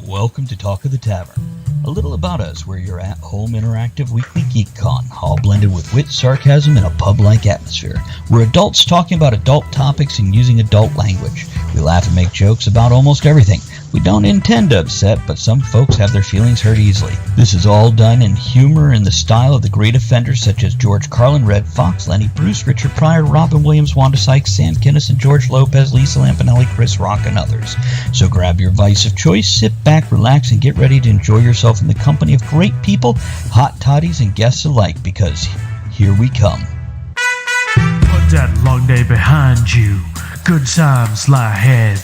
Welcome to Talk of the Tavern. A little about us, we're your at-home interactive weekly GeekCon, all blended with wit, sarcasm, and a pub-like atmosphere. We're adults talking about adult topics and using adult language. We laugh and make jokes about almost everything. We don't intend to upset, but some folks have their feelings hurt easily. This is all done in humor in the style of the great offenders such as George Carlin, Red Fox, Lenny Bruce, Richard Pryor, Robin Williams, Wanda Sykes, Sam Kinison, George Lopez, Lisa Lampanelli, Chris Rock, and others. So grab your vice of choice, sit back, relax, and get ready to enjoy yourself in the company of great people, hot toddies, and guests alike, because here we come. Put that long day behind you. Good times lie ahead.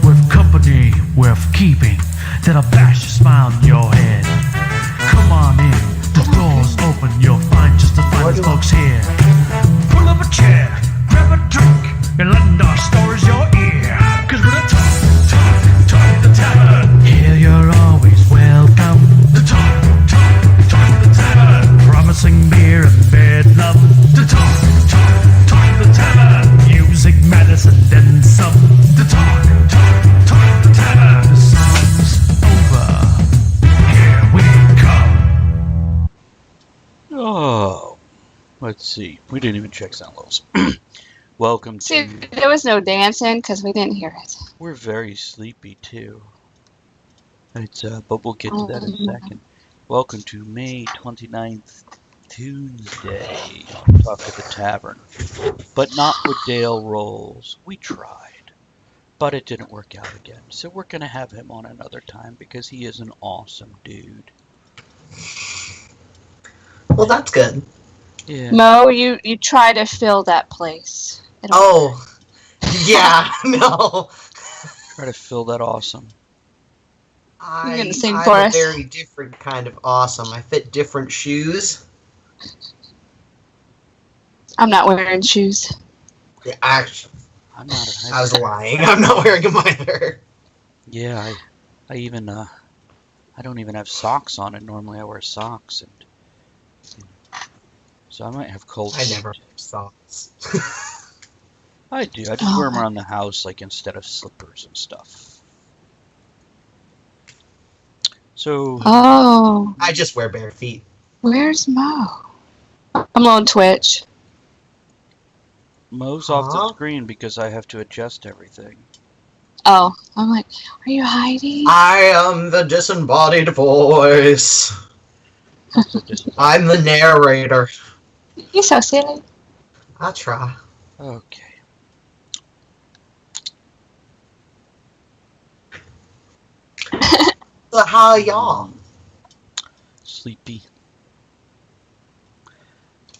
With company worth keeping, that'll bash a smile on your head. Come on in, the door's open, you'll find just the finest folks here. Pull up a chair, grab a drink, and lend our stories your ear. Cause we're the talk of the tavern. Here you're always welcome. The talk of the tavern. Promising beer and bed love. The talk of the tavern. Music, medicine, then some. The talk of the tavern. The song's over. Here we come. Oh, let's see. We didn't even check sound levels. Welcome to... See, there was no dancing because we didn't hear it. We're very sleepy, too. It's, but we'll get to that in a second. Welcome to May 29th, Tunesday, on Talk of the Tavern. But not with Dale Rolls. We tried, but it didn't work out again. So we're going to have him on another time because he is an awesome dude. Well, that's good. Yeah. Mo, you try to fill that place. Oh, yeah, no. Try to fill that awesome. You're gonna sing I'm for a us? very different kind of awesome. I fit different shoes. I'm not wearing shoes. Yeah, actually, I'm not. I was lying. I'm not wearing them either. Yeah, I even I don't even have socks on, and normally I wear socks, and so I might have cold I feet. never wear socks. I do. I just wear them around the house, like instead of slippers and stuff. So. Oh, I just wear bare feet. where's Mo? I'm on Twitch. Mo's off the screen because I have to adjust everything. Oh, I'm like, are you hiding? I am the disembodied voice. I'm the narrator. You're so silly. I'll try. Okay. So how are y'all? Sleepy.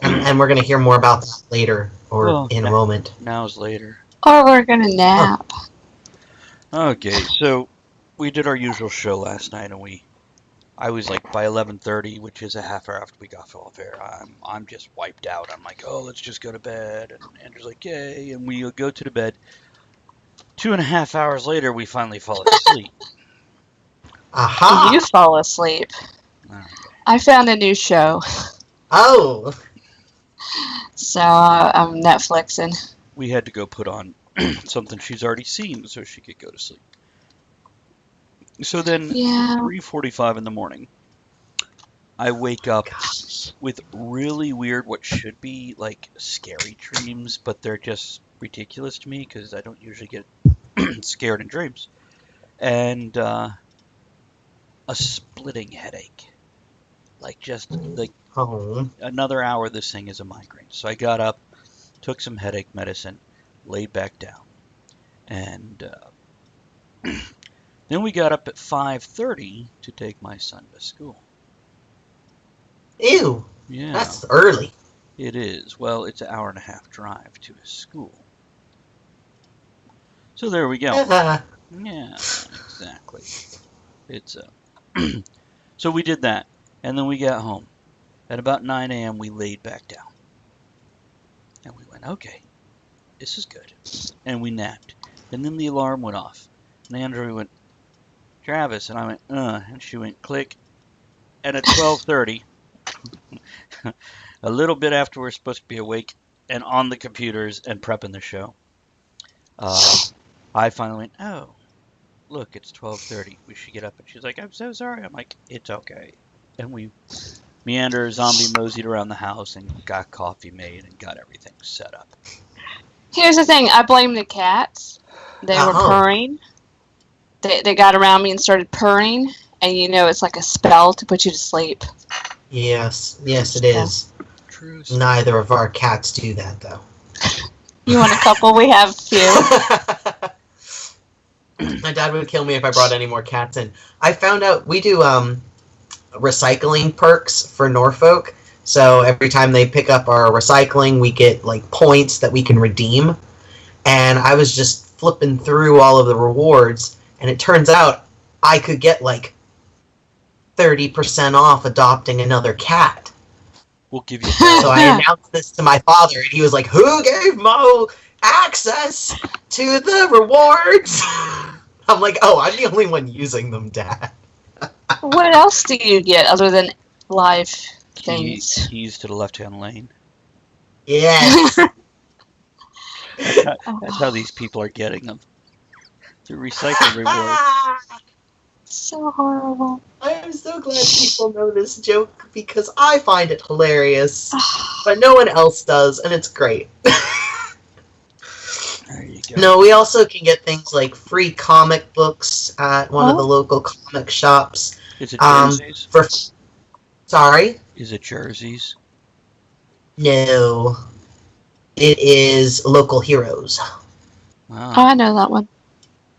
And we're gonna hear more about that later, or Well, in a moment. Now's later. Or we're gonna nap. Okay, so we did our usual show last night, and I was like by 11:30, which is a half hour after we got off air. I'm just wiped out. I'm like, oh, let's just go to bed. And Andrew's like, yay, and we go to the bed. 2.5 hours later, we finally fall asleep. Aha! You fall asleep. Okay. I found a new show, Oh! so I'm Netflixing. We had to go put on something she's already seen so she could go to sleep. So then, Yeah. 3:45 in the morning, I wake up with really weird, what should be like scary dreams, but they're just ridiculous to me because I don't usually get scared in dreams. And a splitting headache. Like just like Oh. another hour this thing is a migraine. So I got up, took some headache medicine, laid back down. And then we got up at 5:30 to take my son to school. Ew! Yeah, That's early. it is. Well, it's an hour and a half drive to his school. So there we go. Yeah, exactly. It's so we did that, and then we got home. At about 9 a.m., we laid back down. And we went, okay, this is good. And we napped. And then the alarm went off. And Andrew went, Travis. And I went, and she went, click. And at 12:30, a little bit after we're supposed to be awake and on the computers and prepping the show, I finally went, oh, look, it's 12:30. We should get up. And she's like, I'm so sorry. I'm like, it's okay. And we meander zombie moseyed around the house and got coffee made and got everything set up. Here's the thing. I blame the cats. They were purring. They got around me and started purring. And it's like a spell to put you to sleep. Yes, it is. True. Neither of our cats do that, though. You want a couple? We have a few. My dad would kill me if I brought any more cats in. I found out we do recycling perks for Norfolk. So every time they pick up our recycling, we get points that we can redeem. And I was just flipping through all of the rewards, and it turns out I could get 30% off adopting another cat. We'll give you. So I announced this to my father, and he was like, "Who gave Mo access to the rewards?" I'm like, "Oh, I'm the only one using them, Dad." What else do you get other than live things? Keys to the left-hand lane. Yes. That's how these people are getting them. Through recycle rewards. So horrible. I am so glad people know this joke because I find it hilarious, but no one else does, and it's great. There you go. No, we also can get things like free comic books at one of the local comic shops. Is it jerseys? Sorry? Is it jerseys? No. It is Local Heroes. Wow. Oh, I know that one.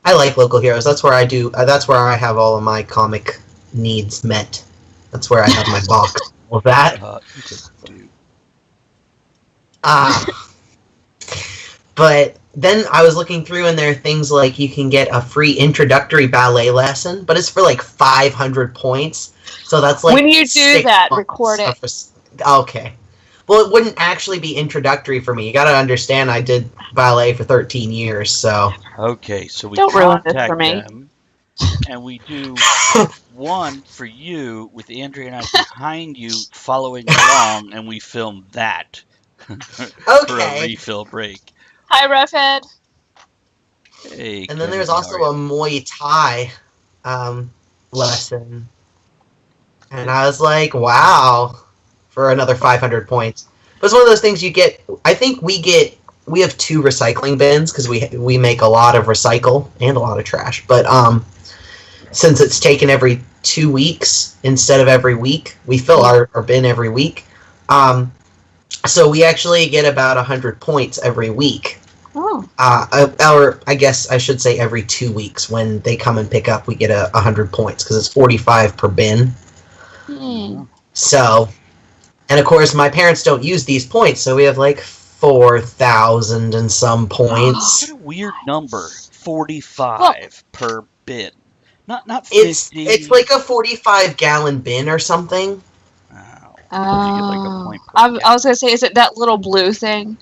I like Local Heroes. That's where I do. That's where I have all of my comic needs met. That's where I have my box of that. But then I was looking through, and there are things like you can get a free introductory ballet lesson, but it's for 500 points. So that's when you do that, record it. Okay. Well, it wouldn't actually be introductory for me. You got to understand, I did ballet for 13 years, so. Okay, so we Don't ruin this contact for me. them, and we do one for you with Andrea and I behind you following along, and we film that for a refill break. Hi, Roughhead. Hey, and then there's also a Muay Thai lesson. And I was like, wow, for another 500 points. But it's one of those things you get. I think we have 2 recycling bins because we make a lot of recycle and a lot of trash. But since it's taken every 2 weeks instead of every week, we fill our bin every week. So we actually get about 100 points every week. Oh. Or I guess I should say every 2 weeks. When they come and pick up, we get 100 points because it's 45 per bin. So, and of course, my parents don't use these points, so we have 4,000 and some points. What a weird number, 45 per bin. Not 50. It's like a 45-gallon bin or something. I was gonna say, is it that little blue thing?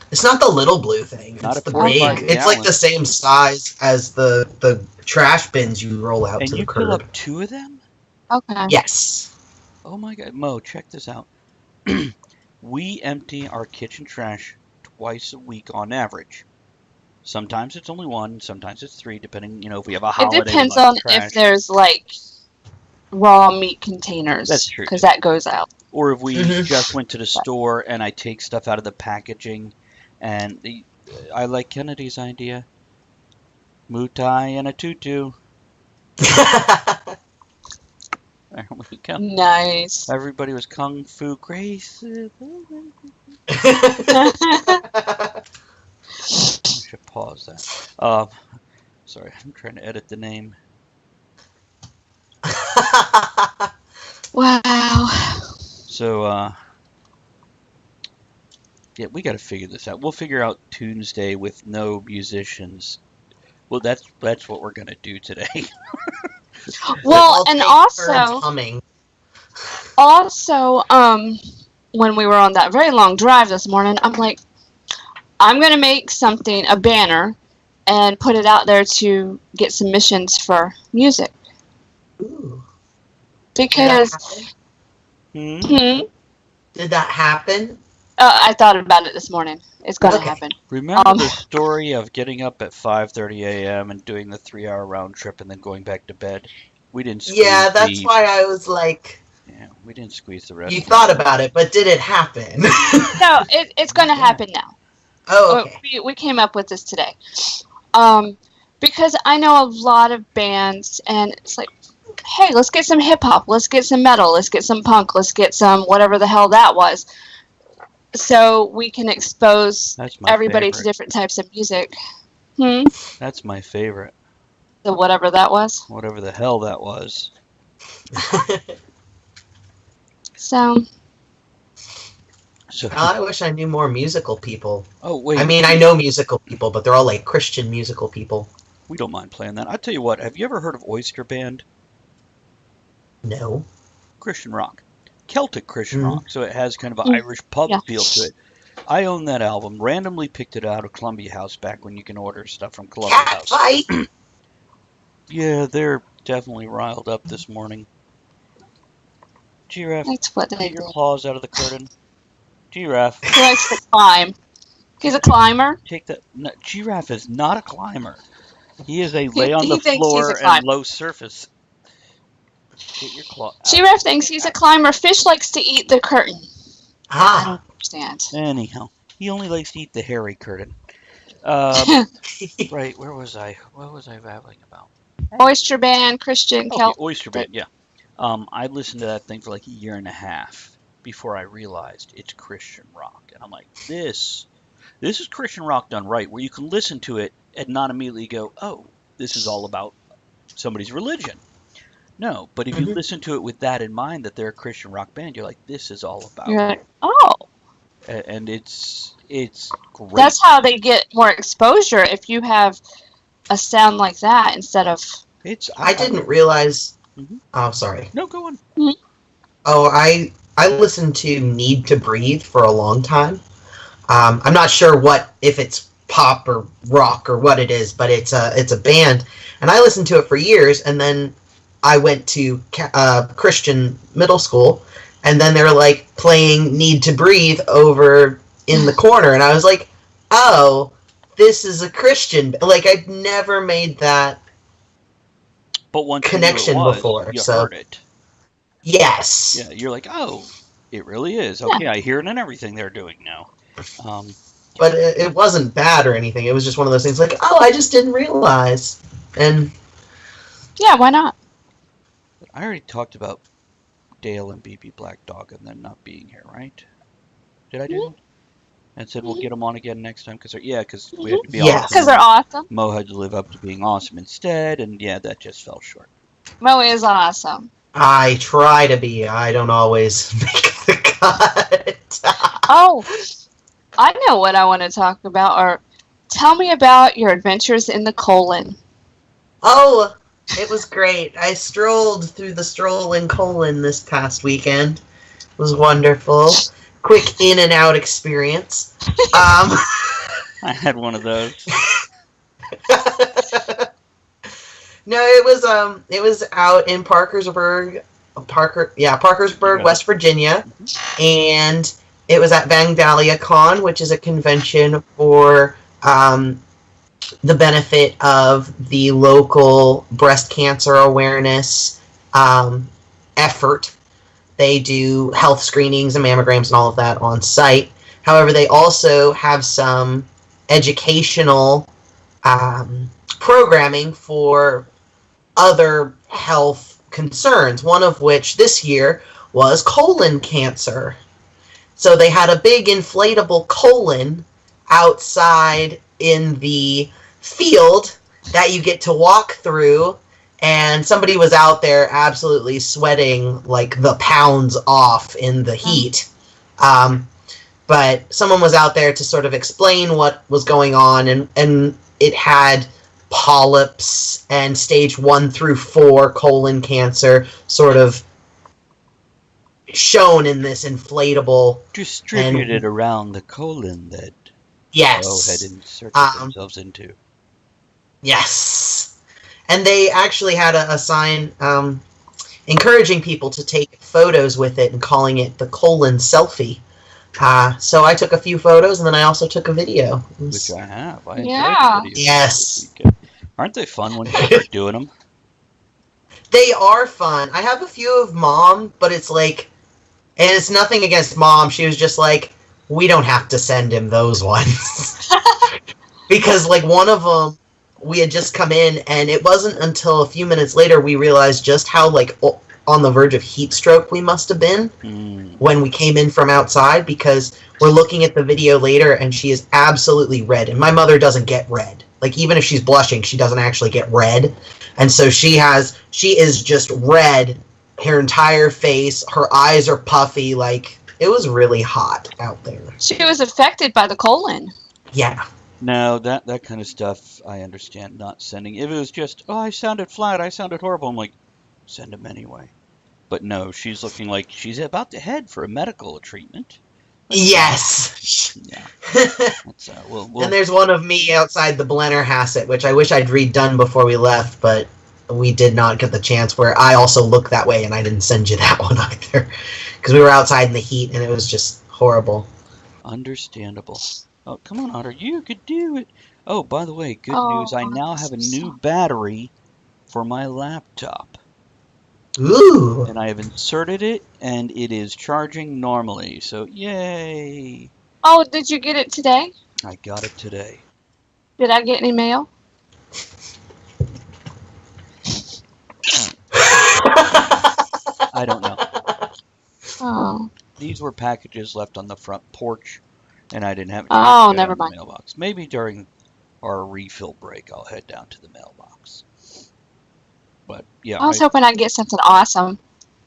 It's not the little blue thing. It's the big. It's like the same size as the trash bins you roll out to the curb. And you fill up 2 of them? Okay. Yes. Oh my God, Mo, check this out. We empty our kitchen trash twice a week on average. Sometimes it's only 1, sometimes it's 3, depending, if we have a holiday. It depends on if there's raw meat containers. That's true. Because that goes out. Or if we just went to the store and I take stuff out of the packaging, and I like Kennedy's idea. Muay Thai and a tutu. There we go. Nice. Everybody was Kung Fu Grace. I should pause that. Sorry, I'm trying to edit the name. Wow. So, yeah, we got to figure this out. We'll figure out Tunesday with no musicians. Well, that's what we're gonna do today. Well, and also, when we were on that very long drive this morning, I'm like, I'm gonna make a banner, and put it out there to get submissions for music. Ooh. Because Did that happen? I thought about it this morning. It's going to Okay. happen. Remember Um, the story of getting up at 5:30 a.m. and doing the 3-hour round trip and then going back to bed? We didn't squeeze Yeah, that's why I was like, we didn't squeeze the rest. you thought about it, but did it happen? No, it's going to happen now. Oh, okay. We came up with this today. Because I know a lot of bands, and it's like, hey, let's get some hip hop, let's get some metal, let's get some punk, let's get some whatever the hell that was. So we can expose That's my everybody to favorite. different types of music. That's my favorite. So whatever that was. Whatever the hell that was. So So, I wish I knew more musical people. oh wait. I mean, I know musical people, but they're all like Christian musical people. We don't mind playing that. I'll tell you what. Have you ever heard of Oyster Band? No. Christian rock, Celtic Christian Mhm. rock. So it has kind of an Irish pub Yeah. feel to it. I own that album. Randomly picked it out of Columbia House back when you can order stuff from Columbia Cat House. fight! Yeah, they're definitely riled up this morning. Giraffe, that's what they take do. your claws out of the curtain. Giraffe, He likes to climb. He's a climber. take that. No, Giraffe is not a climber. He is a lay on he the thinks he's floor a climber. and low surface. Get your claw out. Giraffe thinks he's a climber. Fish likes to eat the curtain. I Ah. don't understand. Anyhow, he only likes to eat the hairy curtain. Right, where was I? What was I babbling about? Oyster Band, Christian, Okay, Celt. Oyster Band, yeah. I listened to that thing for like a year and a half before I realized it's Christian rock. And I'm like, this is Christian rock done right, where you can listen to it and not immediately go, oh, this is all about somebody's religion. No, but if you Mhm. listen to it with that in mind, that they're a Christian rock band, you're like, this is all about You're like, oh, and it's great. that's how they get more exposure if you have a sound like that instead of. It's I didn't realize. Mhm. Oh, sorry. No, go on. Oh, I listened to Need to Breathe for a long time. I'm not sure if it's pop or rock or what it is, but it's a band, and I listened to it for years. And then I went to Christian middle school, and then they were like playing Need to Breathe over in the corner, and I was like, oh, this is a Christian. Like, I'd never made that But once connection you knew it was, before, you so- heard it. Yes. Yeah, you're like, oh, it really is. Okay, I hear it in everything they're doing now. But it wasn't bad or anything. It was just one of those things like, oh, I just didn't realize. And Yeah, why not? I already talked about Dale and BB Black Dog and them not being here, right? Did I do that? And said we'll get them on again next time because we had to be Yes. Because awesome. they're awesome. Mo had to live up to being awesome instead, and yeah, that just fell short. Mo is awesome. I try to be. I don't always make the cut. Oh, I know what I want to talk about. Or tell me about your adventures in the colon. Oh, it was great. I strolled through the stroll in Colon this past weekend. It was wonderful. Quick in and out experience. I had one of those. No, it was out in Parkersburg, West Virginia, and it was at Vandalia Con, which is a convention for the benefit of the local breast cancer awareness effort. They do health screenings and mammograms and all of that on site. However, they also have some educational programming for other health concerns, one of which this year was colon cancer. So they had a big inflatable colon outside in the field that you get to walk through, and somebody was out there absolutely sweating like the pounds off in the heat. But someone was out there to sort of explain what was going on, and it had polyps and stage 1 through 4 colon cancer sort of shown in this inflatable. Distributed around the colon that Yes. Mo had inserted themselves into. Yes. And they actually had a sign encouraging people to take photos with it and calling it the colon selfie. So I took a few photos, and then I also took a video. Which I have. I Yeah. enjoyed the videos Yes. this weekend. Aren't they fun when you start doing them? They are fun. I have a few of Mom, but it's like, and it's nothing against Mom. She was just like, we don't have to send him those ones. Because, like, one of them, we had just come in, and it wasn't until a few minutes later we realized just how, like, on the verge of heat stroke we must have been when we came in from outside, because we're looking at the video later, and she is absolutely red. And my mother doesn't get red. Like, even if she's blushing, she doesn't actually get red. And so she is just red, her entire face, her eyes are puffy, like, it was really hot out there. She was affected by the colon. Yeah. No, that kind of stuff I understand not sending. If it was just, oh, I sounded flat, I sounded horrible, I'm like, send him anyway. But no, she's looking like she's about to head for a medical treatment. Yes. Yeah. That's, we'll, And there's one of me outside the Blenner Hassett, which I wish I'd redone before we left, but we did not get the chance, where I also look that way, and I didn't send you that one either. Because we were outside in the heat, and it was just horrible. Understandable. Oh, come on, Otter, you could do it. Oh, by the way, good news, I now have a new battery for my laptop. Ooh. And I have inserted it, and it is charging normally, so yay! Oh, did you get it today? I got it today. Did I get any mail? I don't know. Oh. These were packages left on the front porch, and I didn't have any Oh, to never in the mind. mailbox. Maybe during our refill break, I'll head down to the mailbox. But yeah, I was hoping I'd get something awesome.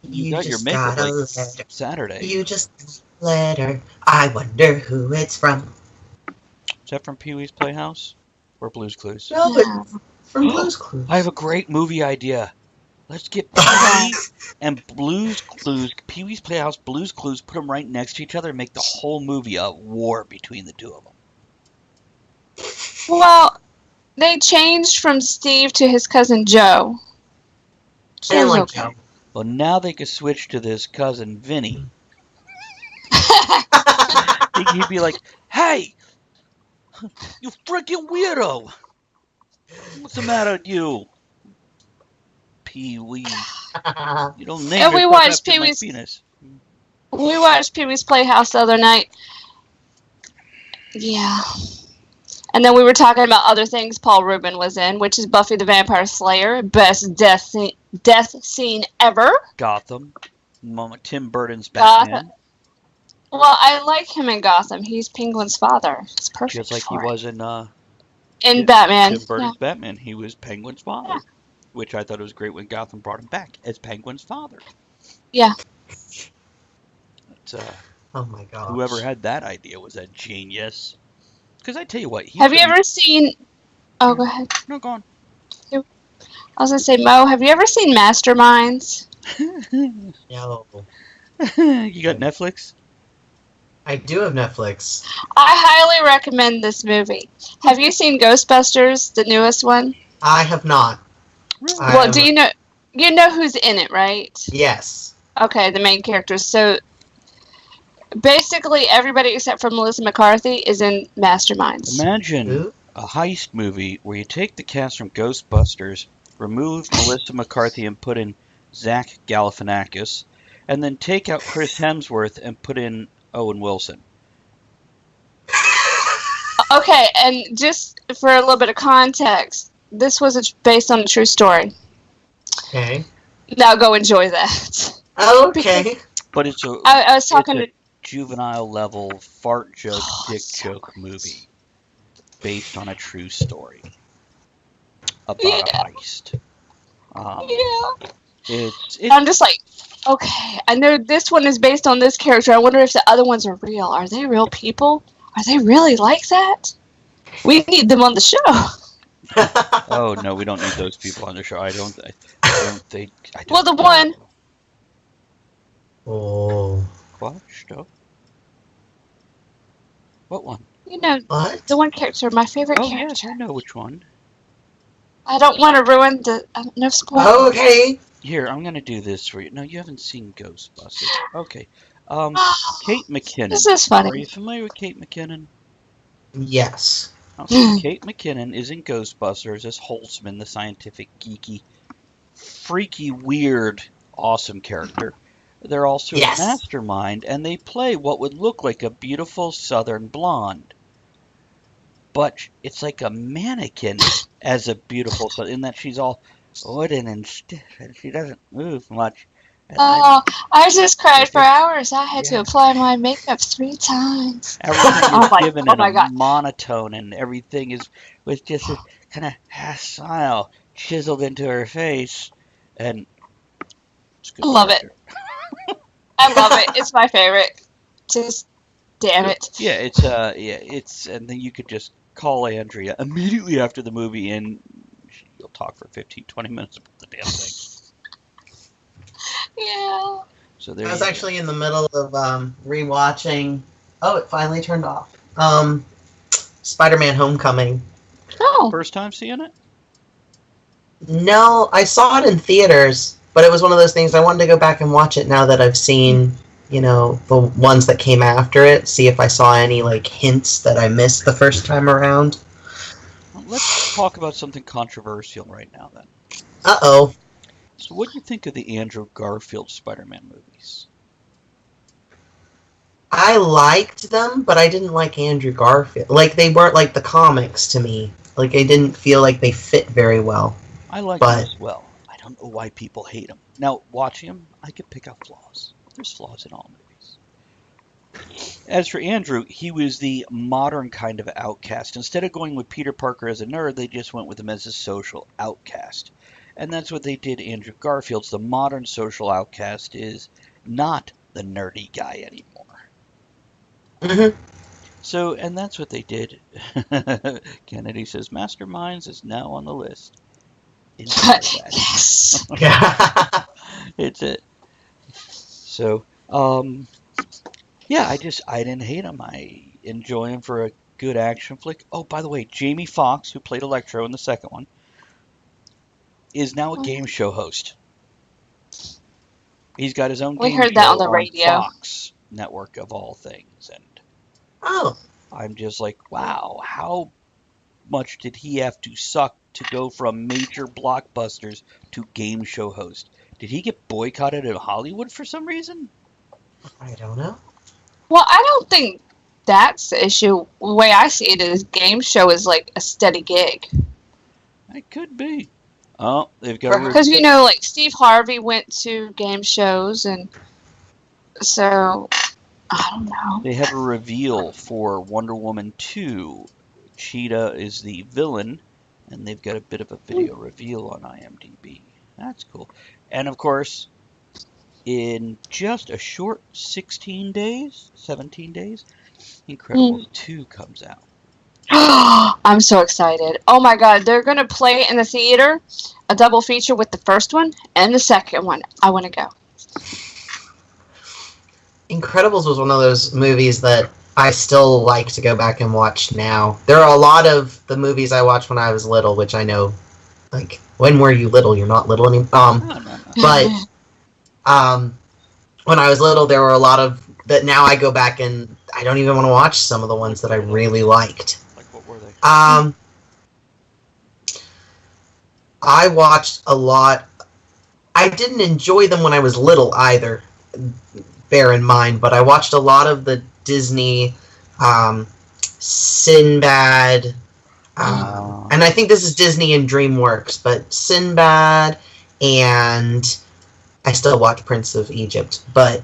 you got your just makeup got a like letter. Saturday. You just got a letter. I wonder who it's from. Is that from Pee-wee's Playhouse or Blue's Clues? No, but Yeah. from Blue's Clues. I have a great movie idea. Let's get Pee-wee and Blue's Clues, Pee-wee's Playhouse, Blue's Clues, put them right next to each other and make the whole movie a war between the two of them. Well, they changed from Steve to his cousin Joe. I didn't like okay. Joe. Well, now they could switch to this cousin Vinny. He'd be like, "Hey, you freaking weirdo! What's the matter with you, Pee-wee? You don't name And we yourself watched after my Pee-wee's- penis." We watched Pee-wee's Playhouse the other night. Yeah. And then we were talking about other things Paul Rubin was in, which is Buffy the Vampire Slayer, best death scene ever. Gotham, Mama Tim Burton's Gotham. Batman, Well, I like him in Gotham. He's Penguin's father. It's perfect just like he for it. was in In Batman. Tim Burton's Batman. He was Penguin's father, which I thought was great when Gotham brought him back as Penguin's father. Yeah. It's, Oh my god. whoever had that idea was a genius. Because I tell you what, Have you ever seen... Oh, go ahead. No, go on. I was going to say, Mo, have you ever seen Masterminds? No. You got Netflix? I do have Netflix. I highly recommend this movie. Have you seen Ghostbusters, the newest one? I have not. I Well, am- do you know who's in it, right? Yes. Okay, the main characters. So basically everybody except for Melissa McCarthy is in Masterminds. Imagine Who? a heist movie where you take the cast from Ghostbusters, remove Melissa McCarthy and put in Zach Galifianakis, and then take out Chris Hemsworth and put in Owen Wilson. Okay, and just for a little bit of context, this was based on a true story. Okay. Now go enjoy that. Okay. But it's a I was talking to... juvenile level fart joke, dick joke movie based on a true story about a heist. Yeah. It's I'm just like, okay, I know this one is based on this character. I wonder if the other ones are real. Are they real people? Are they really like that? We need them on the show. oh no, we don't need those people on the show. I don't think. Well, the one... Oh. Watched up. What one? You know, What? the one character, my favorite Oh character. yes, I know which one. I don't want to ruin the... no spoilers. Okay. Here, I'm gonna do this for you. No, you haven't seen Ghostbusters. Okay. Kate McKinnon. This is Are funny. you familiar with Kate McKinnon? Yes. So Kate McKinnon is in Ghostbusters as Holtzman, the scientific, geeky, freaky, weird, awesome character. They're also in Yes. Mastermind, and they play what would look like a beautiful southern blonde. But it's like a mannequin as a beautiful, in that she's all wooden and stiff, and she doesn't move much. And Oh, I just cried for It's- hours. I had to yeah. apply my makeup 3 times. Everything Oh is my- given oh in my a God. monotone, and everything is with just a kind of half smile chiseled into her face, and it's good I love it. character. I love it. It's my favorite. Just damn it. Yeah, it's and then you could just call Andrea immediately after the movie, and you'll talk for 15, 20 minutes about the damn thing. Yeah. So there I was you go. actually in the middle of rewatching. Oh, it finally turned off. Spider-Man: Homecoming. Oh. First time seeing it? No, I saw it in theaters, but it was one of those things I wanted to go back and watch it now that I've seen, the ones that came after it, see if I saw any like hints that I missed the first time around. Well, let's talk about something controversial right now then. Uh-oh. So what do you think of the Andrew Garfield Spider-Man movies? I liked them, but I didn't like Andrew Garfield. Like, they weren't like the comics to me. Like, I didn't feel like they fit very well. I like But- them as well. I don't know why people hate them. Now, watching them, I could pick out flaws. There's flaws in all movies. As for Andrew, he was the modern kind of outcast. Instead of going with Peter Parker as a nerd, they just went with him as a social outcast. And that's what they did. Andrew Garfield's the modern social outcast, is not the nerdy guy anymore. Mm-hmm. So, and that's what they did. Kennedy says Masterminds is now on the list. Enjoy that. Yes. It's it. So, yeah, I didn't hate him. I enjoy him for a good action flick. Oh, by the way, Jamie Foxx, who played Electro in the second one, is now a game show host. He's got his own We game heard that show on the radio. Fox Network of all things, and Oh, I'm just like, wow, how much did he have to suck to go from major blockbusters to game show host? Did he get boycotted in Hollywood for some reason? I don't know. Well, I don't think that's the issue. The way I see it is game show is like a steady gig. It could be. Oh, they've got Because, like Steve Harvey went to game shows, and so, I don't know. they have a reveal for Wonder Woman 2. Cheetah is the villain, and they've got a bit of a video reveal on IMDb. That's cool. And of course, in just a short 17 days, Incredibles 2 comes out. I'm so excited. Oh my god, they're going to play in the theater a double feature with the first one and the second one. I want to go. Incredibles was one of those movies that I still like to go back and watch now. There are a lot of the movies I watched when I was little, which I know, like, when were you little? You're not little anymore. No. But when I was little, there were a lot of that. Now I go back and I don't even want to watch some of the ones that I really liked. Like, what were they? I watched a lot. I didn't enjoy them when I was little either, bear in mind, but I watched a lot of the Disney Sinbad, and I think this is Disney and DreamWorks, but Sinbad, and I still watch Prince of Egypt, but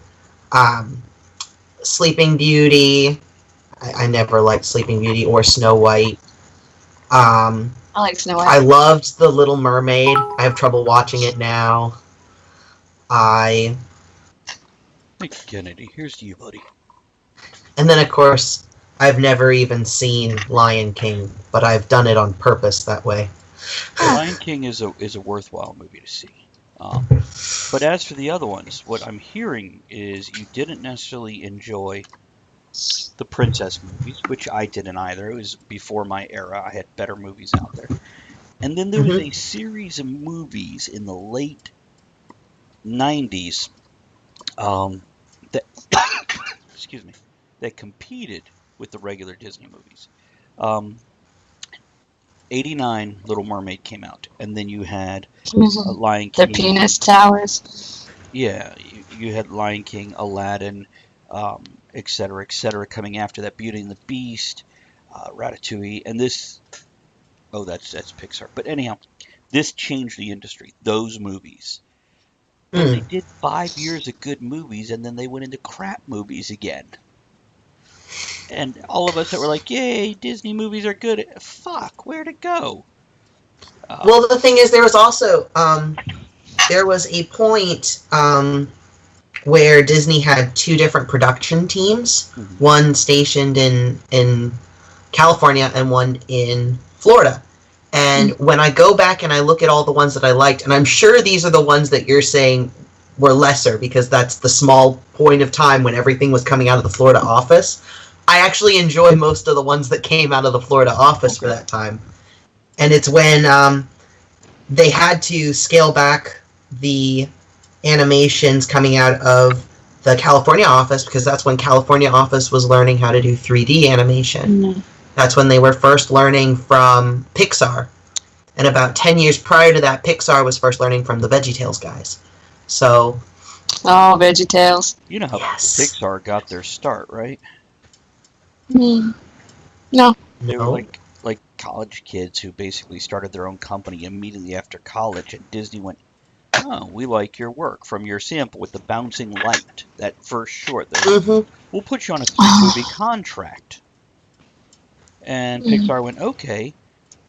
Sleeping Beauty, I never liked Sleeping Beauty or Snow White. I like Snow White. I loved The Little Mermaid. I have trouble watching it now. Hey, Kennedy, here's to you, buddy. And then, of course, I've never even seen Lion King, but I've done it on purpose that way. Lion King is a worthwhile movie to see. But as for the other ones, what I'm hearing is you didn't necessarily enjoy the princess movies, which I didn't either. It was before my era. I had better movies out there. And then there was a series of movies in the late 90s that excuse me, that competed with the regular Disney movies. 89 Little Mermaid came out, and then you had Lion The King. penis towers. Yeah, you had Lion King, Aladdin, et cetera, coming after that. Beauty and the Beast, Ratatouille, and this. Oh, that's Pixar. But anyhow, this changed the industry. Those movies. But they did 5 years of good movies, and then they went into crap movies again. And all of us that were like, "Yay, Disney movies are good." Fuck, where'd it go? Well, the thing is, there was also there was a point where Disney had two different production teams, one stationed in California and one in Florida. And when I go back and I look at all the ones that I liked, and I'm sure these are the ones that you're saying were lesser because that's the small point of time when everything was coming out of the Florida office. I actually enjoy most of the ones that came out of the Florida office for that time. And it's when they had to scale back the animations coming out of the California office because that's when California office was learning how to do 3D animation. That's when they were first learning from Pixar. And about 10 years prior to that, Pixar was first learning from the VeggieTales guys. So... Oh, VeggieTales. You know how Pixar got their start, right? No. They were like college kids who basically started their own company immediately after college, and Disney went, "Oh, we like your work from your sample with the bouncing light, that first short. We'll put you on a 3-movie contract." And Pixar went, "Okay."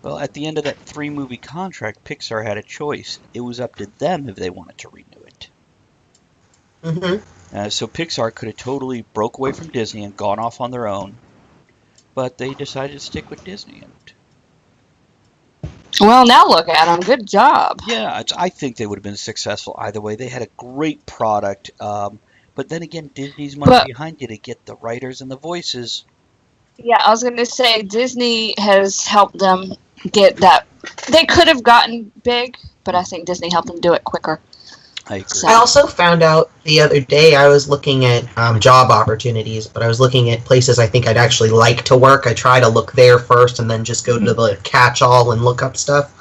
Well, at the end of that 3-movie contract, Pixar had a choice. It was up to them if they wanted to renew it. So Pixar could have totally broke away from Disney and gone off on their own, but they decided to stick with Disney. Well, now look at them. Good job. Yeah, I think they would have been successful either way. They had a great product, but then again, Disney's money behind you to get the writers and the voices. Yeah, I was going to say Disney has helped them get that. They could have gotten big, but I think Disney helped them do it quicker. I agree. So. I also found out the other day, I was looking at job opportunities, but I was looking at places I think I'd actually like to work. I try to look there first and then just go to the catch-all and look up stuff.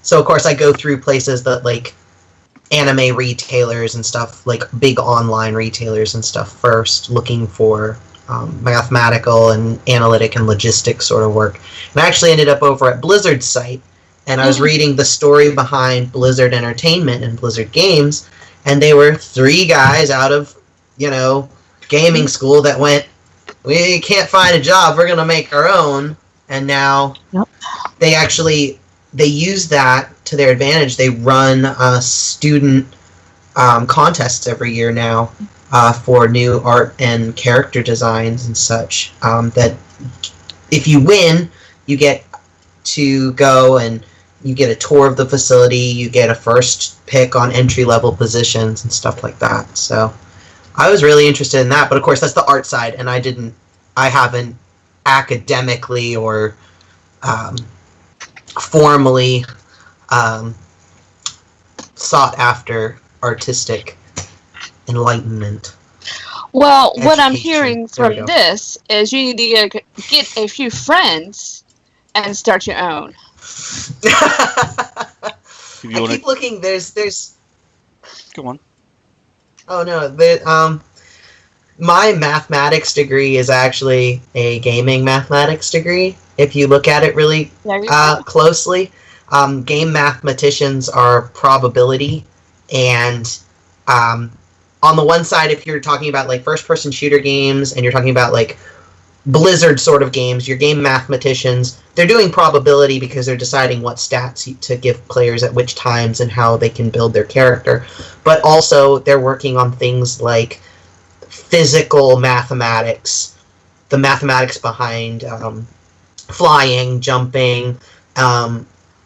So, of course, I go through places that, like, anime retailers and stuff, like big online retailers and stuff first, looking for mathematical and analytic and logistics sort of work. And I actually ended up over at Blizzard's site, and I was reading the story behind Blizzard Entertainment and Blizzard Games, and they were 3 guys out of, gaming school that went, we can't find a job, we're going to make our own. And now they use that to their advantage. They run student contests every year now for new art and character designs and such. That if you win, you get to go and you get a tour of the facility, you get a first pick on entry-level positions and stuff like that. So I was really interested in that, but of course that's the art side, and I haven't academically or formally sought after artistic enlightenment. Well, what I'm Education. hearing There we from go. this is you need to get a few friends and start your own. I You wanna- keep looking. There's. Go on. Oh no, my mathematics degree is actually a gaming mathematics degree. If you look at it really There you go. closely, game mathematicians are probability, and on the one side, if you're talking about like first-person shooter games and you're talking about like Blizzard sort of games, your game mathematicians, they're doing probability because they're deciding what stats to give players at which times and how they can build their character. But also, they're working on things like physical mathematics, the mathematics behind flying, jumping,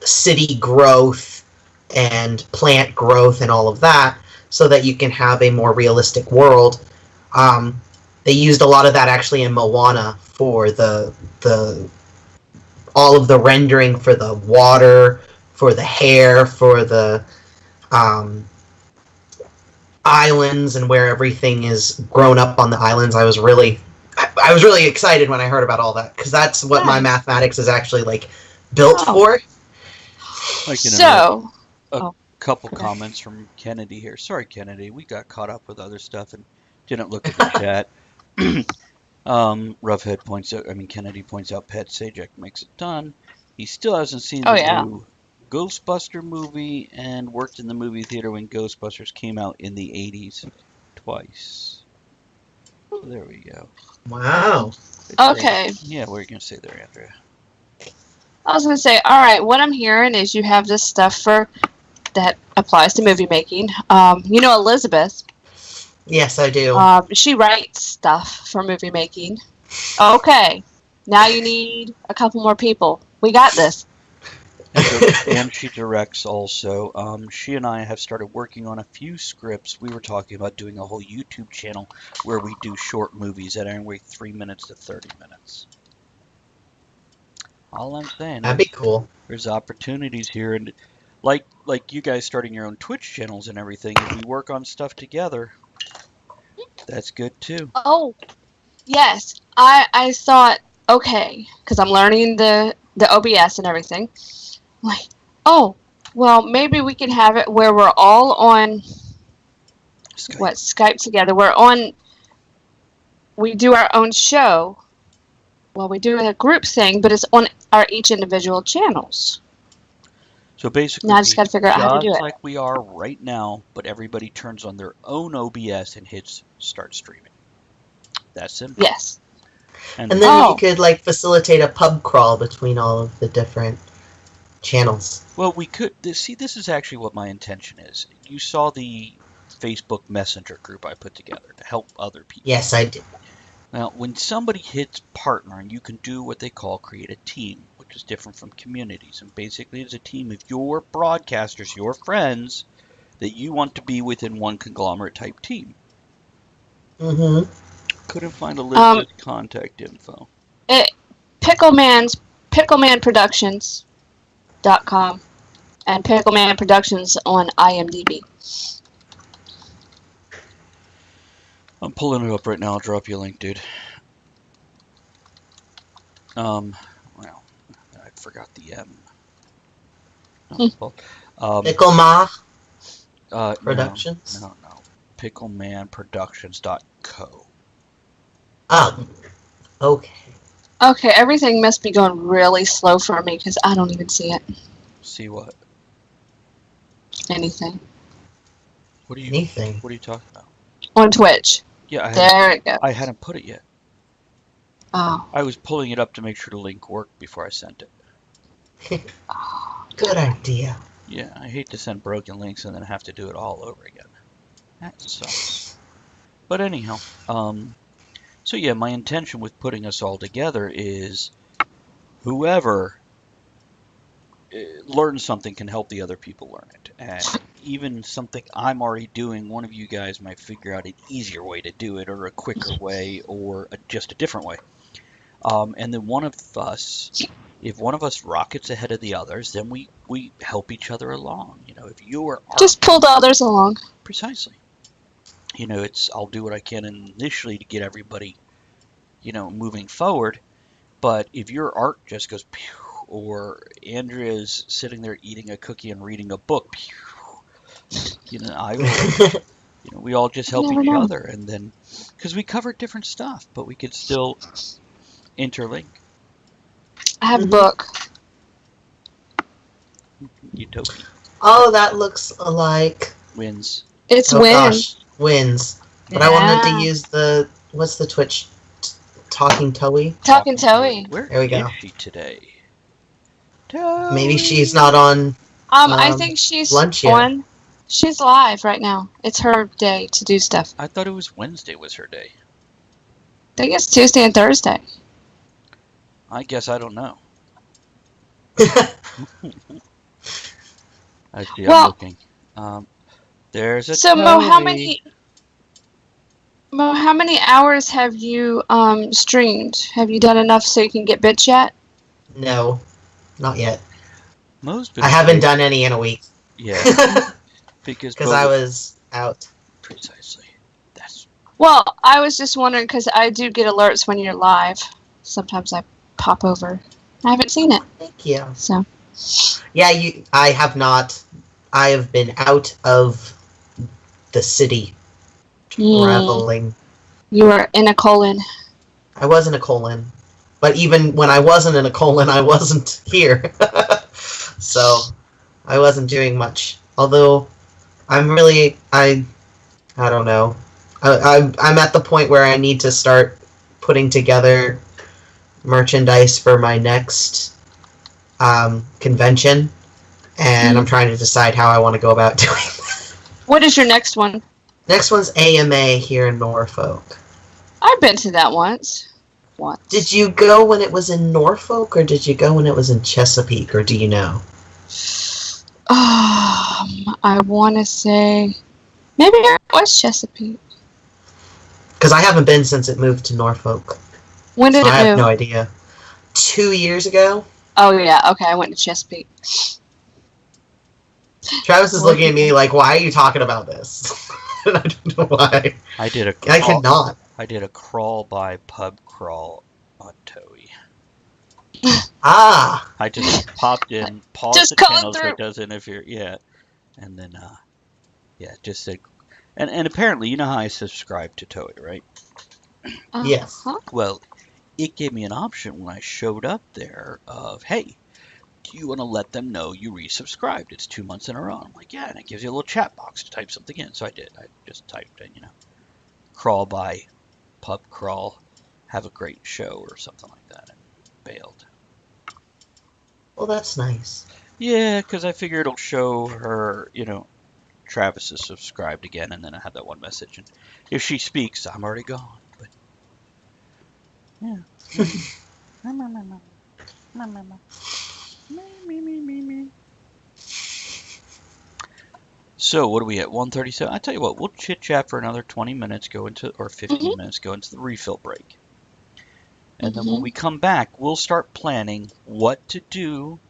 city growth, and plant growth, and all of that, so that you can have a more realistic world. They used a lot of that actually in Moana for the all of the rendering for the water, for the hair, for the islands and where everything is grown up on the islands. I was really excited when I heard about all that, because that's what my Nice. mathematics is actually like built Oh. for. I can So, couple okay. comments from Kennedy here. Sorry, Kennedy, we got caught up with other stuff and didn't look at the chat. Roughhead points out, Kennedy points out Pat Sajak makes a ton. He still hasn't seen Oh, the yeah. new Ghostbuster movie and worked in the movie theater when Ghostbusters came out in the 80s twice. So there we go. Wow. okay. Yeah, what are you going to say there, Andrea? I was going to say, all right, what I'm hearing is you have this stuff that applies to movie making. You know Elizabeth. Yes, I do. She writes stuff for movie making. Okay. Now you need a couple more people. We got this. And she directs also. She and I have started working on a few scripts. We were talking about doing a whole YouTube channel where we do short movies that are anywhere 3 minutes to 30 minutes. All I'm saying That'd is be cool. there's opportunities here, and like you guys starting your own Twitch channels and everything, if we work on stuff together, that's good too. Oh, yes. I thought, okay, because I'm learning the OBS and everything. Like, oh, well, maybe we can have it where we're all on Skype together. We do our own show. Well, we do a group thing, but it's on our each individual channels. So basically, Now I just got to figure out how to do just it. like we are right now, but everybody turns on their own OBS and hits start streaming. That's simple. Yes. And then you could like facilitate a pub crawl between all of the different channels. Well, we could see. This is actually what my intention is. You saw the Facebook Messenger group I put together to help other people. Yes, I did. Now, when somebody hits partner, and you can do what they call create a team, which is different from communities. And basically, it's a team of your broadcasters, your friends, that you want to be within one conglomerate type team. Mm-hmm. Couldn't find Elizabeth's contact info. Picklemanproductions.com and Pickleman Productions on IMDb. I'm pulling it up right now. I'll drop you a link, dude. Well, I forgot the M. Picklema Productions? No. Picklemanproductions.co. Okay. Okay, everything must be going really slow for me because I don't even see it. See what? Anything. Anything. What are you talking about? On Twitch. Yeah, There it goes. I hadn't put it yet. Oh. I was pulling it up to make sure the link worked before I sent it. Good idea. Yeah, I hate to send broken links and then have to do it all over again. That sucks. But anyhow, so yeah, my intention with putting us all together is whoever learns something can help the other people learn it. And even something I'm already doing, one of you guys might figure out an easier way to do it, or a quicker way, or just a different way. And then one of us, if one of us rockets ahead of the others, then we help each other along. You know, if you are just pull the others along. Precisely. You know, I'll do what I can initially to get everybody, moving forward. But if your art just goes pew, or Andrea's sitting there eating a cookie and reading a book, pew, I will. We all just help each other, and then because we cover different stuff, but we could still interlink. I have a book. Utopia. Oh, that looks alike. Wins. It's Gosh, wins. But I wanted to use what's the Twitch? Talking Toey? Talking Toey. Where there we go. is she today? Maybe she's not on I think she's lunch yet. on. She's live right now. It's her day to do stuff. I thought it was Wednesday was her day. I think it's Tuesday and Thursday. I guess I don't know. I see. I'm looking. There's a. So Mo, how many hours have you streamed? Have you done enough so you can get bits yet? No, not yet. I haven't done any in a week. Yeah. Because I was out. Precisely. That's Well, I was just wondering because I do get alerts when you're live. Sometimes I pop over. I haven't seen it, Thank you. so. Yeah, I have not. I have been out of the city traveling. You were in a colon. I was in a colon. But even when I wasn't in a colon, I wasn't here. So, I wasn't doing much. Although, I'm really... I don't know. I'm at the point where I need to start putting together merchandise for my next convention. And I'm trying to decide how I want to go about doing that. What is your next one? Next one's AMA here in Norfolk. I've been to that once. Did you go when it was in Norfolk, or did you go when it was in Chesapeake, or do you know? I want to say maybe it was Chesapeake. Because I haven't been since it moved to Norfolk. When did So it I move? have no idea. 2 years ago? Oh yeah, okay. I went to Chesapeake. Travis is looking at me like, why are you talking about this? And I don't know why. I did a I cannot. I did a crawl by pub crawl on Toei. Ah! I just popped in, paused Just the going channel so through. it doesn't interfere. Yeah, and then just said, and apparently you know how I subscribe to Toei, right? Yes. Well, it gave me an option when I showed up there of, hey, do you want to let them know you resubscribed? It's 2 months in a row. I'm like, yeah, and it gives you a little chat box to type something in. So I did. I just typed in, crawl by pub crawl, have a great show or something like that, and bailed. Well, that's nice. Yeah, because I figure it'll show her, Travis is subscribed again, and then I have that one message. And if she speaks, I'm already gone. But yeah. So what are we at? 1:37. I tell you what, we'll chit chat for another 20 minutes, or 15 minutes, go into the refill break. And then when we come back, we'll start planning what to do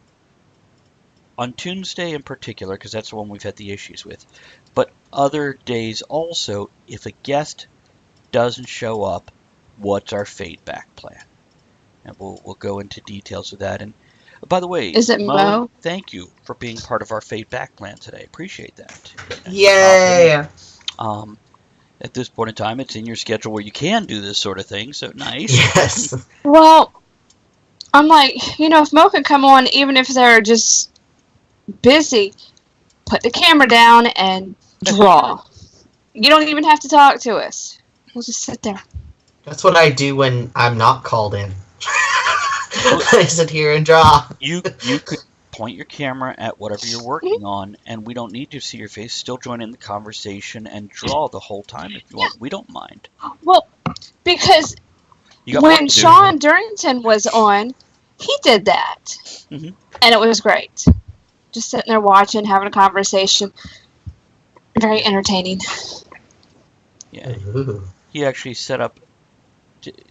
on Tuesday in particular, because that's the one we've had the issues with. But other days also, if a guest doesn't show up, what's our fade back plan? And we'll go into details of that. And by the way, Is it Mo? Thank you for being part of our fade back plan today. Appreciate that. Yay! At this point in time, it's in your schedule where you can do this sort of thing, so nice. Yes. Well, I'm like, if Mo can come on, even if they're just busy, put the camera down and draw. You don't even have to talk to us. We'll just sit there. That's what I do when I'm not called in. I sit here and draw. You could point your camera at whatever you're working on, and we don't need to see your face. Still join in the conversation and draw the whole time if you want. We don't mind. Well, because when Sean Durrington was on, he did that. And it was great. Just sitting there watching, having a conversation. Very entertaining. Yeah. Ooh. He actually set up... Did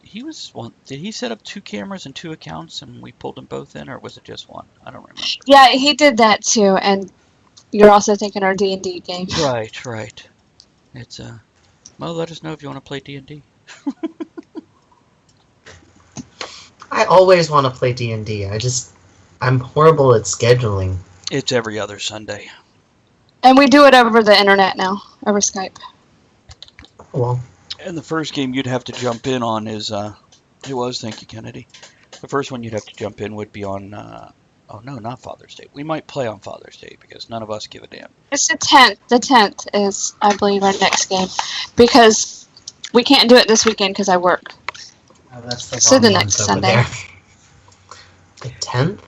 he set up 2 cameras and 2 accounts, and we pulled them both in, or was it just one? I don't remember. Yeah, he did that too, and you're also thinking our D&D game. Right. It's, Mo, let us know if you want to play D&D. I always want to play D&D. I'm horrible at scheduling. It's every other Sunday. And we do it over the internet now, over Skype. Well... And the first game you'd have to jump in on is, thank you, Kennedy. The first one you'd have to jump in would be on, no, not Father's Day. We might play on Father's Day because none of us give a damn. It's the 10th. The 10th is, I believe, our next game. Because we can't do it this weekend because I work. Oh, that's So the next Sunday. There. The 10th?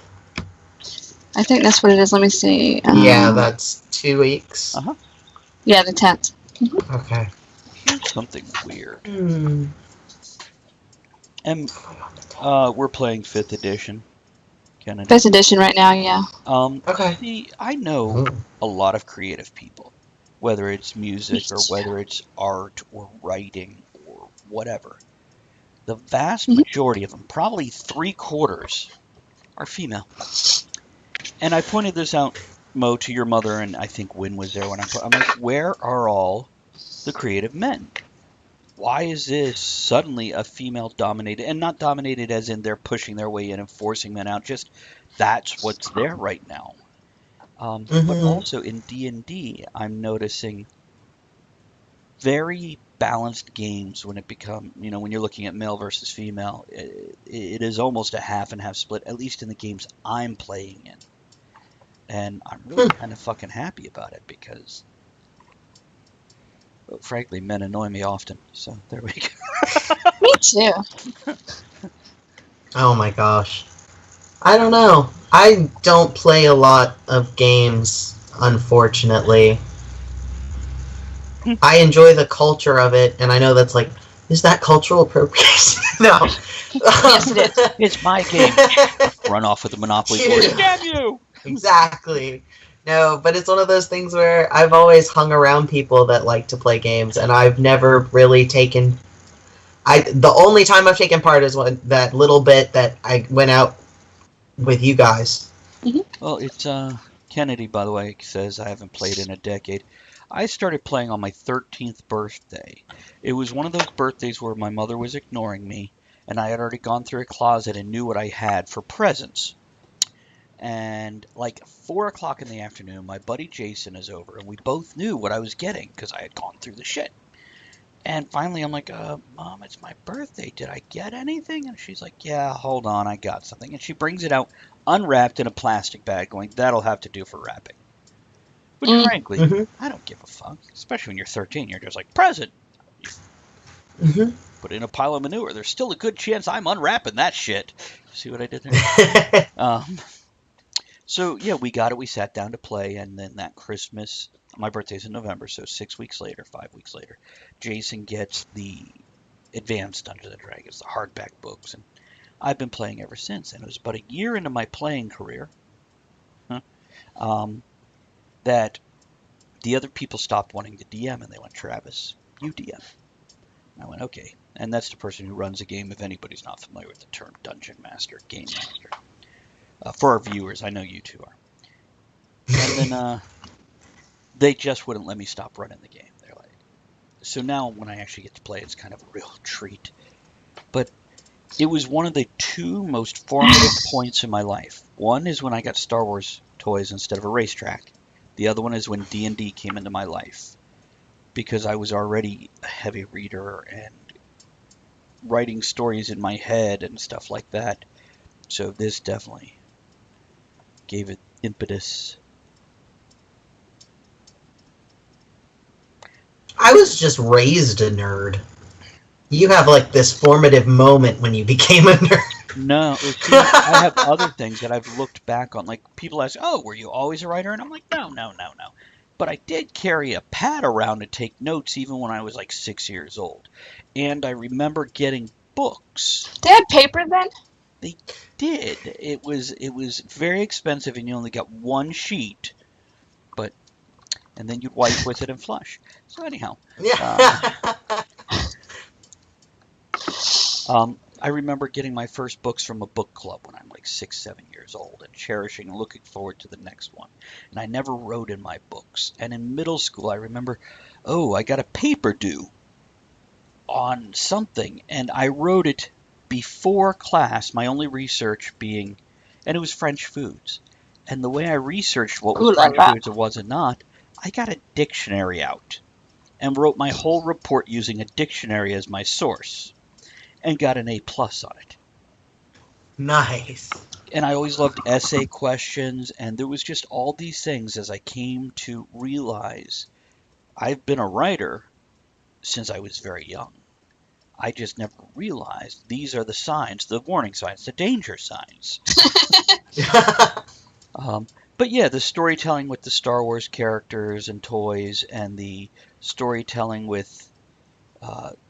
I think that's what it is. Let me see. Yeah, that's 2 weeks. Uh-huh. Yeah, the 10th. Okay. Here's something weird. Hmm. And we're playing 5th edition, Kennedy. 5th edition right now, yeah. Okay. See, I know a lot of creative people, whether it's music or whether it's art or writing or whatever. The vast majority of them, probably 3/4, are female. And I pointed this out, Mo, to your mother, and I think Wynn was there when I'm like, where are all the creative men. Why is this suddenly a female-dominated, and not dominated as in they're pushing their way in and forcing men out, just that's what's there right now. But also in D&D, I'm noticing very balanced games when it become, when you're looking at male versus female. It is almost a half and half split, at least in the games I'm playing in. And I'm really kind of fucking happy about it because, well, frankly, men annoy me often. So there we go. Me too. Oh my gosh. I don't know. I don't play a lot of games, unfortunately. I enjoy the culture of it, and I know that's like, is that cultural appropriation? No. Yes, it is. It's my game. Run off with the Monopoly board. Damn you! Exactly. No, but it's one of those things where I've always hung around people that like to play games, and I've never really taken. The only time I've taken part is when that little bit that I went out with you guys. Well, it's Kennedy, by the way, says I haven't played in a decade. I started playing on my 13th birthday. It was one of those birthdays where my mother was ignoring me, and I had already gone through a closet and knew what I had for presents. And like 4 o'clock in the afternoon, my buddy Jason is over, and we both knew what I was getting because I had gone through the shit. And finally, I'm like, Mom, it's my birthday. Did I get anything? And she's like, yeah, hold on, I got something. And she brings it out unwrapped in a plastic bag, going, that'll have to do for wrapping. Which, frankly, I don't give a fuck. Especially when you're 13, you're just like, present. Put in a pile of manure. There's still a good chance I'm unwrapping that shit. See what I did there? So, yeah, we got it. We sat down to play, and then that Christmas, my birthday's in November, so 5 weeks later, Jason gets the Advanced Dungeons & Dragons, the hardback books, and I've been playing ever since. And it was about a year into my playing career that the other people stopped wanting to DM, and they went, Travis, you DM. And I went, okay. And that's the person who runs a game, if anybody's not familiar with the term Dungeon Master, Game Master. For our viewers, I know you two are. And then they just wouldn't let me stop running the game. They're like, so now when I actually get to play, it's kind of a real treat. But it was one of the two most formative points in my life. One is when I got Star Wars toys instead of a racetrack. The other one is when D&D came into my life. Because I was already a heavy reader and writing stories in my head and stuff like that. So this definitely gave it impetus. I was just raised a nerd. You have like this formative moment when you became a nerd. No, see, I have other things that I've looked back on. Like people ask, "Oh, were you always a writer?" And I'm like, "No. But I did carry a pad around to take notes even when I was like 6 years old. And I remember getting books. They had paper then? They did. It was very expensive, and you only got one sheet, and then you'd wipe with it and flush. So anyhow, I remember getting my first books from a book club when I'm like 6, 7 years old, and cherishing and looking forward to the next one. And I never wrote in my books. And in middle school, I remember, I got a paper due on something, and I wrote it before class, my only research being, and it was French foods. And the way I researched what was French foods and wasn't not, I got a dictionary out and wrote my whole report using a dictionary as my source. And got an A+ on it. Nice. And I always loved essay questions, and there was just all these things as I came to realize I've been a writer since I was very young. I just never realized these are the signs, the warning signs, the danger signs. But yeah, the storytelling with the Star Wars characters and toys, and the storytelling with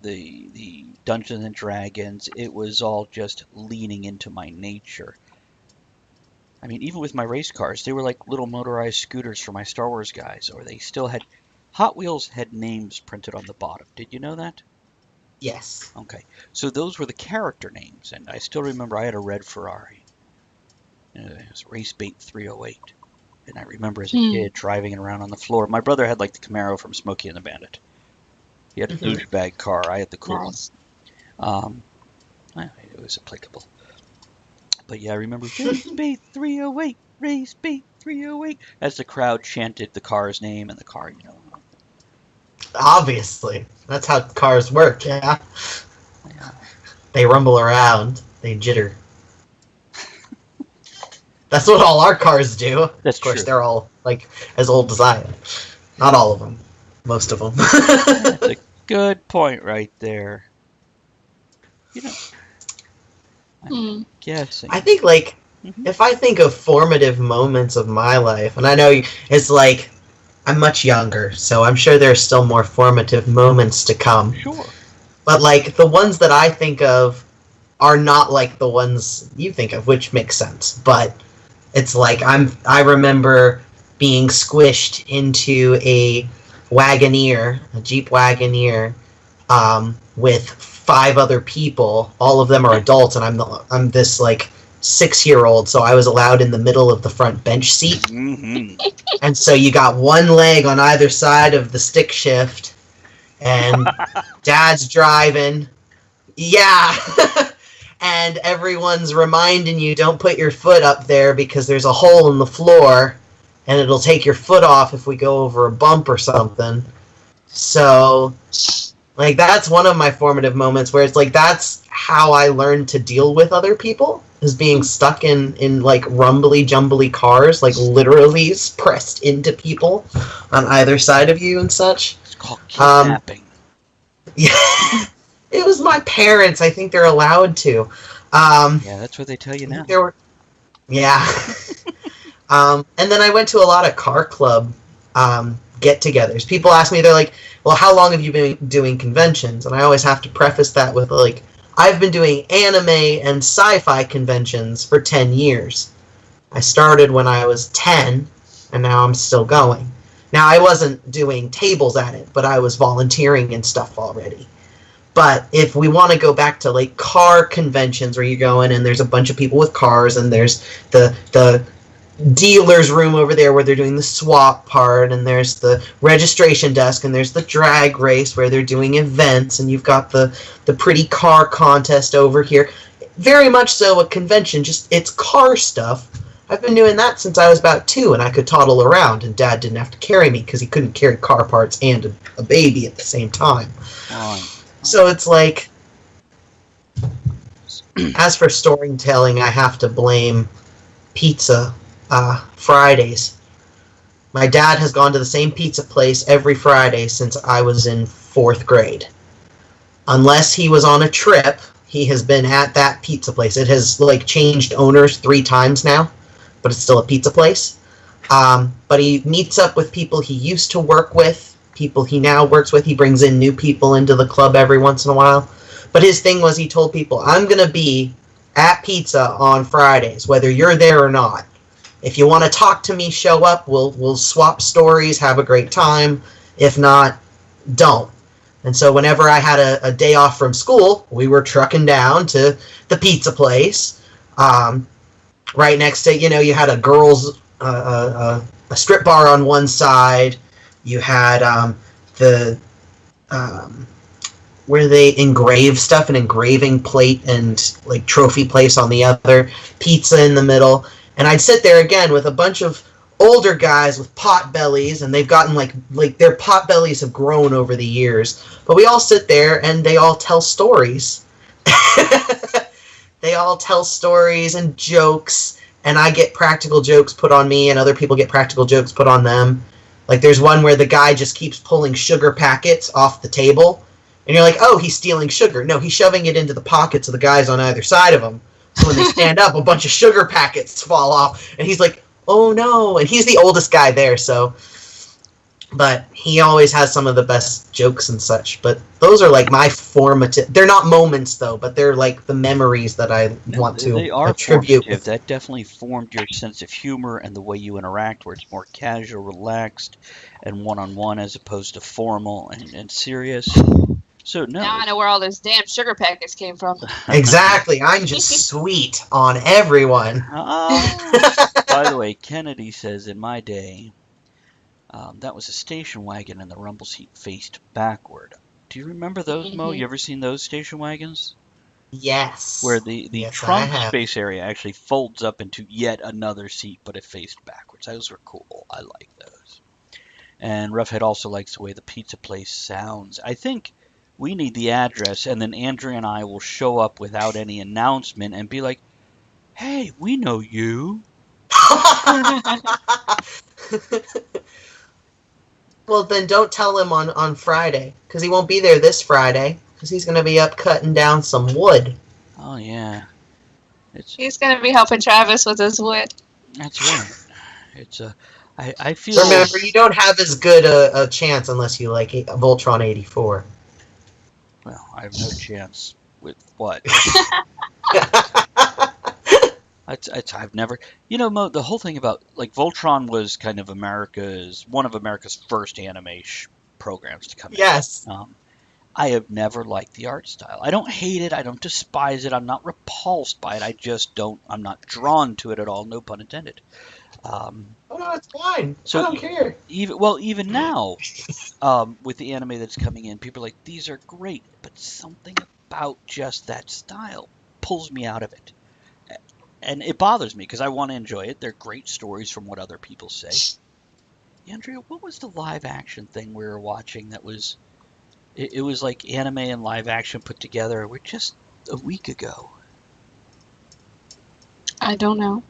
the Dungeons and Dragons, it was all just leaning into my nature. I mean, even with my race cars, they were like little motorized scooters for my Star Wars guys, or they still had, Hot Wheels had names printed on the bottom. Did you know that? Yes. Okay, so those were the character names, and I still remember I had a red Ferrari. It was Race Bait 308, and I remember as a kid driving it around on the floor. My brother had like the Camaro from Smokey and the Bandit. He had a douchebag car. I had the cool Nice. one. It was applicable. But yeah, I remember Race Bait 308, Race Bait 308, as the crowd chanted the car's name and the car, Obviously. That's how cars work, yeah? Yeah. They rumble around. They jitter. That's what all our cars do. That's Of course, true. they're all, like, as old as I am. Not all of them. Most of them. That's a good point right there. I'm guessing. I think, like, if I think of formative moments of my life, and I know it's like, I'm much younger, so I'm sure there's still more formative moments to come. Sure. But, like, the ones that I think of are not like the ones you think of, which makes sense. But it's like I remember being squished into a Wagoneer, a Jeep Wagoneer, with 5 other people. All of them are adults, and I'm this like 6-year-old, so I was allowed in the middle of the front bench seat. Mm-hmm. And so you got one leg on either side of the stick shift, and Dad's driving. Yeah. And everyone's reminding you, don't put your foot up there because there's a hole in the floor and it'll take your foot off if we go over a bump or something. So, like, that's one of my formative moments where it's like, that's how I learned to deal with other people, is being stuck in like, rumbly, jumbly cars, like, literally pressed into people on either side of you and such. It's called kidnapping. Yeah. It was my parents. I think they're allowed to. Yeah, that's what they tell you now. Yeah. And then I went to a lot of car club get-togethers. People ask me, they're like, well, how long have you been doing conventions? And I always have to preface that with, like, I've been doing anime and sci-fi conventions for 10 years. I started when I was 10, and now I'm still going. Now, I wasn't doing tables at it, but I was volunteering and stuff already. But if we want to go back to, like, car conventions where you go in and there's a bunch of people with cars and there's the dealer's room over there where they're doing the swap part, and there's the registration desk, and there's the drag race where they're doing events, and you've got the pretty car contest over here. Very much so a convention, just it's car stuff. I've been doing that since I was about 2, and I could toddle around, and Dad didn't have to carry me because he couldn't carry car parts and a baby at the same time. So it's like, as for storytelling, I have to blame pizza Fridays. My dad has gone to the same pizza place every Friday since I was in 4th grade. Unless he was on a trip, he has been at that pizza place. It has, like, changed owners 3 times now, but it's still a pizza place. But he meets up with people he used to work with, people he now works with. He brings in new people into the club every once in a while. But his thing was, he told people, I'm going to be at pizza on Fridays, whether you're there or not. If you want to talk to me, show up. We'll swap stories, have a great time. If not, don't. And so whenever I had a day off from school, we were trucking down to the pizza place. Right next to, you had a girls' a strip bar on one side. You had where they engrave stuff, an engraving plate and, like, trophy place on the other, pizza in the middle. And I'd sit there again with a bunch of older guys with pot bellies, and they've gotten, like their pot bellies have grown over the years. But we all sit there, and they all tell stories. They all tell stories and jokes, and I get practical jokes put on me, and other people get practical jokes put on them. Like, there's one where the guy just keeps pulling sugar packets off the table, and you're like, oh, he's stealing sugar. No, he's shoving it into the pockets of the guys on either side of him. So when they stand up, a bunch of sugar packets fall off, and he's like, oh no. And he's the oldest guy there, so. But he always has some of the best jokes and such. But those are, like, my formative. They're not moments, though, but they're, like, the memories that I want to they are attribute. Formative. That definitely formed your sense of humor and the way you interact, where it's more casual, relaxed, and one-on-one as opposed to formal and serious. So, no. Now I know where all those damn sugar packets came from. Exactly. I'm just sweet on everyone. By the way, Kennedy says, in my day, that was a station wagon and the rumble seat faced backward. Do you remember those, Mo? Mhm. You ever seen those station wagons? Yes. Where the Yes, I trunk have. space area actually folds up into yet another seat, but it faced backwards. Those were cool. I like those. And Roughhead also likes the way the pizza place sounds. I think we need the address, and then Andrea and I will show up without any announcement and be like, "Hey, we know you." Well, then don't tell him on Friday, because he won't be there this Friday, because he's going to be up cutting down some wood. Oh yeah, it's He's gonna be helping Travis with his wood. that's right. It's I feel Remember, you don't have as good a chance unless you like Voltron 84. well, I have no chance with what. I've never, Mo, the whole thing about like Voltron was kind of one of America's first anime programs to come in. Yes. I have never liked the art style. I don't hate it. I don't despise it. I'm not repulsed by it. I just don't. I'm not drawn to it at all. No pun intended. Um, Oh, no, it's fine. so I don't care. even now, with the anime that's coming in, people are like, these are great, but something about just that style pulls me out of it. And it bothers me because I want to enjoy it. They're great stories from what other people say. Andrea, what was the live action thing we were watching that was? It was like anime and live action put together. We're just a week ago. I don't know.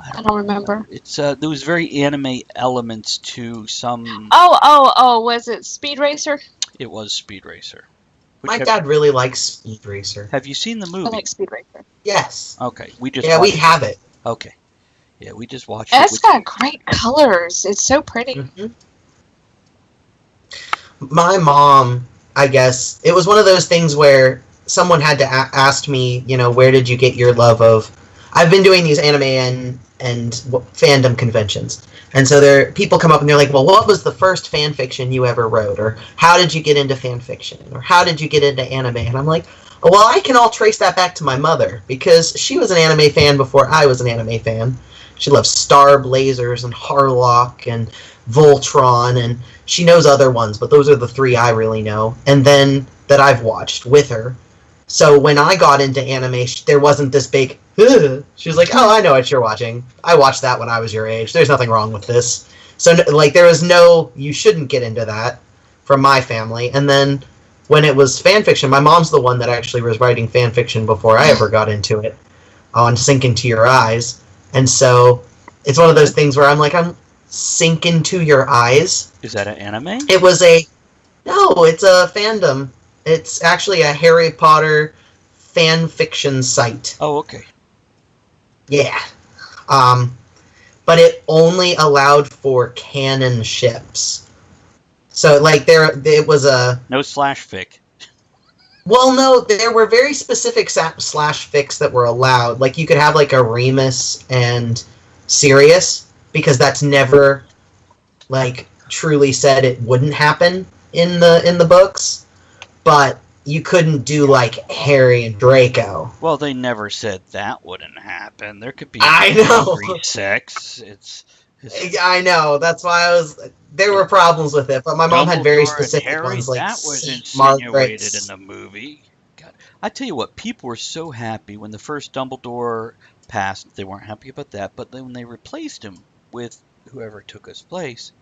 I don't remember. It's there was very anime elements to some. Oh! Was it Speed Racer? It was Speed Racer. My dad really likes Speed Racer. Have you seen the movie? I like Speed Racer. Yes. Okay, we just Yeah, we watched have it. Okay, yeah, we just watched It's it. got great colors. It's so pretty. Mm-hmm. My mom, I guess, it was one of those things where someone had to ask me, where did you get your love of... I've been doing these anime and fandom conventions. And so people come up and they're like, well, what was the first fan fiction you ever wrote? Or how did you get into fan fiction? Or how did you get into anime? And I'm like, well, I can all trace that back to my mother, because she was an anime fan before I was an anime fan. She loves Star Blazers and Harlock and Voltron, and she knows other ones, but those are the three I really know, and then that I've watched with her. So when I got into anime, there wasn't this big, ugh. She was like, oh, I know what you're watching. I watched that when I was your age. There's nothing wrong with this. So, there was no, you shouldn't get into that from my family. And then when it was fan fiction, my mom's the one that actually was writing fan fiction before I ever got into it, on Sink Into Your Eyes. And so it's one of those things where I'm Sink Into Your Eyes. Is that an anime? It was no, it's a fandom. It's actually a Harry Potter fan fiction site. Oh, okay. Yeah. But it only allowed for canon ships. So, it was a... No slash fic. Well, no, there were very specific slash fics that were allowed. Like, you could have, a Remus and Sirius, because that's never, truly said it wouldn't happen in the books. But you couldn't do, Harry and Draco. Well, they never said that wouldn't happen. There could be I know. angry sex. I know. That's why there were problems with it, but my mom had very specific Harry, ones, like that was St. insinuated Margaret's. in the movie. God. I tell you what, people were so happy when the first Dumbledore passed. They weren't happy about that, but then when they replaced him with whoever took his place,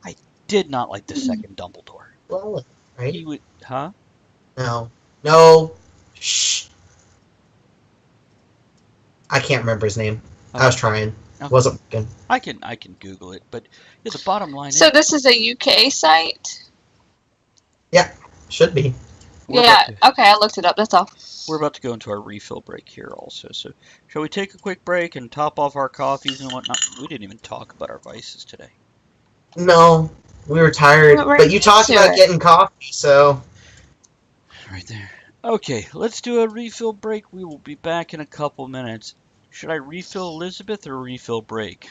I did not like the second Dumbledore. Well, right? He would, huh? No. Shh. I can't remember his name. I was trying. Okay. Wasn't working. I can Google it, but yeah, the bottom line So is this is a UK site? Yeah, should be. Yeah, okay, I looked it up, that's all. We're about to go into our refill break here also. So shall we take a quick break and top off our coffees and whatnot? We didn't even talk about our vices today. No, we were tired. We're But you talked used to about it. getting coffee, so... Right there. Okay, let's do a refill break. We will be back in a couple minutes. Should I refill Elizabeth or refill break?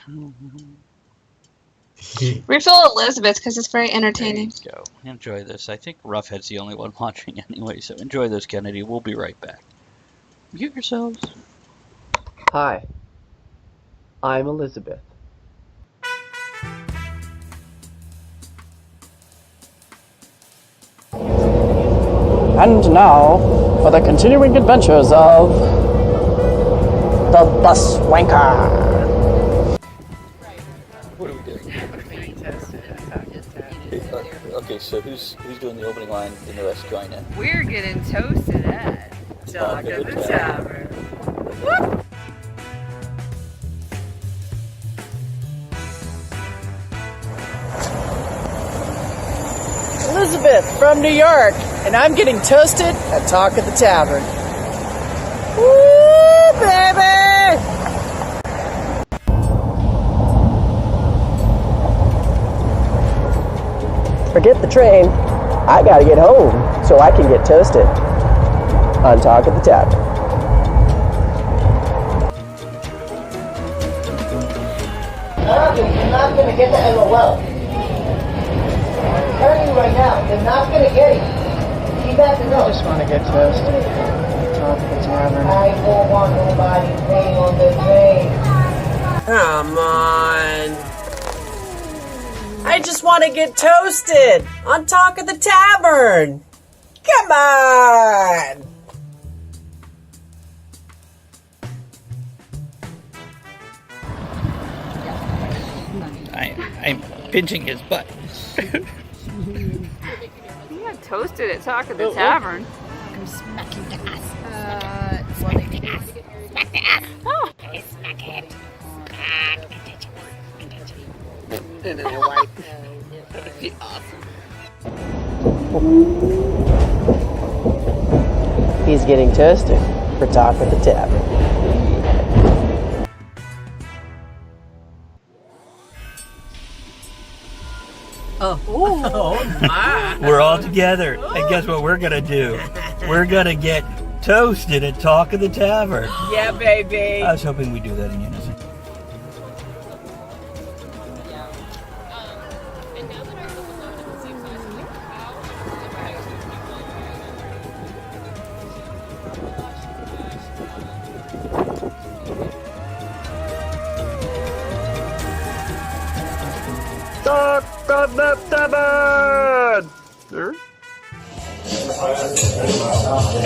Refill Elizabeth because it's very There entertaining. you go. Enjoy this. I think Roughhead's the only one watching anyway, so enjoy this, Kennedy. We'll be right back. Mute yourselves. Hi, I'm Elizabeth. And now, for the continuing adventures of the Bus Wanker. What are we doing? Okay, so who's doing the opening line and the rest join in? We're getting toasted at Talk of the Tavern. Whoop! Elizabeth from New York, and I'm getting toasted at Talk of the Tavern. Woo, baby! Forget the train. I gotta get home so I can get toasted on Talk of the Tavern. You're not gonna get the LOL. I'm telling you right now, you're not gonna get it. Keep that to know. I just want to get toasted. Talk of the Tavern. I don't want nobody paying on the train. Come on. I just want to get toasted on Talk of the Tavern. Come on. I'm pinching his butt. You got toasted at Talk of the Tavern. I'm smacking the ass. Smack the ass. Smack the ass. Oh. I smack it. And then I wipe. He's getting toasted for Talk of the Tavern. We're all together, and guess what we're gonna do? We're gonna get toasted at Talk of the Tavern. Yeah, baby. I was hoping we'd do that in unison. Talk of the Tavern!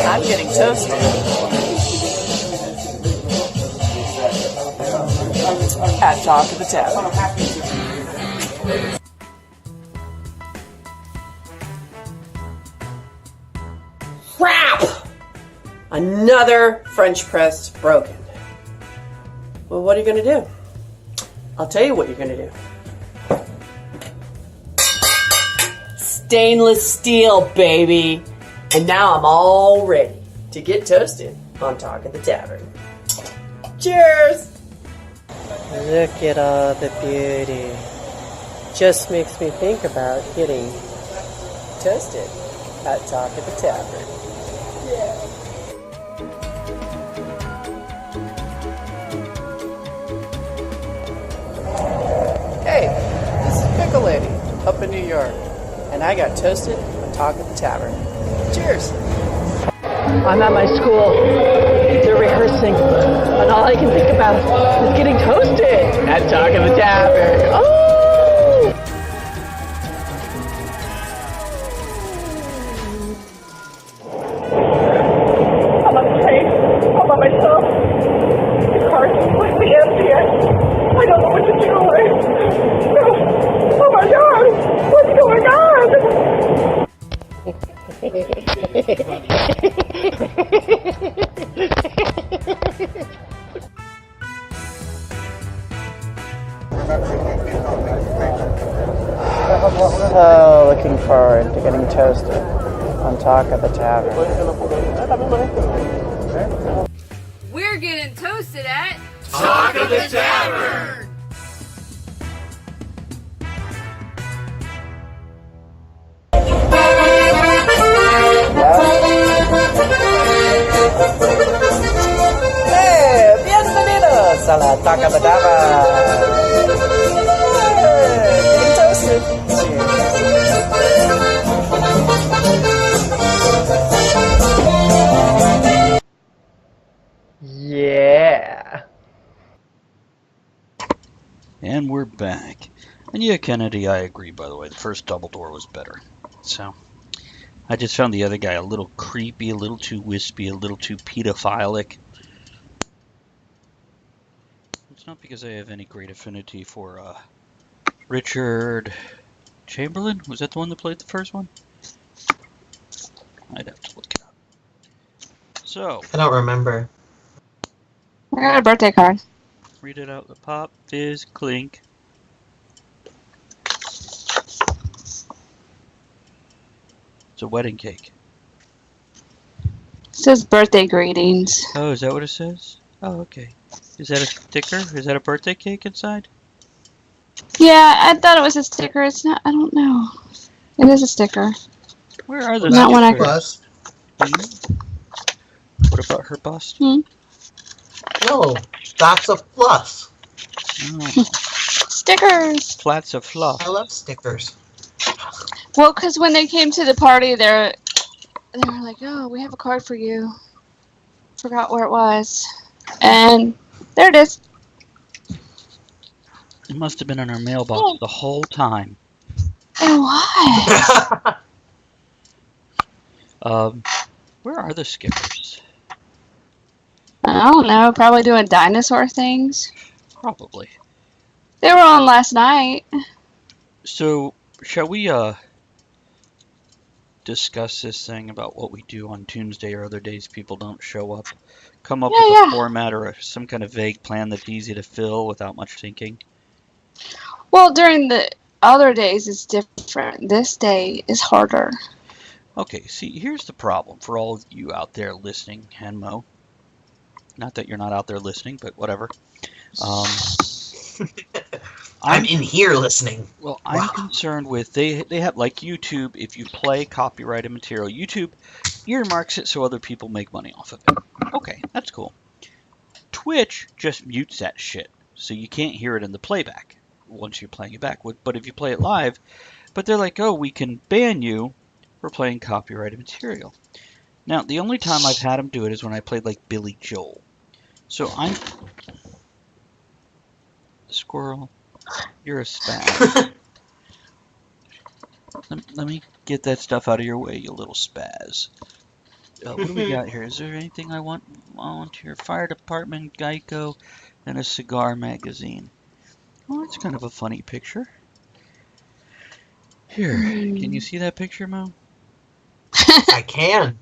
I'm getting toasted at Talk of the Tavern. Crap! Another French press broken. Well, what are you going to do? I'll tell you what you're going to do. Stainless steel, baby. And now I'm all ready to get toasted on Talk of the Tavern. Cheers! Look at all the beauty. Just makes me think about getting toasted at Talk of the Tavern. Yeah. Hey, this is Pickle Lady up in New York, and I got toasted on Talk of the Tavern. Cheers! I'm at my school. They're rehearsing, and all I can think about is getting toasted at Talk of the Tavern. Oh! I'm on the train. I'm by myself. The car's completely empty. I don't know what to do. Oh my God! What's going on? So looking forward to getting toasted on Talk of the Tavern. We're getting toasted at Talk of the Tavern! Hey, bienvenidos a la Talk of the Tavern! Hey, getting toasted. Yeah. And we're back. And yeah, Kennedy, I agree, by the way. The first double door was better. So, I just found the other guy a little creepy, a little too wispy, a little too pedophilic. It's not because I have any great affinity for Richard Chamberlain. Was that the one that played the first one? I'd have to look it up. So, I don't remember. I got a birthday card. read it out. The pop, fizz, clink. It's a wedding cake. It says birthday greetings. Oh, is that what it says? Oh, okay. Is that a sticker? Is that a birthday cake inside? Yeah, I thought it was a sticker. It's not. I don't know. It is a sticker. Where are the Not one I could. Bust. What about her bust? Hmm? No, that's a plus. Oh, Stickers. flats of fluff. I love stickers. Well, because when they came to the party, they were like, "Oh, we have a card for you." Forgot where it was, and there it is. It must have been in her mailbox the whole time. It was. Where are the skippers? I don't know. Probably doing dinosaur things. Probably. They were on last night. So, shall we discuss this thing about what we do on Tuesday or other days people don't show up? Come up with a format or some kind of vague plan that's easy to fill without much thinking? Well, during the other days, it's different. This day is harder. Okay, see, here's the problem for all of you out there listening, and Mo. Not that you're not out there listening, but whatever. I'm in here listening. Well, I'm concerned with, they have, like YouTube, if you play copyrighted material, YouTube earmarks it so other people make money off of it. Okay, that's cool. Twitch just mutes that shit, so you can't hear it in the playback once you're playing it back. But if you play it live, but they're like, oh, we can ban you for playing copyrighted material. Now, the only time I've had them do it is when I played like Billy Joel. So I'm... Squirrel, you're a spaz. Let me get that stuff out of your way, you little spaz. What do we got here? Is there anything I want? Volunteer, fire department, Geico, and a cigar magazine. Oh, that's kind of a funny picture. Here, can you see that picture, Mo? I can.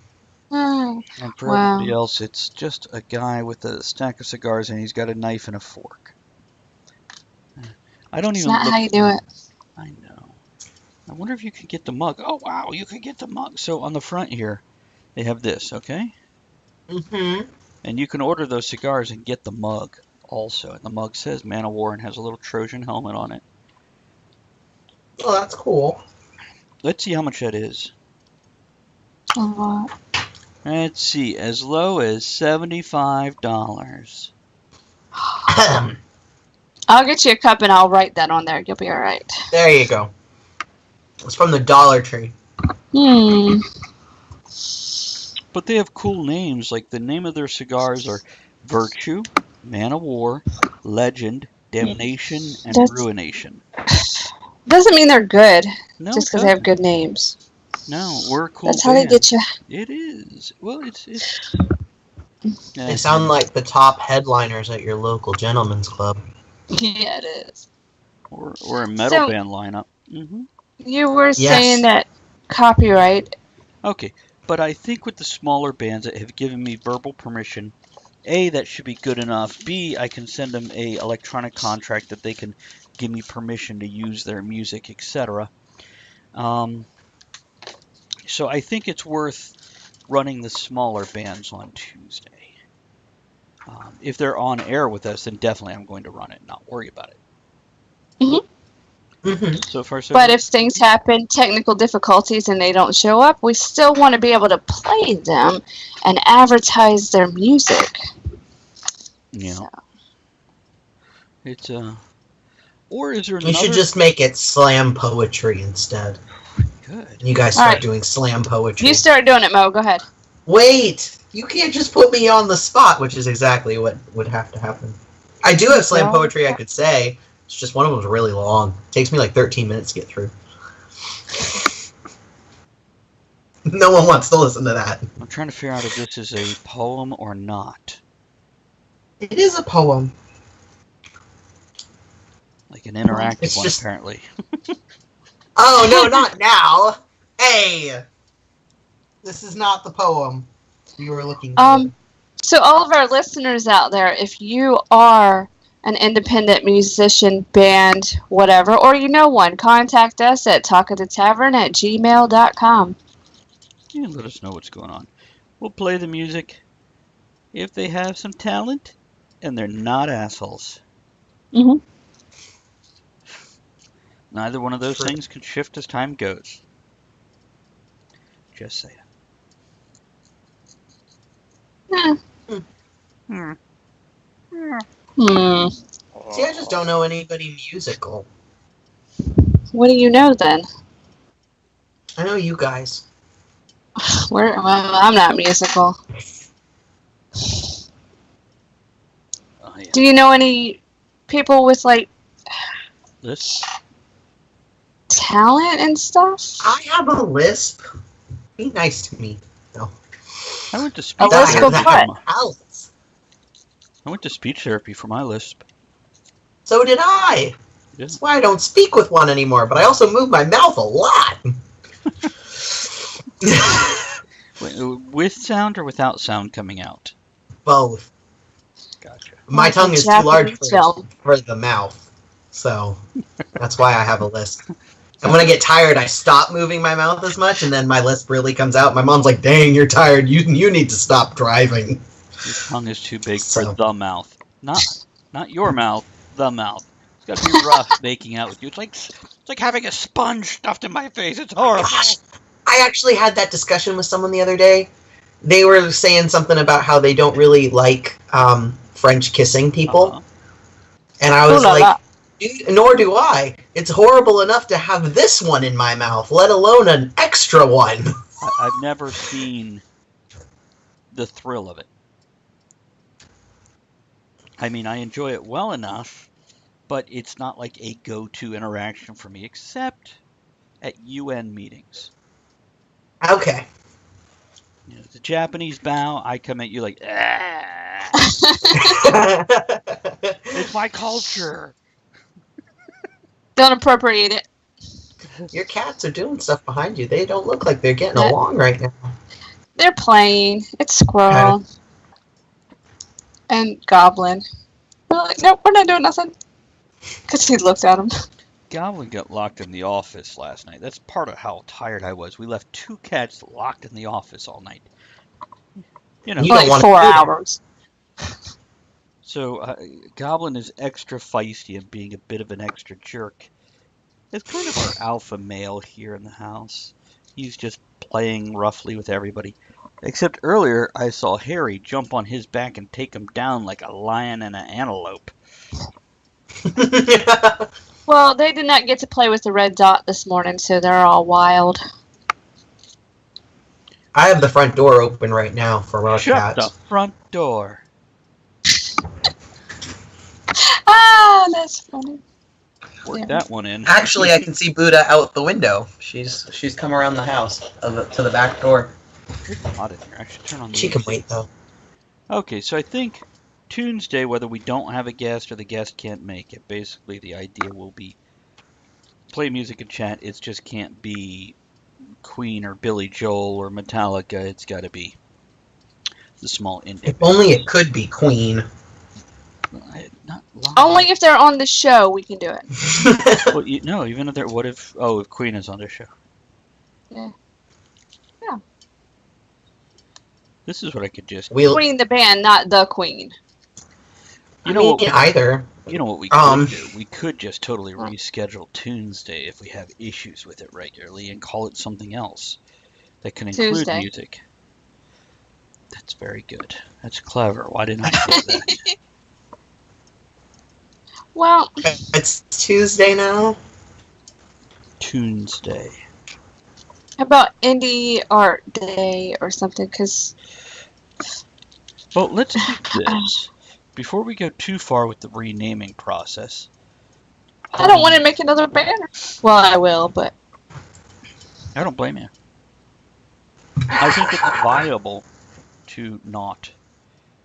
Oh, And for everybody else, it's just a guy with a stack of cigars and he's got a knife and a fork. I don't it's even not look. how you do it. I know. I wonder if you could get the mug. Oh, wow, you could get the mug. So on the front here, they have this, okay? Mm-hmm. And you can order those cigars and get the mug also. And the mug says Man of War and has a little Trojan helmet on it. Oh, that's cool. Let's see how much that is. A lot. Let's see, as low as $75. I'll get you a cup and I'll write that on there. You'll be all right. There you go. It's from the Dollar Tree. Hmm. But they have cool names, like the name of their cigars are Virtue, Man of War, Legend, Damnation, and Ruination. Doesn't mean they're good. No, just because they have good names. No, we're a cool That's how they band. get you. It is. Well, it's They sound like the top headliners at your local gentleman's club. Yeah, it is. Or a metal So- band lineup. Mm-hmm. You were saying that copyright. Okay, but I think with the smaller bands that have given me verbal permission, A, that should be good enough. B, I can send them a electronic contract that they can give me permission to use their music, etc. So I think it's worth running the smaller bands on Tuesday. If they're on air with us, then definitely I'm going to run it, not worry about it. Mhm. Mm-hmm. So far, so But good? if things happen, technical difficulties, and they don't show up, we still want to be able to play them and advertise their music. Yeah. So. It's or is there You another? should just make it slam poetry instead. Good. You guys start doing slam poetry. You start doing it, Mo. Go ahead. Wait! You can't just put me on the spot, which is exactly what would have to happen. I do have slam poetry I could say. It's just one of them's really long. It takes me like 13 minutes to get through. No one wants to listen to that. I'm trying to figure out if this is a poem or not. It is a poem. Like an interactive It's one, just- apparently. Oh, no, not now. Hey! This is not the poem you were looking for. So all of our listeners out there, if you are an independent musician, band, whatever, or you know one, contact us at talkathetavern@gmail.com. Yeah, let us know what's going on. We'll play the music if they have some talent and they're not assholes. Mm-hmm. Neither one of those True. things can shift as time goes. Just saying. Hmm. See, I just don't know anybody musical. What do you know then? I know you guys. Well, I'm not musical. Oh, yeah. Do you know any people with like This? talent and stuff? I have a lisp. Be nice to me. No. I went to A speech lisp of therapy. what? Alex. I went to speech therapy for my lisp. So did I. Yeah. That's why I don't speak with one anymore, but I also move my mouth a lot. Wait, with sound or without sound coming out? Both. Gotcha. My Like tongue a is too large Japanese film. for the mouth. So that's why I have a lisp. And when I get tired, I stop moving my mouth as much, and then my lisp really comes out. My mom's like, dang, you're tired. You need to stop driving. Your tongue is too big So- for the mouth. Not your mouth, the mouth. It's got to be rough making out with you. It's like having a sponge stuffed in my face. It's horrible. Gosh, I actually had that discussion with someone the other day. They were saying something about how they don't really like French kissing people. Uh-huh. And I was Ooh la like, la. dude, nor do I. It's horrible enough to have this one in my mouth, let alone an extra one. I've never seen the thrill of it. I mean, I enjoy it well enough, but it's not like a go-to interaction for me, except at UN meetings. Okay. You know, the Japanese bow, I come at you like, ah, it's my culture. Don't appropriate it. Your cats are doing stuff behind you. They don't look like they're getting along right now. They're playing. It's Squirrel. And Goblin. We're like, nope, we're not doing nothing. Because he looked at him. Goblin got locked in the office last night. That's part of how tired I was. We left 2 cats locked in the office all night. You know, You don't Like wanna 4 do that. hours. so Goblin is extra feisty and being a bit of an extra jerk. It's kind of our alpha male here in the house. He's just playing roughly with everybody. Except earlier, I saw Harry jump on his back and take him down like a lion and an antelope. Well, they did not get to play with the red dot this morning, so they're all wild. I have the front door open right now for our Shut cats. the front door. Ah, that's funny. Work Yeah. that one in. Actually, I can see Buddha out the window. She's come around the house to the back door. It's hot in here. I should turn on the She can AC. wait though. Okay, so I think Tunesday, whether we don't have a guest or the guest can't make it, basically the idea will be play music and chat. It just can't be Queen or Billy Joel or Metallica. It's got to be the small indie. If only it could be Queen. Not live. Only if they're on the show, we can do it. Well, no, even if they're. What if? Oh, if Queen is on their show. Yeah. Yeah. This is what I could just. Queen the band, not the Queen. You know what? Either. You know what we could do? We could just totally reschedule Tuesday if we have issues with it regularly and call it something else that can include Tuesday. music. That's very good. That's clever. Why didn't I say that? Well, It's Tuesday now. Tuesday. how about Indie Art Day or something? Because Well, let's do this. Before we go too far with the renaming process. I don't want to make another banner. Well, I will, but I don't blame you. I think it's viable to not.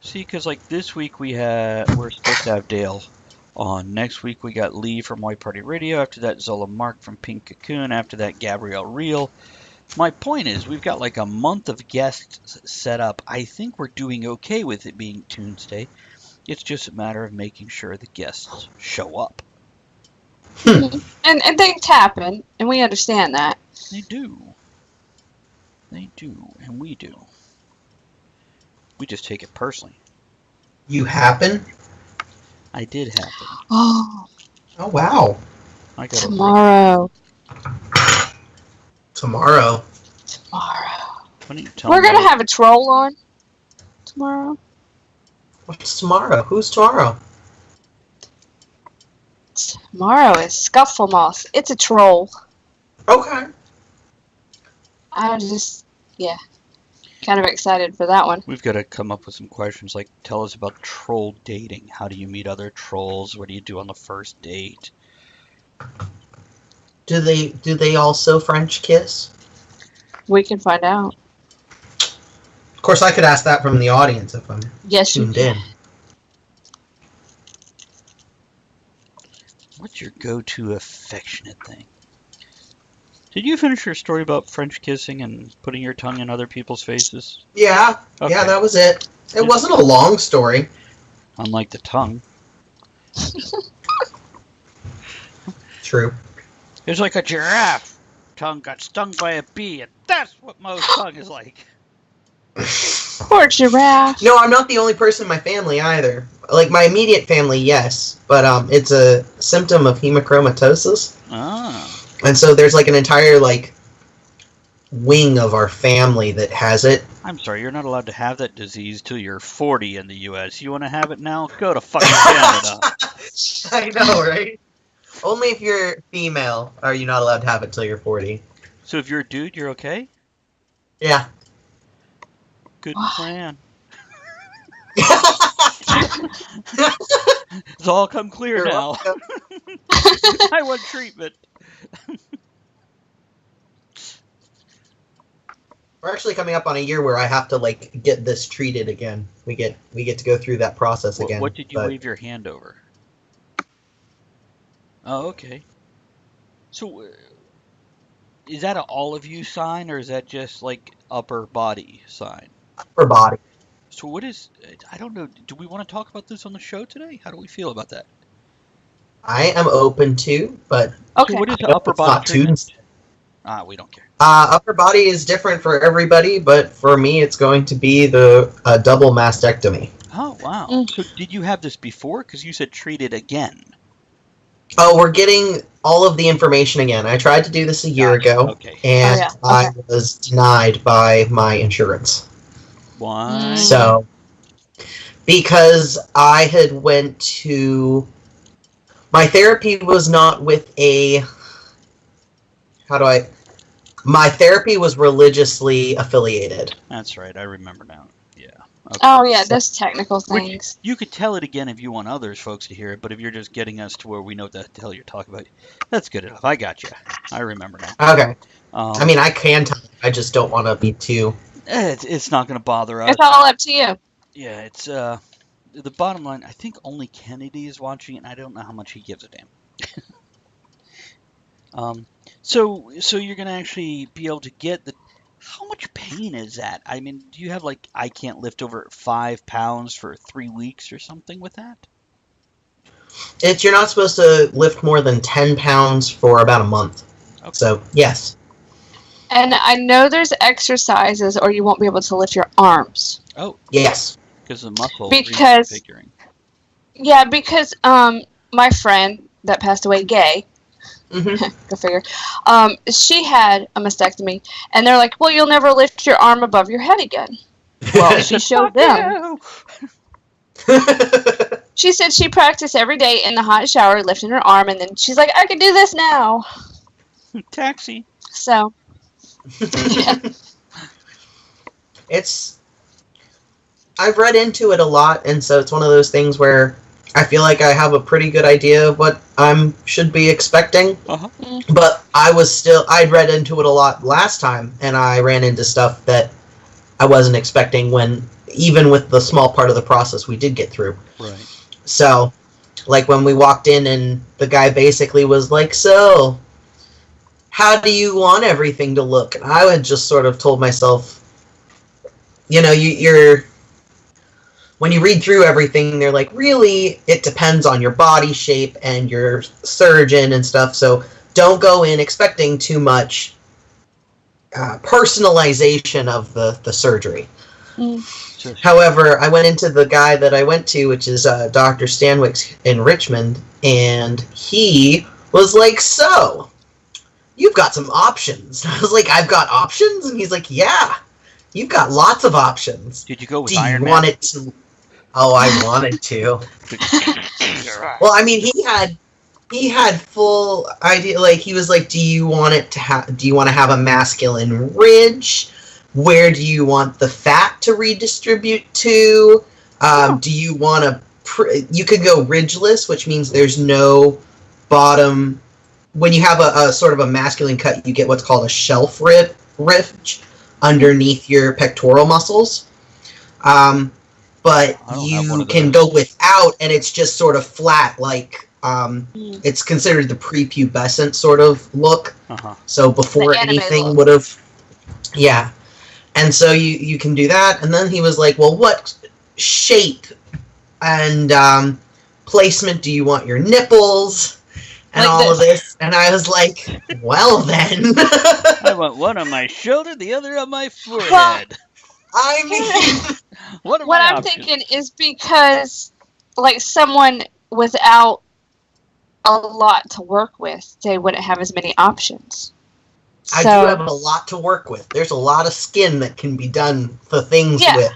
See, because like this week we're supposed to have Dale on. Next week we got Lee from White Party Radio. After that, Zola Mark from Pink Cocoon. After that, Gabrielle Reel. My point is, we've got like a month of guests set up. I think we're doing okay with it being Tunesday. It's just a matter of making sure the guests show up. And things happen, and we understand that. They do. They do, and we do. We just take it personally. You happen? I did happen. Oh, wow. I got tomorrow. Tomorrow. We're going to have a troll on tomorrow. What's tomorrow? Who's tomorrow? Tomorrow is Scufflemoss. It's a troll. Okay. I'm just, kind of excited for that one. We've got to come up with some questions like, tell us about troll dating. How do you meet other trolls? What do you do on the first date? Do they also French kiss? We can find out. Of course, I could ask that from the audience if I'm tuned in. What's your go-to affectionate thing? Did you finish your story about French kissing and putting your tongue in other people's faces? Yeah. Okay. Yeah, that was it. It wasn't a long story. Unlike the tongue. True. It was like a giraffe. Tongue got stung by a bee, and that's what Mo's tongue is like. Poor giraffe. No, I'm not the only person in my family either. Like, my immediate family, yes. But it's a symptom of hemochromatosis. Ah. And so there's like an entire, like, wing of our family that has it. I'm sorry, you're not allowed to have that disease till you're 40 in the U.S. You want to have it now? Go to fucking Canada. I know, right? Only if you're female are you not allowed to have it till you're 40. So if you're a dude, you're okay? Yeah. Good plan. It's all come clear You're now. I want treatment. We're actually coming up on a year where I have to like get this treated again. We get to go through that process again. What did you wave your hand over? Oh, okay. So, is that an all of you sign, or is that just like upper body sign? Upper body. So what is? I don't know. Do we want to talk about this on the show today? How do we feel about that? I am open to, but okay. So what is the upper body treatment? We don't care. Upper body is different for everybody, but for me, it's going to be the double mastectomy. Oh wow! So did you have this before? Because you said treat it again. Oh, we're getting all of the information again. I tried to do this a year ago, and I was denied by my insurance. Why? So, because I had went to... My therapy was not with a... My therapy was religiously affiliated. That's right. I remember now. Yeah. Okay. Oh, yeah, those technical things. You could tell it again if you want others folks to hear it, but if you're just getting us to where we know what the hell you're talking about, that's good enough. I got you. I remember now. Okay. I mean, I can tell you. I just don't want to be too... It's not going to bother us. It's all up to you. Yeah, it's... the bottom line, I think only Kennedy is watching it, and I don't know how much he gives a damn. So you're going to actually be able to get the... How much pain is that? I mean, do you have, like, I can't lift over 5 pounds for 3 weeks or something with that? You're not supposed to lift more than 10 pounds for about a month. Okay. So, yes. And I know there's exercises or you won't be able to lift your arms. Oh. Yes. Because of muscle reconfiguring. Yeah, because my friend that passed away, Gay, go figure, she had a mastectomy, and they're like, well, you'll never lift your arm above your head again. Well, she showed them. She said she practiced every day in the hot shower, lifting her arm, and then she's like, I can do this now. Taxi. So, yeah. I've read into it a lot, and so it's one of those things where I feel like I have a pretty good idea of what I should be expecting. But I'd read into it a lot last time, and I ran into stuff that I wasn't expecting even with the small part of the process we did get through. Right. So, like when we walked in and the guy basically was like, so, how do you want everything to look? And I had just sort of told myself, you're when you read through everything, they're like, really, it depends on your body shape and your surgeon and stuff, so don't go in expecting too much personalization of the surgery. Mm. However, I went into the guy that I went to, which is Dr. Stanwick's in Richmond, and he was like, so, you've got some options. I was like, I've got options? And he's like, yeah, you've got lots of options. Did you go with Do Iron you Man? want it to... Oh, I wanted to. Well, I mean, he had full idea. Like, he was like, do you want to have a masculine ridge? Where do you want the fat to redistribute to? Do you want you could go ridgeless, which means there's no bottom. When you have a sort of a masculine cut, you get what's called a shelf ridge underneath your pectoral muscles. But you can go without, and it's just sort of flat, like it's considered the prepubescent sort of look. Uh-huh. So before anything would have, yeah. And so you can do that. And then he was like, well, what shape and placement do you want your nipples? And like all of this. And I was like, well then. I want one on my shoulder, the other on my forehead. Well, I mean, what I'm thinking is because, like, someone without a lot to work with, they wouldn't have as many options. I do have a lot to work with. There's a lot of skin that can be done for things with.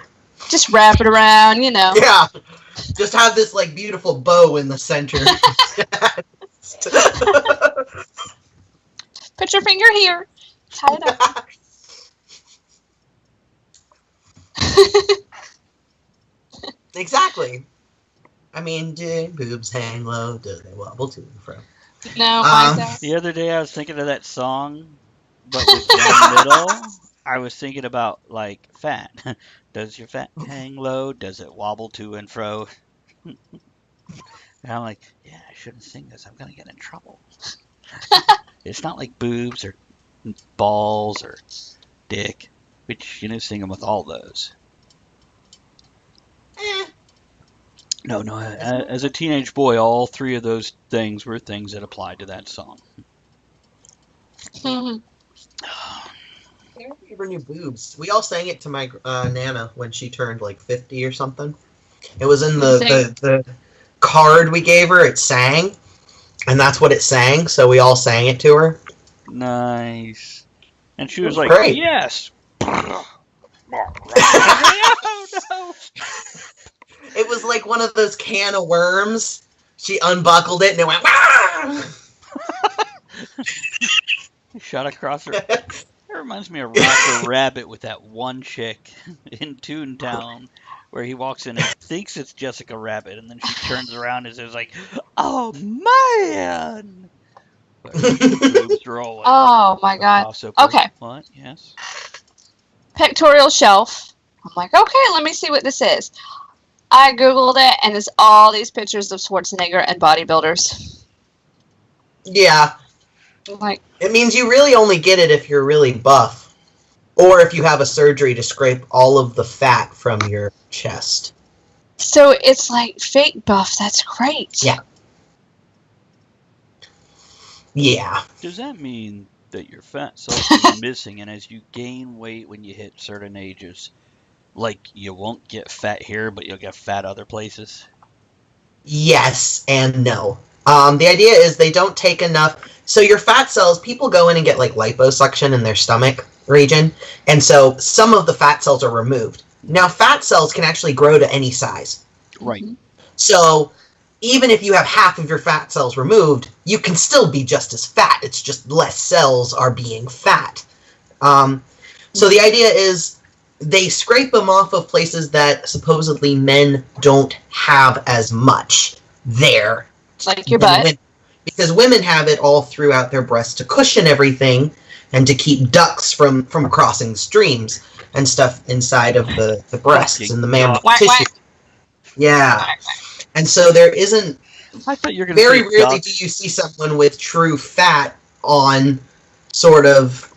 Just wrap it around, Yeah. Just have this, like, beautiful bow in the center. Put your finger here. Tie it up. Exactly. I mean, do boobs hang low? Do they wobble to and fro? No, the other day I was thinking of that song, but with one middle, I was thinking about, like, fat. Does your fat hang low? Does it wobble to and fro? And I'm like, yeah, I shouldn't sing this. I'm going to get in trouble. It's not like boobs or balls or dick, which, sing them with all those. No, as a teenage boy, all three of those things were things that applied to that song. Mm-hmm. Favorite new boobs. We all sang it to my Nana when she turned like 50 or something. It was in the card we gave her. It sang, and that's what it sang. So we all sang it to her. Nice. And she was like, great. Yes. It was like one of those can of worms. She unbuckled it and it went, Wah! Shot across her. That reminds me of Roger Rabbit with that one chick in Toontown where he walks in and thinks it's Jessica Rabbit, and then she turns around and is like, oh, man! Oh, my God. Okay. What? Yes? Pectoral shelf. I'm like, okay, let me see what this is. I Googled it, and it's all these pictures of Schwarzenegger and bodybuilders. Yeah. Like, it means you really only get it if you're really buff. Or if you have a surgery to scrape all of the fat from your chest. So it's like fake buff. That's great. Yeah. Yeah. Does that mean that your fat cells are missing, and as you gain weight when you hit certain ages, like, you won't get fat here, but you'll get fat other places? Yes and no. The idea is they don't take enough. So your fat cells, people go in and get like liposuction in their stomach region, and so some of the fat cells are removed. Now, fat cells can actually grow to any size. Right. So even if you have half of your fat cells removed, you can still be just as fat. It's just less cells are being fat. So the idea is they scrape them off of places that supposedly men don't have as much there. Like your butt. Because women have it all throughout their breasts to cushion everything, and to keep ducks from crossing streams and stuff inside of the breasts and the mammary Quack, tissue. quack. Yeah. And so there isn't, I thought you were going to very say rarely ducks. do you see someone with true fat on sort of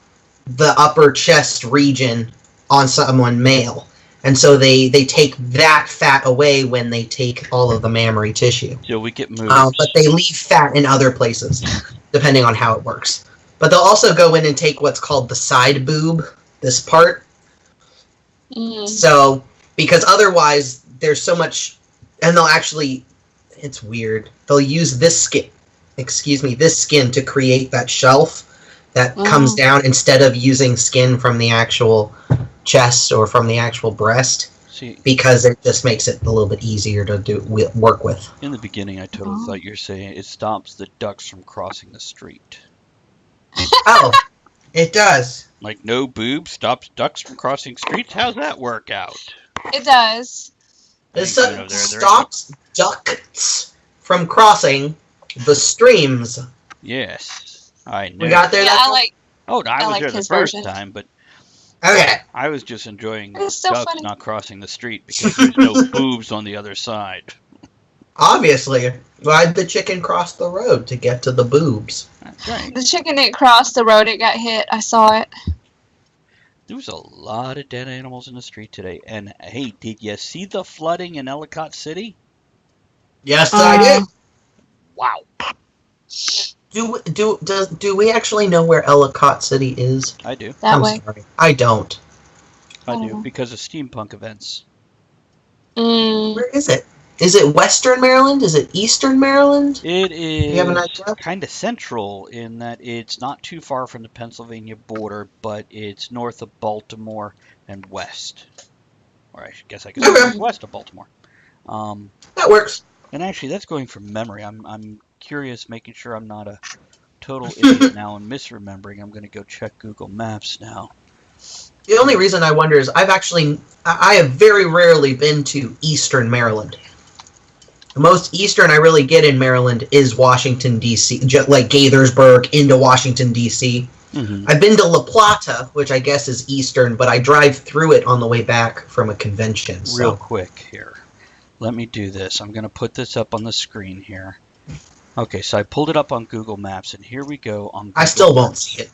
the upper chest region on someone male. And so they take that fat away when they take all of the mammary tissue. So we get moved. But they leave fat in other places, depending on how it works. But they'll also go in and take what's called the side boob, this part. So, because otherwise there's so much, and they'll actually, it's weird, they'll use this skin to create that shelf that comes down instead of using skin from the actual chest or from the actual breast. See, because it just makes it a little bit easier to work with. in the beginning, I totally thought you were saying it stops the ducks from crossing the street. Oh, it does. Like no boob stops ducks from crossing streets? How's that work out? It does. It stops ducks from crossing the streams. Yes, I know. We got there. Yeah, Oh, no, I was like there the his first version. time, but okay. I was just enjoying It's so ducks funny. not crossing the street because there's no boobs on the other side. Obviously, why'd the chicken cross the road to get to the boobs? That's right. The chicken didn't cross the road. It got hit. I saw it. There was a lot of dead animals in the street today. And hey, did you see the flooding in Ellicott City? Yes, I did. Wow. Do we actually know where Ellicott City is? I do. That I'm way. sorry. I don't. I do Oh. because of steampunk events. Where is it? Is it Western Maryland? Is it Eastern Maryland? It you have an is idea? kind of central in that it's not too far from the Pennsylvania border, but it's north of Baltimore and west. Or I guess I could say west of Baltimore. That works. And actually, that's going from memory. I'm curious, making sure I'm not a total idiot now and misremembering. I'm going to go check Google Maps now. The only reason I wonder is I have very rarely been to Eastern Maryland. The most eastern I really get in Maryland is Washington, D.C., like Gaithersburg into Washington, D.C. Mm-hmm. I've been to La Plata, which I guess is eastern, but I drive through it on the way back from a convention. So. Real quick here. Let me do this. I'm going to put this up on the screen here. Okay, so I pulled it up on Google Maps, and here we go on Google I still won't see it.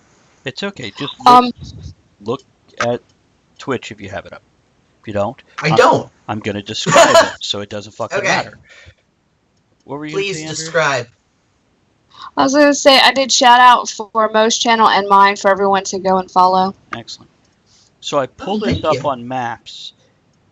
It's okay. Just look at Twitch if you have it up. If you don't, I don't. I'm going to describe it so it doesn't fucking Okay. matter. What were you Please saying, Andrew? describe. I was going to say I did shout out for Mo's channel and mine for everyone to go and follow. Excellent. So I pulled this thank up you. on Maps,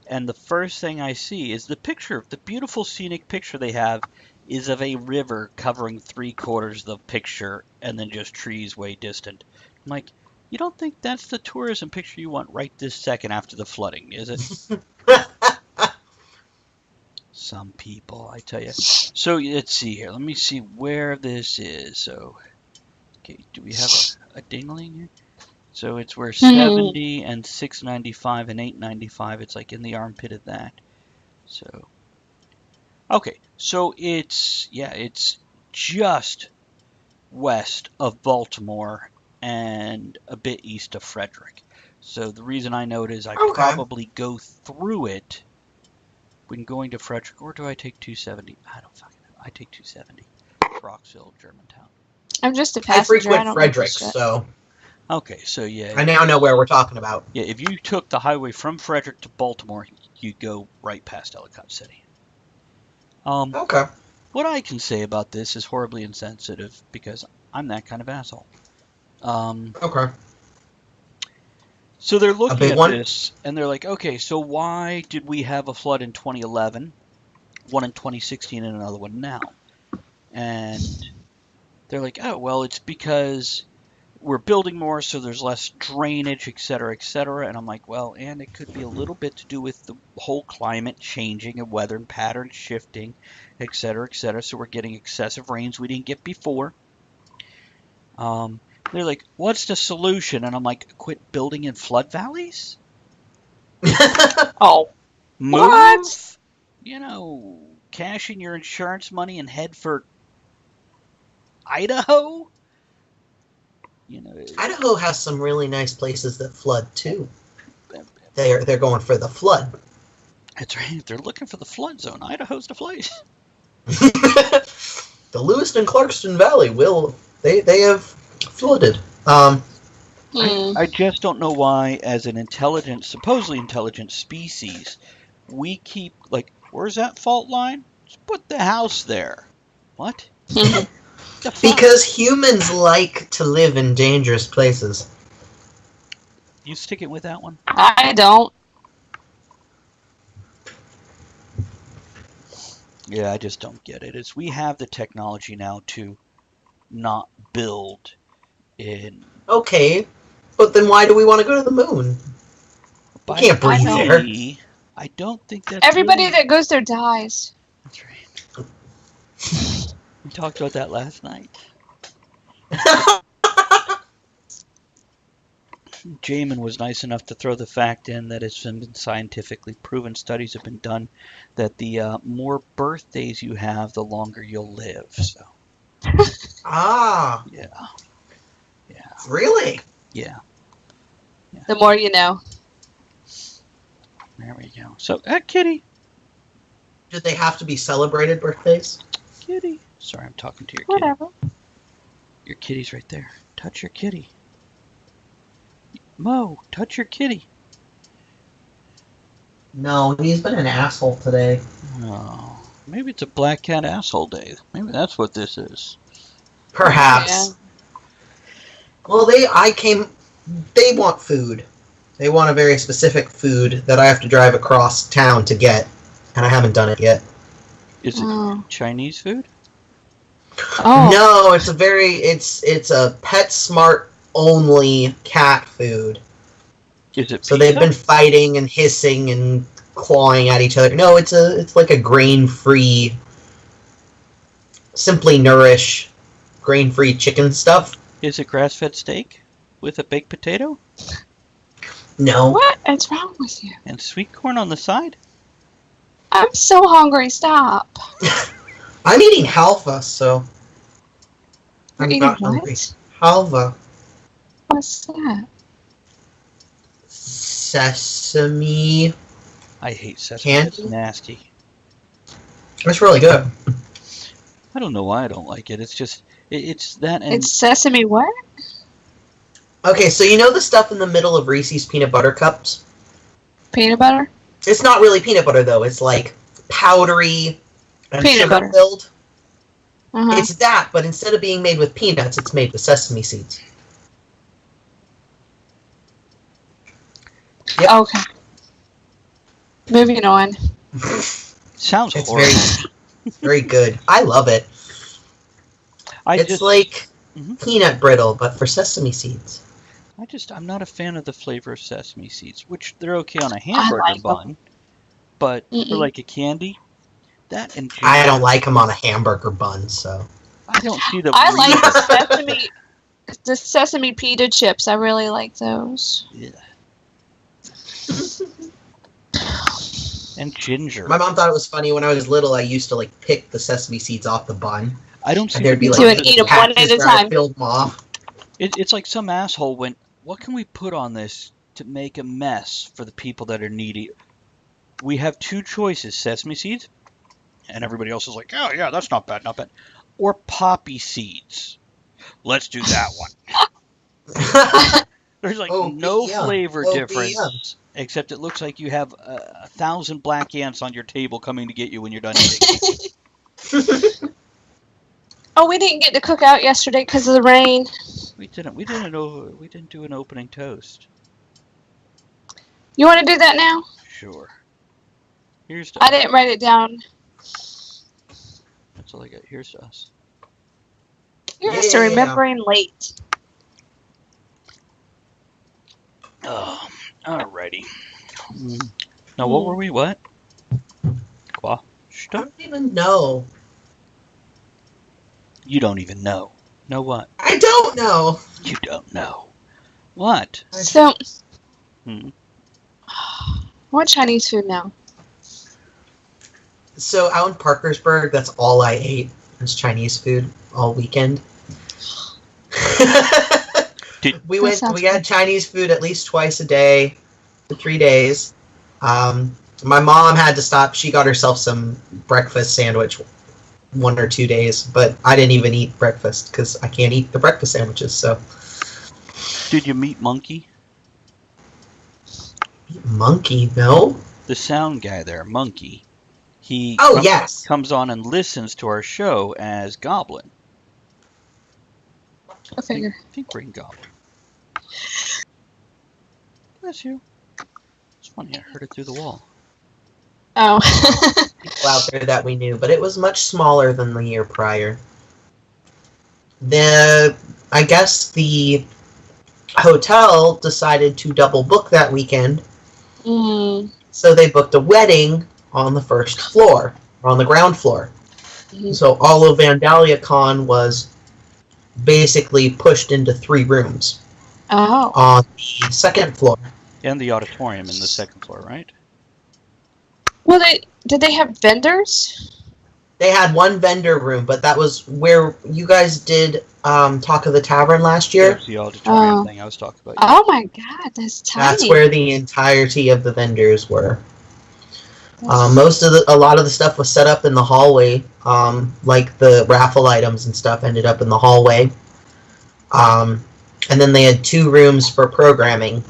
and the first thing I see is the picture. The beautiful scenic picture they have is of a river covering 3/4 of the picture and then just trees way distant. I'm like, you don't think that's the tourism picture you want right this second after the flooding, is it? Some people, I tell you. So let's see here. Let me see where this is. So, okay, do we have a dingling here? So it's where 70 and 695 and 895. It's like in the armpit of that. So, okay. So it's just west of Baltimore and a bit east of Frederick. So the reason I know it is I probably go through it when going to Frederick, or do I take 270? I don't fucking know. I take 270. Roxville, Germantown. I'm just a I passenger. frequent don't Frederick, know shit. so Okay, so yeah. I now know where we're talking about. Yeah, if you took the highway from Frederick to Baltimore, you'd go right past Ellicott City. Okay. What I can say about this is horribly insensitive because I'm that kind of asshole. Okay. So they're looking big at one? this and they're like, okay, so why did we have a flood in 2011, one in 2016, and another one now? And they're like, oh, well, it's because we're building more, so there's less drainage, et cetera, et cetera. And I'm like, well, and it could be a little bit to do with the whole climate changing and weather and patterns shifting, et cetera, et cetera. So we're getting excessive rains we didn't get before. They're like, what's the solution? And I'm like, quit building in flood valleys? Oh. Move? What? You know, cash in your insurance money and head for Idaho? You know, Idaho has some really nice places that flood too. They're going for the flood. that's right. If they're looking for the flood zone, Idaho's the place. The Lewiston Clarkston Valley they have flooded. I just don't know why, as an supposedly intelligent species, we keep, like, where's that fault line? Just put the house there. What? The fuck? Because humans like to live in dangerous places. You sticking with that one? I don't. Yeah, I just don't get it. We have the technology now to not build in. Okay, but then why do we want to go to the moon? We can't breathe there. I don't think that's Everybody that goes there dies. That's right. We talked about that last night. Jamin was nice enough to throw the fact in that it's been scientifically proven, studies have been done, that the more birthdays you have, the longer you'll live. So. Ah. Yeah. Really? Yeah. The more you know. There we go. So, Kitty. Do they have to be celebrated birthdays? Kitty. Sorry, I'm talking to your kitty. Whatever. Your kitty's right there. Touch your kitty. Mo, touch your kitty. No, he's been an asshole today. Oh, maybe it's a black cat asshole day. Maybe that's what this is. Perhaps. Yeah. Well, they want food. They want a very specific food that I have to drive across town to get, and I haven't done it yet. Is it Chinese food? Oh. No, it's a PetSmart only cat food. Is it so pizza? they've been fighting and hissing and clawing at each other. No, it's like a grain-free, Simply Nourish, grain-free chicken stuff. Is it grass-fed steak with a baked potato? No. What is wrong with you? And sweet corn on the side? I'm so hungry. Stop. I'm eating halva, so You're I'm eating not what? hungry. Halva. What's that? Sesame. I hate sesame. Candy? It's nasty. It's really good. I don't know why I don't like it. It's just, it's that and... It's sesame what? Okay, so you know the stuff in the middle of Reese's peanut butter cups? Peanut butter? It's not really peanut butter, though. It's like powdery and Peanut butter. sugar-filled. Uh-huh. It's that, but instead of being made with peanuts, it's made with sesame seeds. Yep. Okay. Moving on. Sounds It's horrible. very good. I love it. It's like peanut brittle, but for sesame seeds. I'm not a fan of the flavor of sesame seeds, which they're okay on a hamburger like bun, but for like a candy, that and ginger, I don't like them on a hamburger bun, so. I don't see the I like reason. the sesame pita chips. I really like those. Yeah. And ginger. My mom thought it was funny when I was little. I used to like pick the sesame seeds off the bun. I don't see. And there'd be Me like too, and eat 'em one at a patches where I time. Filled them off. It's like some asshole went, what can we put on this to make a mess for the people that are needy? We have two choices, sesame seeds, and everybody else is like, oh yeah, that's not bad, not bad. Or poppy seeds. Let's do that one. There's like no flavor difference, except it looks like you have 1,000 black ants on your table coming to get you when you're done eating. Oh, we didn't get to cook out yesterday because of the rain. We didn't do an opening toast. You want to do that now? Sure. Here's to I didn't write it down. That's all I got. Here's to us. Here's to remembering late. Oh, alrighty. Now, what were we? What? Qua? I don't even know. You don't even know. Know what? I don't know. You don't know. What? So, Hmm. what Chinese food now? So out in Parkersburg, that's all I ate was Chinese food all weekend. We had Chinese food at least twice a day for 3 days. My mom had to stop. She got herself some breakfast sandwich 1 or 2 days, but I didn't even eat breakfast because I can't eat the breakfast sandwiches. So, Did you meet Monkey? Monkey, no. The sound guy there, Monkey. He comes on and listens to our show as Goblin. I figure. I think Green Goblin. Bless you. It's funny, I heard it through the wall. Oh. People out there that we knew, but it was much smaller than the year prior. I guess the hotel decided to double book that weekend. So they booked a wedding on the first floor, or on the ground floor. So all of Vandalia Con was basically pushed into 3 rooms. On the second floor. And the auditorium in the second floor, right? Well, did they have vendors? They had one vendor room, but that was where you guys did Talk of the Tavern last year. That was the auditorium thing I was talking about. Oh my god, that's tiny. That's where the entirety of the vendors were. A lot of the stuff was set up in the hallway, like the raffle items and stuff ended up in the hallway. And then they had 2 rooms for programming.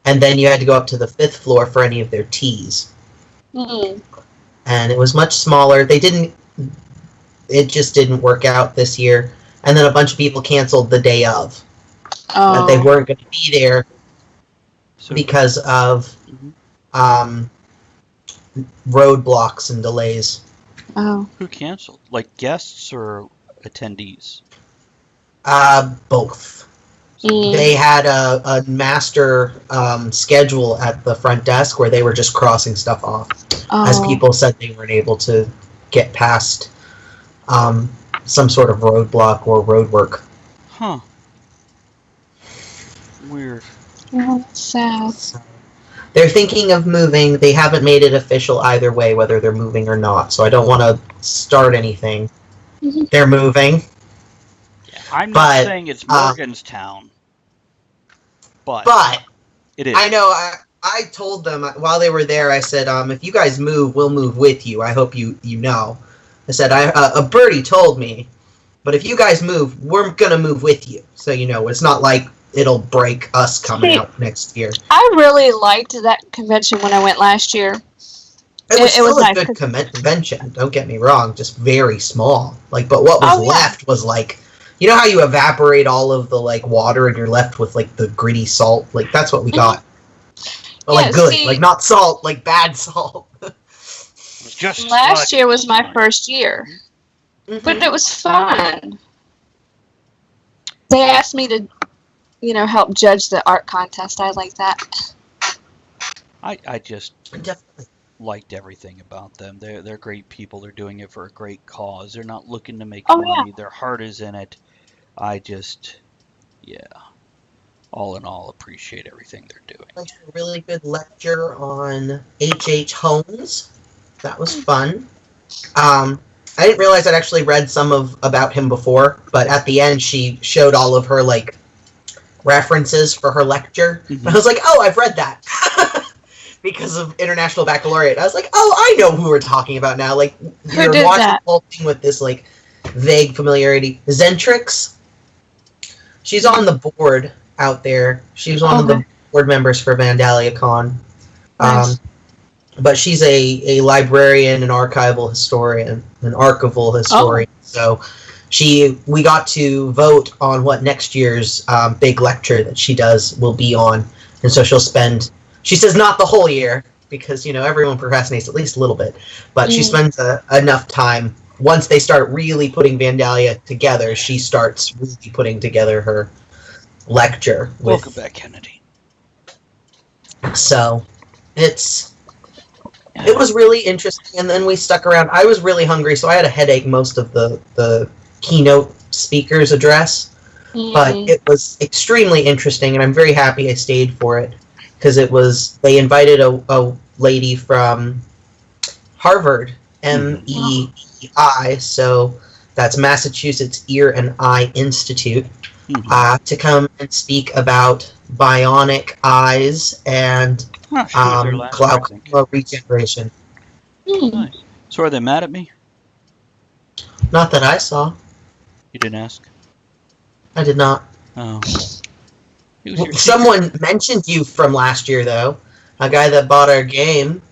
And then you had to go up to the 5th floor for any of their teas. And it was much smaller. It just didn't work out this year. And then a bunch of people canceled the day of. That they weren't going to be there because of roadblocks and delays. Who canceled? Like guests or attendees? Both. They had a master schedule at the front desk where they were just crossing stuff off. As people said they weren't able to get past some sort of roadblock or roadwork. Huh. Weird. Oh, that's sad. They're thinking of moving. They haven't made it official either way, whether they're moving or not. So I don't want to start anything. They're moving. Yeah, I'm not saying it's Morganstown. But it is. I know. I told them while they were there, I said, if you guys move, we'll move with you. I hope you know. I said, a birdie told me, but if you guys move, we're going to move with you. So, it's not like it'll break us coming out next year. I really liked that convention when I went last year. It was still nice. a good convention, don't get me wrong, just very small. But what was left was you know how you evaporate all of the water and you're left with the gritty salt? That's what we got. But good, not salt, bad salt. Just last year was my first year. But it was fun. They asked me to help judge the art contest. I like that. I just liked everything about them. They're great people. They're doing it for a great cause. They're not looking to make money. Their heart is in it. I just, all in all, appreciate everything they're doing. Like a really good lecture on H.H. Holmes. That was fun. I didn't realize I'd actually read some about him before, but at the end she showed all of her references for her lecture. I was like, oh, I've read that. Because of International Baccalaureate. I was like, oh, I know who we're talking about now. You're watching the whole thing with this vague familiarity. Zentrix. She's on the board out there. She was one of the board members for Vandalia Con. Nice. But she's a librarian, an archival historian, an archival historian. So we got to vote on what next year's big lecture that she does will be on. And so she says not the whole year, because, everyone procrastinates at least a little bit. But she spends enough time. Once they start really putting Vandalia together, she starts really putting together her lecture. Welcome back, Kennedy. So, it was really interesting, and then we stuck around. I was really hungry, so I had a headache most of the keynote speaker's address. But it was extremely interesting, and I'm very happy I stayed for it. Because they invited a lady from Harvard, MEEI, so that's Massachusetts Ear and Eye Institute. to come and speak about bionic eyes and Oh, she was there last year, I think. glaucoma regeneration. Nice. So are they mad at me? Not that I saw. You didn't ask? I did not. Oh. Someone mentioned you from last year, though. A guy that bought our game.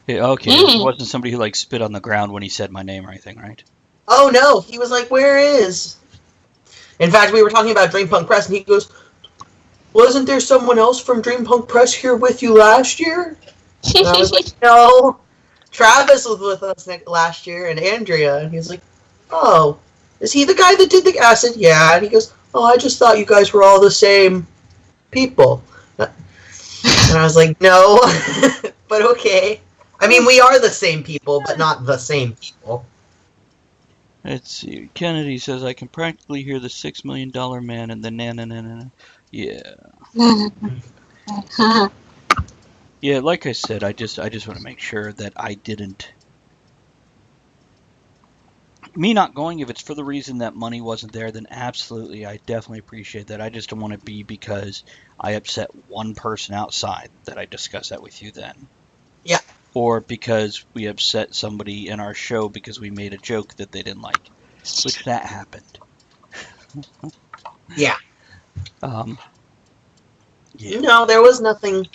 Yeah, okay, it wasn't somebody who like spit on the ground when he said my name or anything, right? Oh no, he was like, "Where is?" In fact, we were talking about Dream Punk Press, and he goes, "Wasn't there someone else from Dream Punk Press here with you last year?" And I was like, "No, Travis was with us last year, and Andrea." And he's like, "Oh, is he the guy that did the acid?" "Yeah." And he goes, "Oh, I just thought you guys were all the same people." And I was like, "No, but okay. I mean, we are the same people, but not the same people." Let's see. Kennedy says, I can practically hear the $6 million man and the na-na-na-na-na. Yeah. Yeah, like I said, I just want to make sure that I didn't... Me not going, if it's for the reason that money wasn't there, then absolutely, I definitely appreciate that. I just don't want to be because I upset one person outside that I discuss that with you then. Yeah. Or because we upset somebody in our show because we made a joke that they didn't like, which that happened. Yeah. Yeah. No, there was nothing.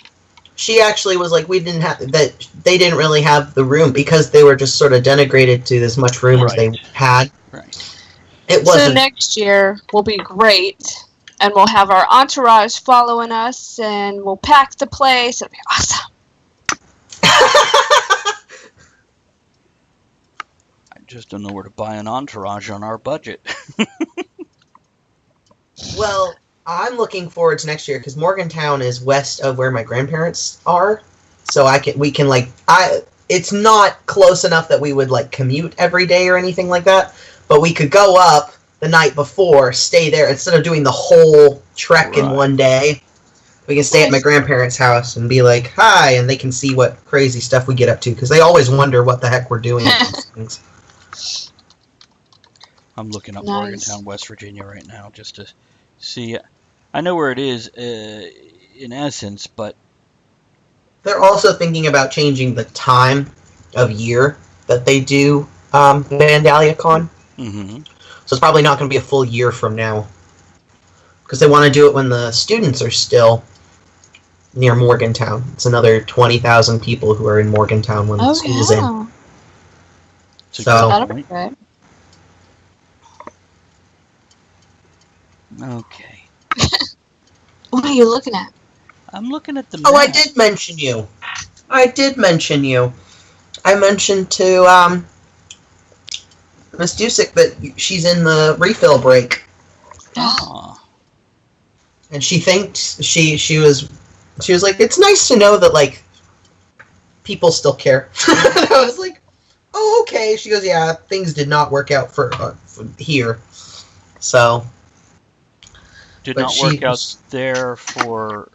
She actually was like, we didn't have that. They didn't really have the room because they were just sort of denigrated to as much room as they had. Right. It wasn't. So next year will be great, and we'll have our entourage following us, and we'll pack the place. It'll be awesome. I just don't know where to buy an entourage on our budget. Well, I'm looking forward to next year because Morgantown is west of where my grandparents are, so it's not close enough that we would like commute every day or anything like that, but we could go up the night before, stay there instead of doing the whole trek in one day. We can stay at my grandparents' house and be like, hi, and they can see what crazy stuff we get up to, because they always wonder what the heck we're doing at these things. I'm looking up Morgantown, West Virginia right now just to see. I know where it is in essence, but... They're also thinking about changing the time of year that they do Vandalia Con. Mm-hmm. So it's probably not going to be a full year from now. Because they want to do it when the students are still near Morgantown. It's another 20,000 people who are in Morgantown when the school's in. So that'll be good. Okay. What are you looking at? I'm looking at the map. Oh, I did mention you. I mentioned to Miss Dusick that she's in the refill break. Oh. And she thinks she was like, it's nice to know that like people still care. And I was like, oh, okay. She goes, yeah, things did not work out for here. So did not work out there for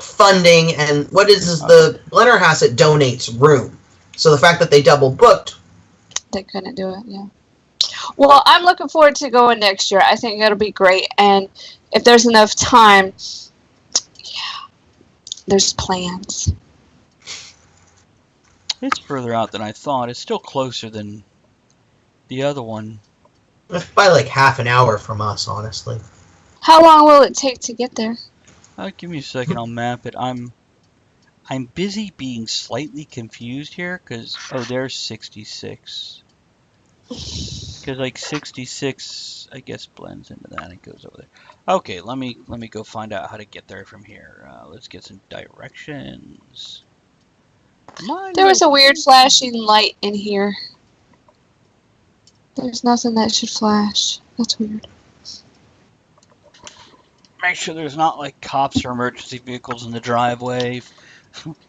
funding, and what is the Blennerhassett donates room. So the fact that they double booked, they couldn't do it. Yeah. Well, I'm looking forward to going next year. I think it'll be great, and if there's enough time, yeah, there's plans. It's further out than I thought. It's still closer than the other one. By like half an hour from us, honestly. How long will it take to get there? Give me a second. I'll map it. I'm busy being slightly confused here because there's 66. Because like 66, I guess blends into that and goes over there. Okay, let me go find out how to get there from here. Let's get some directions. There was a weird flashing light in here. There's nothing that should flash. That's weird. Make sure there's not like cops or emergency vehicles in the driveway.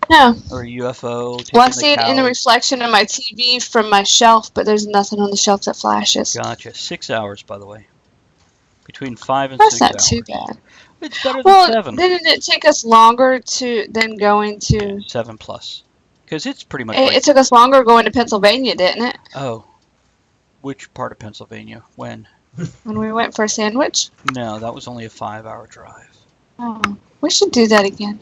No. Or a UFO. Well, I see it in the reflection of my TV from my shelf, but there's nothing on the shelf that flashes. Gotcha. 6 hours, by the way. Between 5 and 6 hours. That's not too bad. It's better than 7. Didn't it take us longer than going to... 7 plus. Because it's pretty much it took us longer going to Pennsylvania, didn't it? Oh. Which part of Pennsylvania? When? when we went for a sandwich? No, that was only a 5-hour drive. Oh, we should do that again.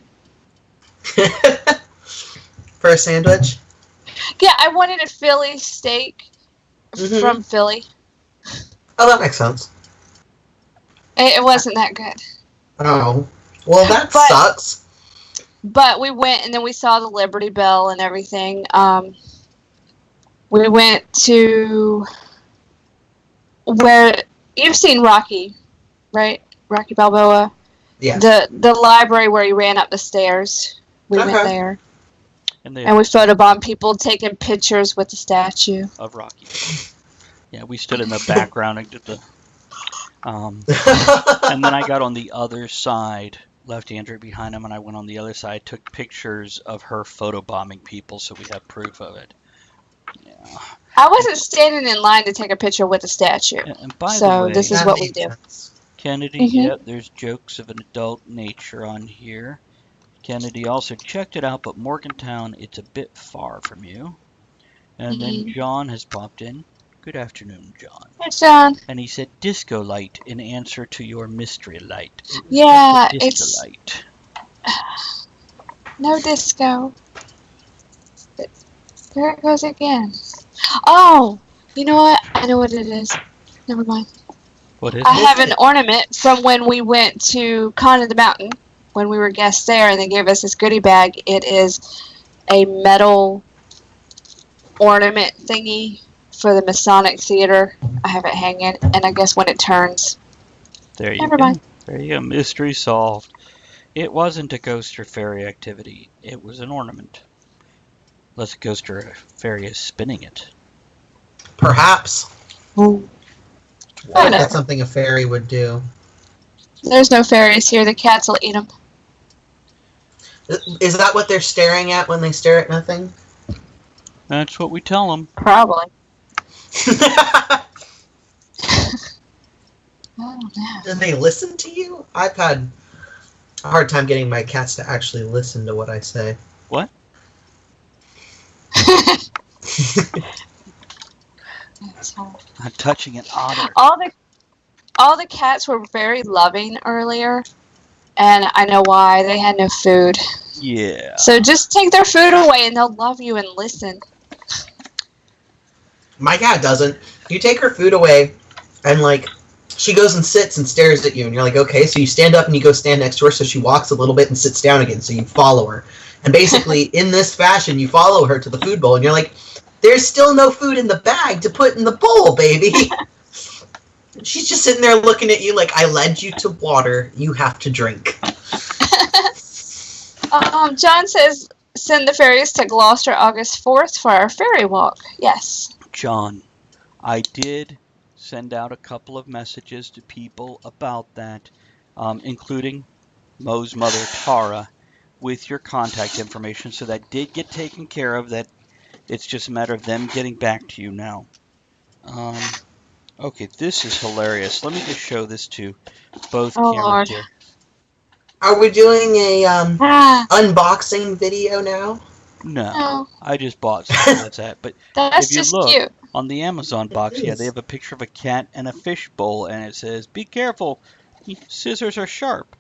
For a sandwich? Yeah, I wanted a Philly steak from Philly. Oh, that makes sense. It wasn't that good. Oh. Well, that sucks. But we went, and then we saw the Liberty Bell and everything. We went to where you've seen Rocky, right? Rocky Balboa. Yeah. The library where he ran up the stairs. We went there. And we photobombed people taking pictures with the statue of Rocky. Yeah, we stood in the background and did the. And then I got on the other side, left Andrew behind him, and I went on the other side, took pictures of her photobombing people, so we have proof of it. Yeah. I wasn't standing in line to take a picture with the statue. And by so the way, this is what we do. Kennedy, yeah, there's jokes of an adult nature on here. Kennedy also checked it out, but Morgantown, it's a bit far from you. And then John has popped in. Good afternoon, John. Hey, John. And he said disco light in answer to your mystery light. Yeah, disco light. No disco. There it goes again. Oh, you know what? I know what it is. Never mind. What is I have an ornament from when we went to Con of the Mountain, when we were guests there, and they gave us this goodie bag. It is a metal ornament thingy for the Masonic Theater. I have it hanging, and I guess when it turns. There you Never go. mind. There you go. Mystery solved. It wasn't a ghost or fairy activity. It was an ornament. Unless a ghost or a fairy is spinning it. Perhaps. Ooh. I think that's something a fairy would do. There's no fairies here. The cats will eat them. Is that what they're staring at when they stare at nothing? That's what we tell them. Probably. I don't know. Do they listen to you? I've had a hard time getting my cats to actually listen to what I say. What? I'm touching an otter. All the cats were very loving earlier, and I know why. They had no food. Yeah. So just take their food away, and they'll love you and listen. My cat doesn't. You take her food away, and like she goes and sits and stares at you, and you're like, okay. So you stand up and you go stand next to her, so she walks a little bit and sits down again. So you follow her, and basically in this fashion, you follow her to the food bowl, and you're like, there's still no food in the bag to put in the bowl, baby. She's just sitting there looking at you like, I led you to water. You have to drink. John says, send the fairies to Gloucester August 4th for our fairy walk. Yes. John, I did send out a couple of messages to people about that, including Mo's mother, Tara, with your contact information. So that did get taken care of. That it's just a matter of them getting back to you now. Okay, this is hilarious. Let me just show this to both cameras Lord. here. Are we doing a unboxing video now? No, I just bought something that's that. But That's if you just look cute. on the Amazon box, yeah, they have a picture of a cat and a fish bowl, and it says, "Be careful, scissors are sharp.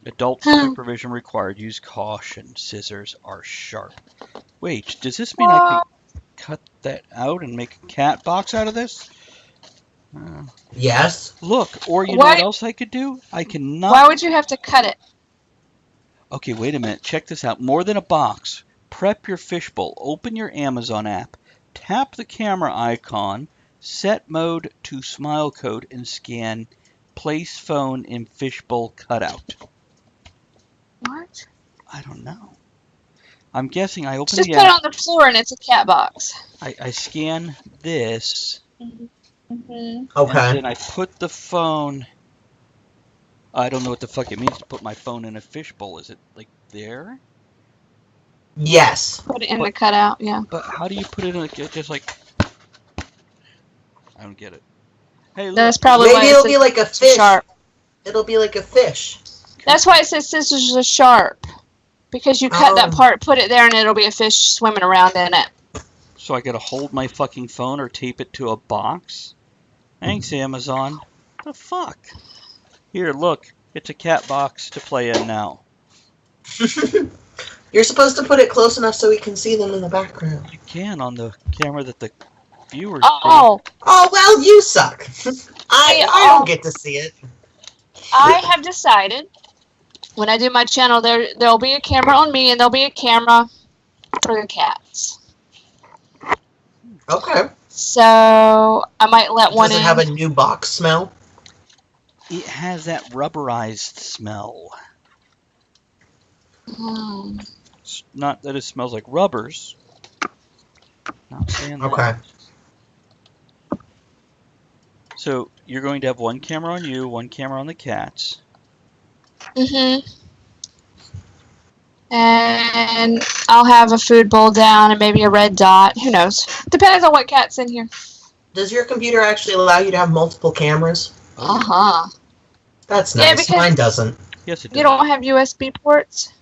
Adult supervision required. Use caution. Scissors are sharp." Wait, does this mean I could cut that out and make a cat box out of this? Yes. Look, or you know what else I could do? I cannot. Why would you have to cut it? Okay, wait a minute. Check this out. More than a box. Prep your fishbowl. Open your Amazon app. Tap the camera icon. Set mode to smile code and scan. Place phone in fishbowl cutout. What? I don't know. I'm guessing I open Just the put it app. on the floor and it's a cat box. I scan this. Mm-hmm. Okay. And then I put the phone. I don't know what the fuck it means to put my phone in a fishbowl. Is it like there? Yes. Put it in the cutout, yeah. But how do you put it in just like? I don't get it. Hey, look. That's probably Maybe why it'll be like a fish. Sharp. It'll be like a fish. That's why it says scissors are sharp. Because you cut that part, put it there, and it'll be a fish swimming around in it. So I gotta hold my fucking phone or tape it to a box? Thanks, Amazon. The fuck? Here, look. It's a cat box to play in now. You're supposed to put it close enough so we can see them in the background. You can on the camera that the viewers Oh, Oh, well, you suck. I don't get to see it. I have decided when I do my channel, there'll be a camera on me and there'll be a camera for the cats. Okay. So I might let one Does it in. have a new box smell? It has that rubberized smell. It's not that it smells like rubbers. Not saying that. Okay. So you're going to have one camera on you, one camera on the cats. Mm-hmm. And I'll have a food bowl down and maybe a red dot. Who knows? Depends on what cat's in here. Does your computer actually allow you to have multiple cameras? Uh-huh. That's Yeah, nice. because Mine doesn't. Yes, it does. You don't have USB ports?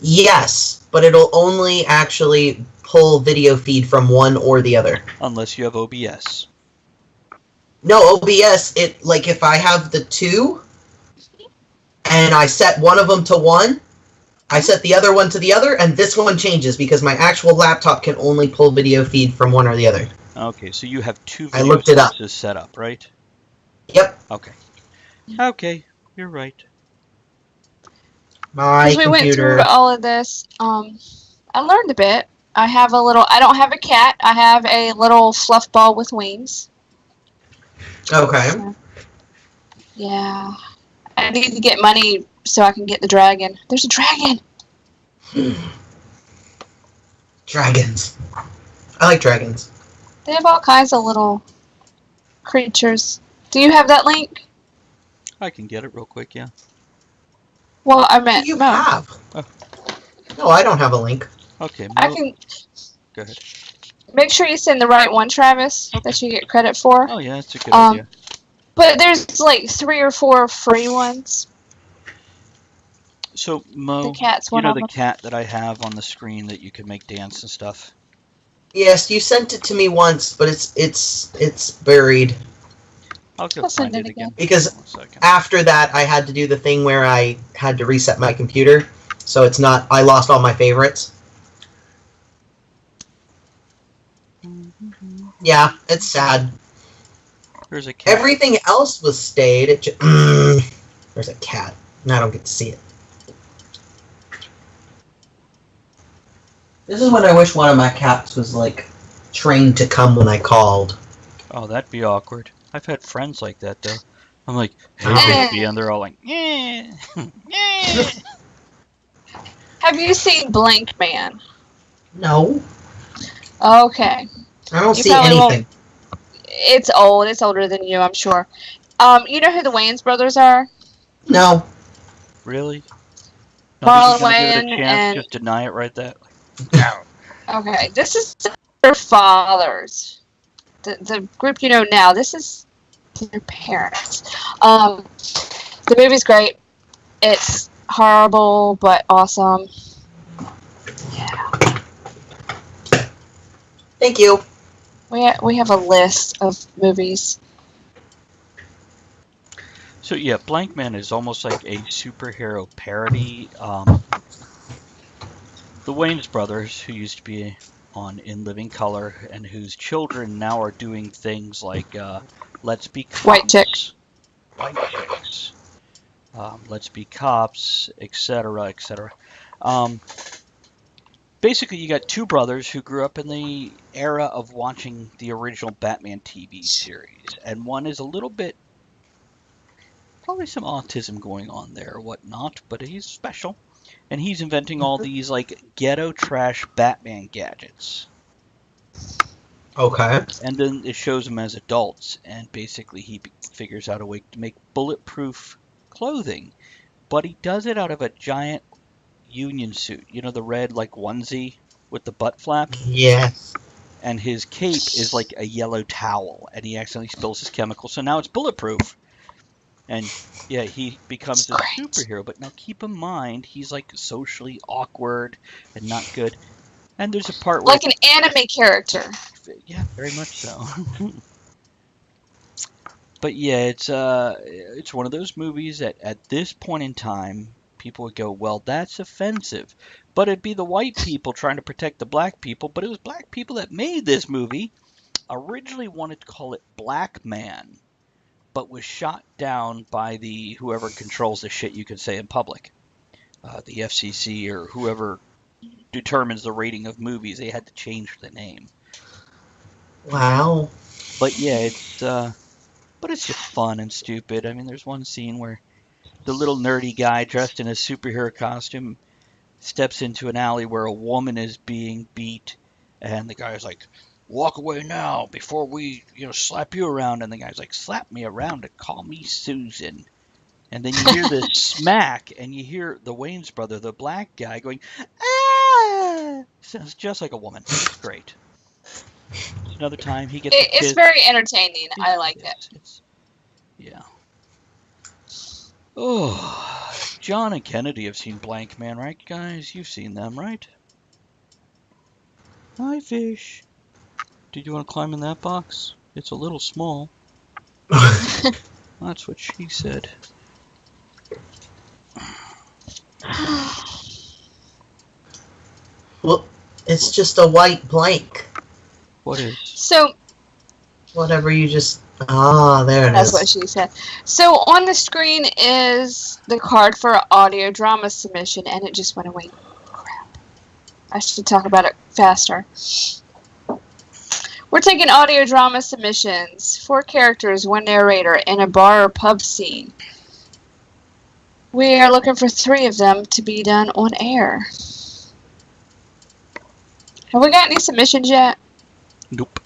Yes, but it'll only actually pull video feed from one or the other. Unless you have OBS. No, OBS, if I have the two, and I set one of them to one, I set the other one to the other, and this one changes because my actual laptop can only pull video feed from one or the other. Okay, so you have two I video looked it up. sources set up, right? Yep. Okay. Okay, you're right. My As we went computer. through all of this, I learned a bit. I don't have a cat. I have a little fluff ball with wings. Okay. So, yeah. I need to get money so I can get the dragon. There's a dragon! Dragons. I like dragons. They have all kinds of little creatures. Do you have that link? I can get it real quick, yeah. Well, I meant You no. have. Oh. No, I don't have a link. Okay, I Mo, can go ahead. make sure you send the right one, Travis, that you get credit for. Oh yeah, that's a good idea. But there's like 3 or 4 free ones. So Mo, The cat's you one know of the them. cat that I have on the screen that you can make dance and stuff? Yes, you sent it to me once, but it's buried. I'll go I'll find send it it again. Because One second. after that, I had to do the thing where I had to reset my computer, so it's not. I lost all my favorites. Yeah, it's sad. There's a cat. Everything else was stayed. There's a cat. And I don't get to see it. This is when I wish one of my cats was trained to come when I called. Oh, that'd be awkward. I've had friends like that though. I'm like, hey Oh. baby, and they're all like, yeah, yeah. Have you seen Blank Man? No, Okay. I don't You see probably anything. It's old. It's older than you, I'm sure. You know who the Wayans brothers are? No. Really? Marlon Nobody's gonna give it a Wayans chance, and- just deny it right there. Okay. This is their fathers. The group you know now. This is their parents. The movie's great. It's horrible but awesome. Yeah. Thank you. We have a list of movies. So yeah, Blank Man is almost like a superhero parody. The Wayans brothers, who used to be on In Living Color, and whose children now are doing things like Let's Be Cops. White Chicks. White Chicks. Let's Be Cops, etc., etc. Basically, you got two brothers who grew up in the era of watching the original Batman TV series, and one is a little bit, probably some autism going on there or whatnot, but he's special, and he's inventing all these like ghetto trash Batman gadgets. Okay. And then it shows them as adults, and basically he figures out a way to make bulletproof clothing, but he does it out of a giant union suit. You know, the red like onesie with the butt flap? Yes. And his cape is like a yellow towel, and he accidentally spills his chemical, so now it's bulletproof. And yeah, he becomes a superhero, but now keep in mind, he's like socially awkward and not good. And there's a part where... Like an anime character. Yeah, very much so. But yeah, it's one of those movies that at this point in time, people would go, well, that's offensive. But it'd be the white people trying to protect the black people, but it was black people that made this movie. Originally wanted to call it Black Man, but was shot down by the whoever controls the shit you can say in public. The FCC or whoever determines the rating of movies, they had to change the name. Wow. But yeah, but it's just fun and stupid. I mean, there's one scene where the little nerdy guy dressed in a superhero costume steps into an alley where a woman is being beat, and the guy's like, walk away now before we, slap you around. And the guy's like, slap me around and call me Susan. And then you hear this smack, and you hear the Wayne's brother, the black guy, going, ah! Sounds just like a woman. It's great. Another time he gets It's very entertaining. I like it. Yeah. Oh, John and Kennedy have seen Blank Man, right, guys? You've seen them, right? Hi, fish. Did you want to climb in that box? It's a little small. That's what she said. Well, it's just a white blank. What is? So, whatever you just... Ah, there it is. That's what she said. So on the screen is the card for audio drama submission, and it just went away. Crap. I should talk about it faster. We're taking audio drama submissions. 4 characters, 1 narrator, in a bar or pub scene. We are looking for 3 of them to be done on air. Have we got any submissions yet? Nope.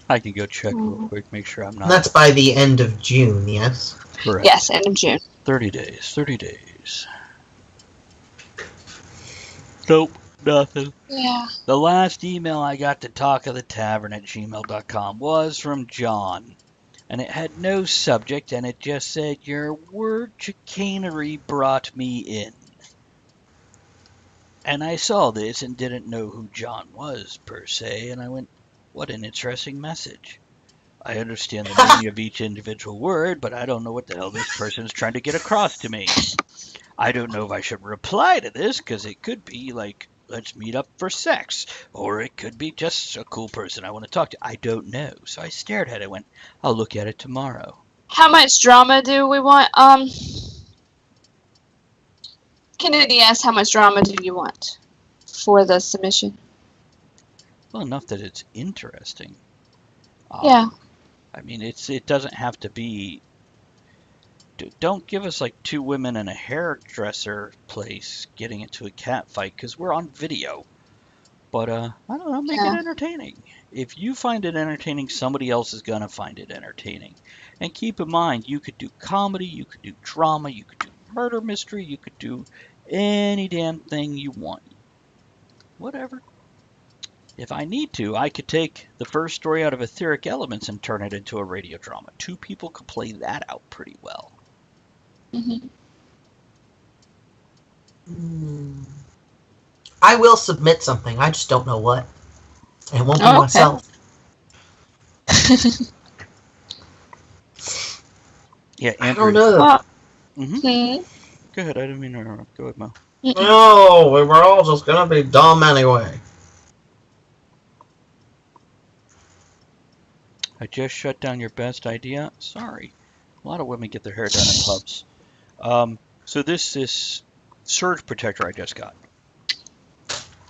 I can go check real quick, make sure I'm not... That's by the end of June, yes? Correct. Yes, end of June. 30 days, 30 days. Nope, nothing. Yeah. The last email I got to talkofthetavern@gmail.com was from John. And it had no subject, and it just said, your word chicanery brought me in. And I saw this and didn't know who John was, per se, and I went, what an interesting message. I understand the meaning of each individual word, but I don't know what the hell this person is trying to get across to me. I don't know if I should reply to this, because it could be like, let's meet up for sex, or it could be just a cool person I want to talk to. I don't know. So I stared at it and went, I'll look at it tomorrow. How much drama do we want? Kennedy asked, how much drama do you want for the submission? Well, enough that it's interesting. Yeah. I mean, it doesn't have to be... Don't give us like 2 women in a hairdresser place getting into a cat fight, because we're on video. But, I don't know, make it entertaining. If you find it entertaining, somebody else is going to find it entertaining. And keep in mind, you could do comedy, you could do drama, you could do murder mystery, you could do any damn thing you want. Whatever. If I need to, I could take the first story out of Etheric Elements and turn it into a radio drama. 2 people could play that out pretty well. Mm-hmm. I will submit something. I just don't know what. And it won't be myself. Yeah, Andrew. I don't know. Mm-hmm. Go ahead. I didn't mean to interrupt. Go ahead, Mo. No, we were all just gonna be dumb anyway. I just shut down your best idea. Sorry. A lot of women get their hair done in pubs. So this surge protector I just got.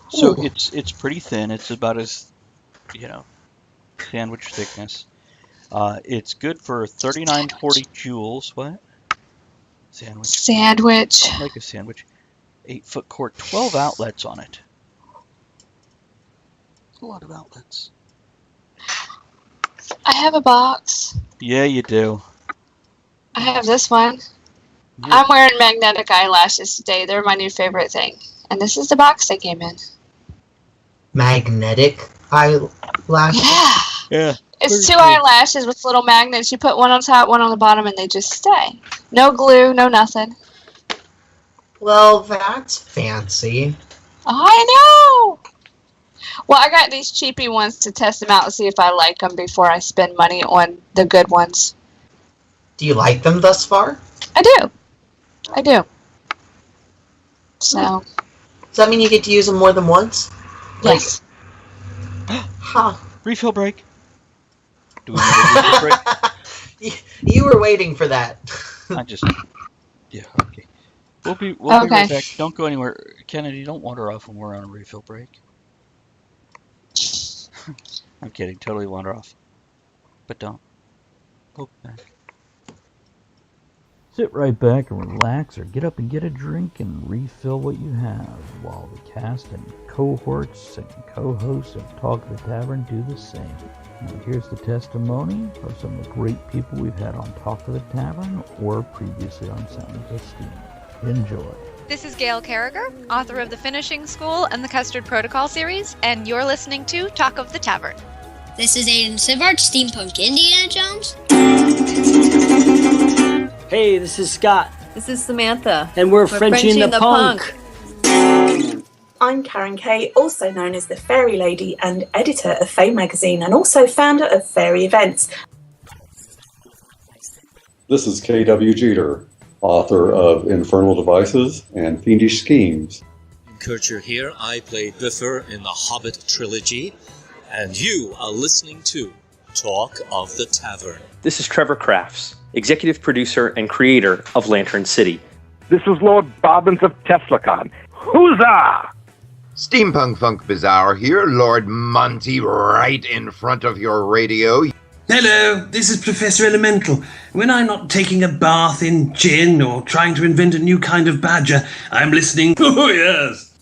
So it's pretty thin. It's about as, sandwich thickness. It's good for 3940 joules. What? Sandwich. Like a sandwich. 8-foot cord, 12 outlets on it. A lot of outlets. I have a box. Yeah, you do. I have this one. Yeah. I'm wearing magnetic eyelashes today. They're my new favorite thing. And this is the box they came in. Magnetic eyelashes? Yeah. It's 2 eyelashes with little magnets. You put one on top, one on the bottom, and they just stay. No glue, no nothing. Well, that's fancy. I know! Well, I got these cheapy ones to test them out and see if I like them before I spend money on the good ones. Do you like them thus far? I do. So. Does that mean you get to use them more than once? Yes. Huh. Refill break. Do we need a refill break? You were waiting for that. Yeah, okay. We'll be right back. Don't go anywhere. Kennedy, don't wander off when we're on a refill break. I'm kidding. Totally wander off. But don't. Go back. Sit right back and relax, or get up and get a drink and refill what you have, while the cast and cohorts and co-hosts of Talk of the Tavern do the same. Now here's the testimony of some of the great people we've had on Talk of the Tavern or previously on Sound of Steam. Enjoy. This is Gail Carragher, author of The Finishing School and the Custard Protocol series, and you're listening to Talk of the Tavern. This is Aiden Sivart, Steampunk Indiana Jones. Hey, this is Scott. This is Samantha. And we're Frenchie and the Punk. I'm Karen Kay, also known as the Fairy Lady and editor of Fae magazine and also founder of Fairy Events. This is K.W. Jeter, author of Infernal Devices and Fiendish Schemes. Kircher here. I play Bifur in the Hobbit trilogy, and you are listening to Talk of the Tavern. This is Trevor Crafts, executive producer and creator of Lantern City. This is Lord Bobbins of TeslaCon. Huzzah! Steampunk Funk Bizarre here, Lord Monty, right in front of your radio. Hello, this is Professor Elemental. When I'm not taking a bath in gin or trying to invent a new kind of badger, I'm listening. Oh, yes!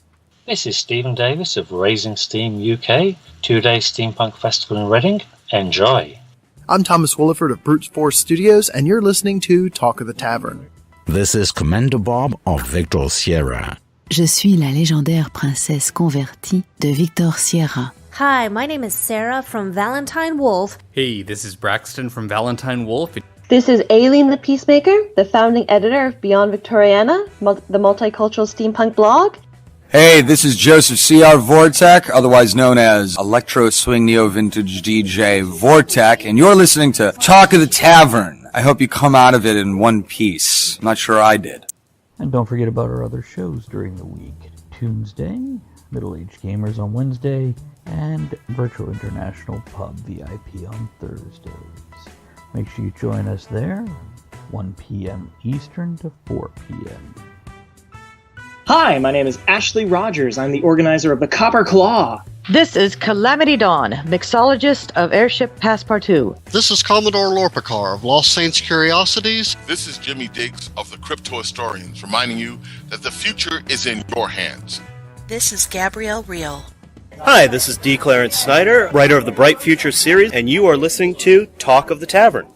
This is Stephen Davis of Raising Steam UK, 2-day steampunk festival in Reading. Enjoy. I'm Thomas Williford of Brute Force Studios, and you're listening to Talk of the Tavern. This is Commander Bob of Victor Sierra. Je suis la légendaire princesse convertie de Victor Sierra. Hi, my name is Sarah from Valentine Wolf. Hey, this is Braxton from Valentine Wolf. This is Aileen the Peacemaker, the founding editor of Beyond Victoriana, the multicultural steampunk blog. Hey, this is Joseph C.R. Vortek, otherwise known as Electro Swing Neo Vintage DJ Vortek, and you're listening to Talk of the Tavern. I hope you come out of it in one piece. I'm not sure I did. And don't forget about our other shows during the week. Tunesday, Middle Age Gamers on Wednesday, and Virtual International Pub VIP on Thursdays. Make sure you join us there, 1 p.m. Eastern to 4 p.m. Hi, my name is Ashley Rogers. I'm the organizer of the Copper Claw. This is Calamity Dawn, mixologist of Airship Passepartout. This is Commodore Lorpikar of Lost Saints Curiosities. This is Jimmy Diggs of the Crypto Historians, reminding you that the future is in your hands. This is Gabrielle Reel. Hi, this is D. Clarence Snyder, writer of the Bright Future series, and you are listening to Talk of the Tavern.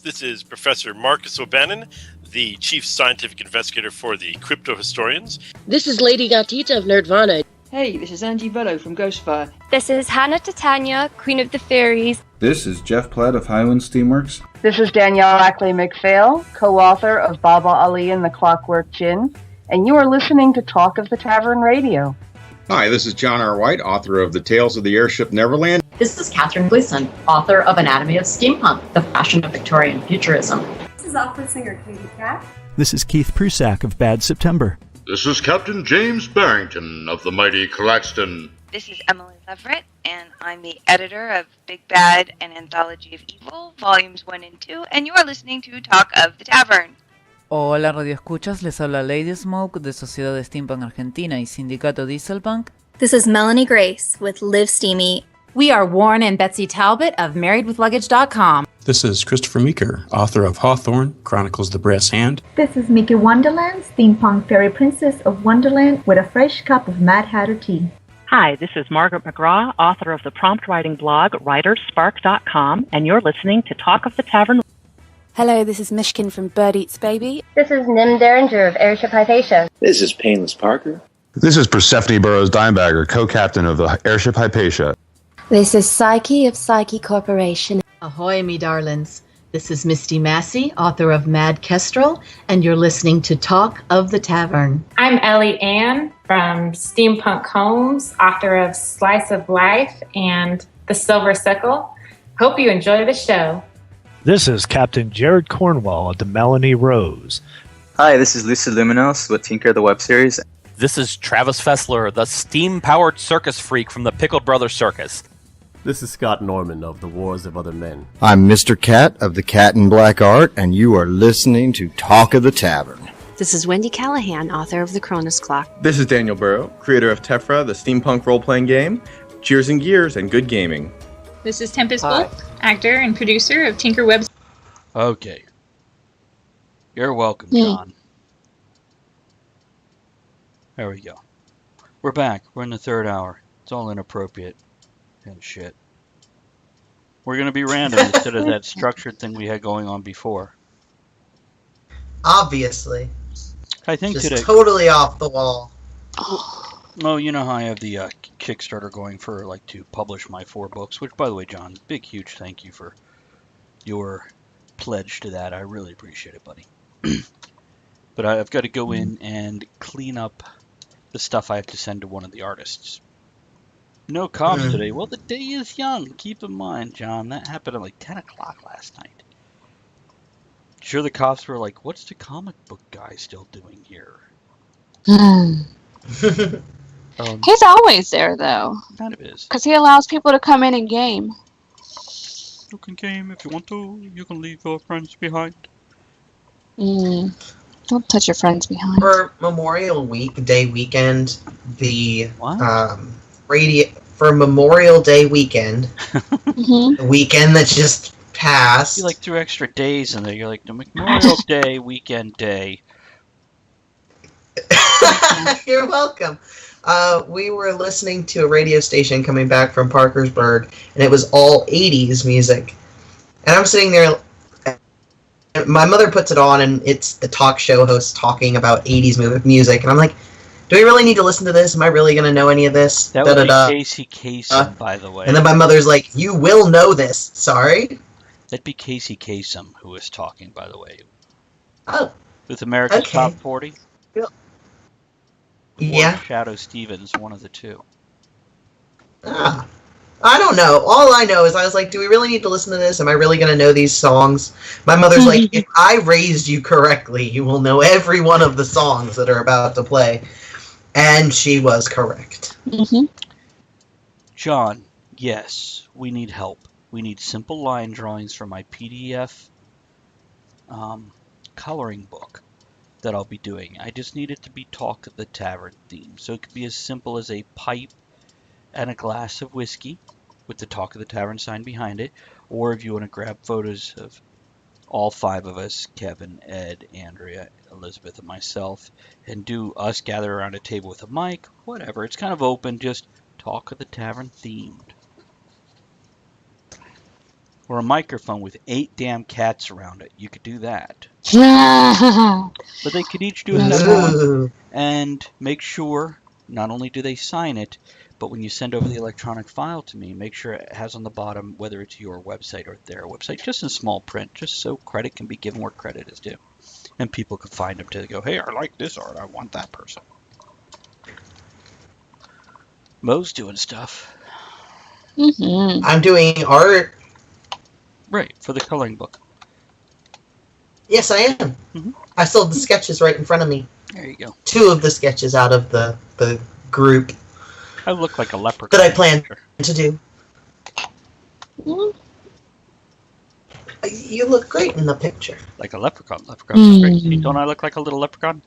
This is Professor Marcus O'Bannon, the Chief Scientific Investigator for the Crypto Historians. This is Lady Gatita of Nerdvana. Hey, this is Angie Vello from Ghostfire. This is Hannah Titania, Queen of the Fairies. This is Jeff Platt of Highland Steamworks. This is Danielle Ackley McPhail, co-author of Baba Ali and the Clockwork Gin, and you are listening to Talk of the Tavern Radio. Hi, this is John R. White, author of The Tales of the Airship Neverland. This is Catherine Gleason, author of Anatomy of Steampunk, The Fashion of Victorian Futurism. This is opera singer Katie Cat. This is Keith Prusak of Bad September. This is Captain James Barrington of the Mighty Claxton. This is Emily Leverett, and I'm the editor of Big Bad and Anthology of Evil, Volumes 1 and 2, and you are listening to Talk of the Tavern. Hola Radio Escuchas, les habla Lady Smoke de Sociedad de Steampunk Argentina y Sindicato Dieselpunk. This is Melanie Grace with Live Steamy. We are Warren and Betsy Talbot of MarriedWithLuggage.com. This is Christopher Meeker, author of Hawthorne, Chronicles of the Brass Hand. This is Mickey Wonderland, Steampunk Fairy Princess of Wonderland with a fresh cup of Mad Hatter tea. Hi, this is Margaret McGraw, author of the prompt writing blog WritersSpark.com, and you're listening to Talk of the Tavern. Hello, this is Mishkin from Bird Eats Baby. This is Nim Derringer of Airship Hypatia. This is Painless Parker. This is Persephone Burroughs Dimebagger, co-captain of the Airship Hypatia. This is Psyche of Psyche Corporation. Ahoy, me darlings. This is Misty Massey, author of Mad Kestrel, and you're listening to Talk of the Tavern. I'm Ellie Ann, from Steampunk Homes, author of Slice of Life and The Silver Sickle. Hope you enjoy the show. This is Captain Jared Cornwall of the Melanie Rose. Hi, this is Lucy Luminos with Tinker the Web Series. This is Travis Fessler, the steam-powered circus freak from the Pickled Brothers Circus. This is Scott Norman of The Wars of Other Men. I'm Mr. Cat of the Cat in Black Art, and you are listening to Talk of the Tavern. This is Wendy Callahan, author of The Cronus Clock. This is Daniel Burrow, creator of Tefra, the steampunk role-playing game. Cheers and gears and good gaming. This is Tempest Wolf, actor and producer of Tinker Web. Okay. You're welcome, John. There we go. We're back. We're in the third hour. It's all inappropriate and shit. We're going to be random instead of that structured thing we had going on before. Obviously. I think just today, totally off the wall. Oh, you know how I have the Kickstarter going for to publish my 4 books, which, by the way, John, big, huge thank you for your pledge to that. I really appreciate it, buddy. But I've got to go in and clean up the stuff I have to send to one of the artists. No cops today. Well, the day is young. Keep in mind, John, that happened at 10 o'clock last night. Sure, the cops were like, what's the comic book guy still doing here? He's always there, though. Kind of is. Because he allows people to come in and game. You can game if you want to. You can leave your friends behind. Don't touch your friends behind. For Memorial Day weekend, the for Memorial Day weekend, the weekend that just passed. You threw extra days in there. You're like the Memorial Day weekend day. You're welcome. We were listening to a radio station coming back from Parkersburg, and it was all 80s music. And I'm sitting there, my mother puts it on, and it's the talk show host talking about 80s music, and I'm like, do we really need to listen to this? Am I really going to know any of this? That would be Casey Kasem, by the way. And then my mother's like, you will know this. Sorry? That'd be Casey Kasem who was talking, by the way. Oh. With America's Top 40? Yeah. Or Shadow Stevens, one of the two. I don't know. All I know is I was like, do we really need to listen to this? Am I really going to know these songs? My mother's like, if I raised you correctly, you will know every one of the songs that are about to play. And she was correct. John, yes, we need help. We need simple line drawings for my PDF coloring book that I'll be doing. I just need it to be Talk of the Tavern theme. So it could be as simple as a pipe and a glass of whiskey with the Talk of the Tavern sign behind it. Or if you want to grab photos of all 5 of us, Kevin, Ed, Andrea, Elizabeth, and myself, and do us gather around a table with a mic, whatever. It's kind of open, just Talk of the Tavern themed. Or a microphone with 8 damn cats around it. You could do that. But they could each do it that and make sure not only do they sign it, but when you send over the electronic file to me, make sure it has on the bottom whether it's your website or their website, just in small print, just so credit can be given where credit is due. And people can find them to go, hey, I like this art, I want that person. Mo's doing stuff. I'm doing art. Right, for the coloring book. Yes, I am. I still have the sketches right in front of me. There you go. 2 of the sketches out of the group. I look like a leprechaun. That I plan to do. You look great in the picture. Like a leprechaun. Leprechaun's great. Don't I look like a little leprechaun?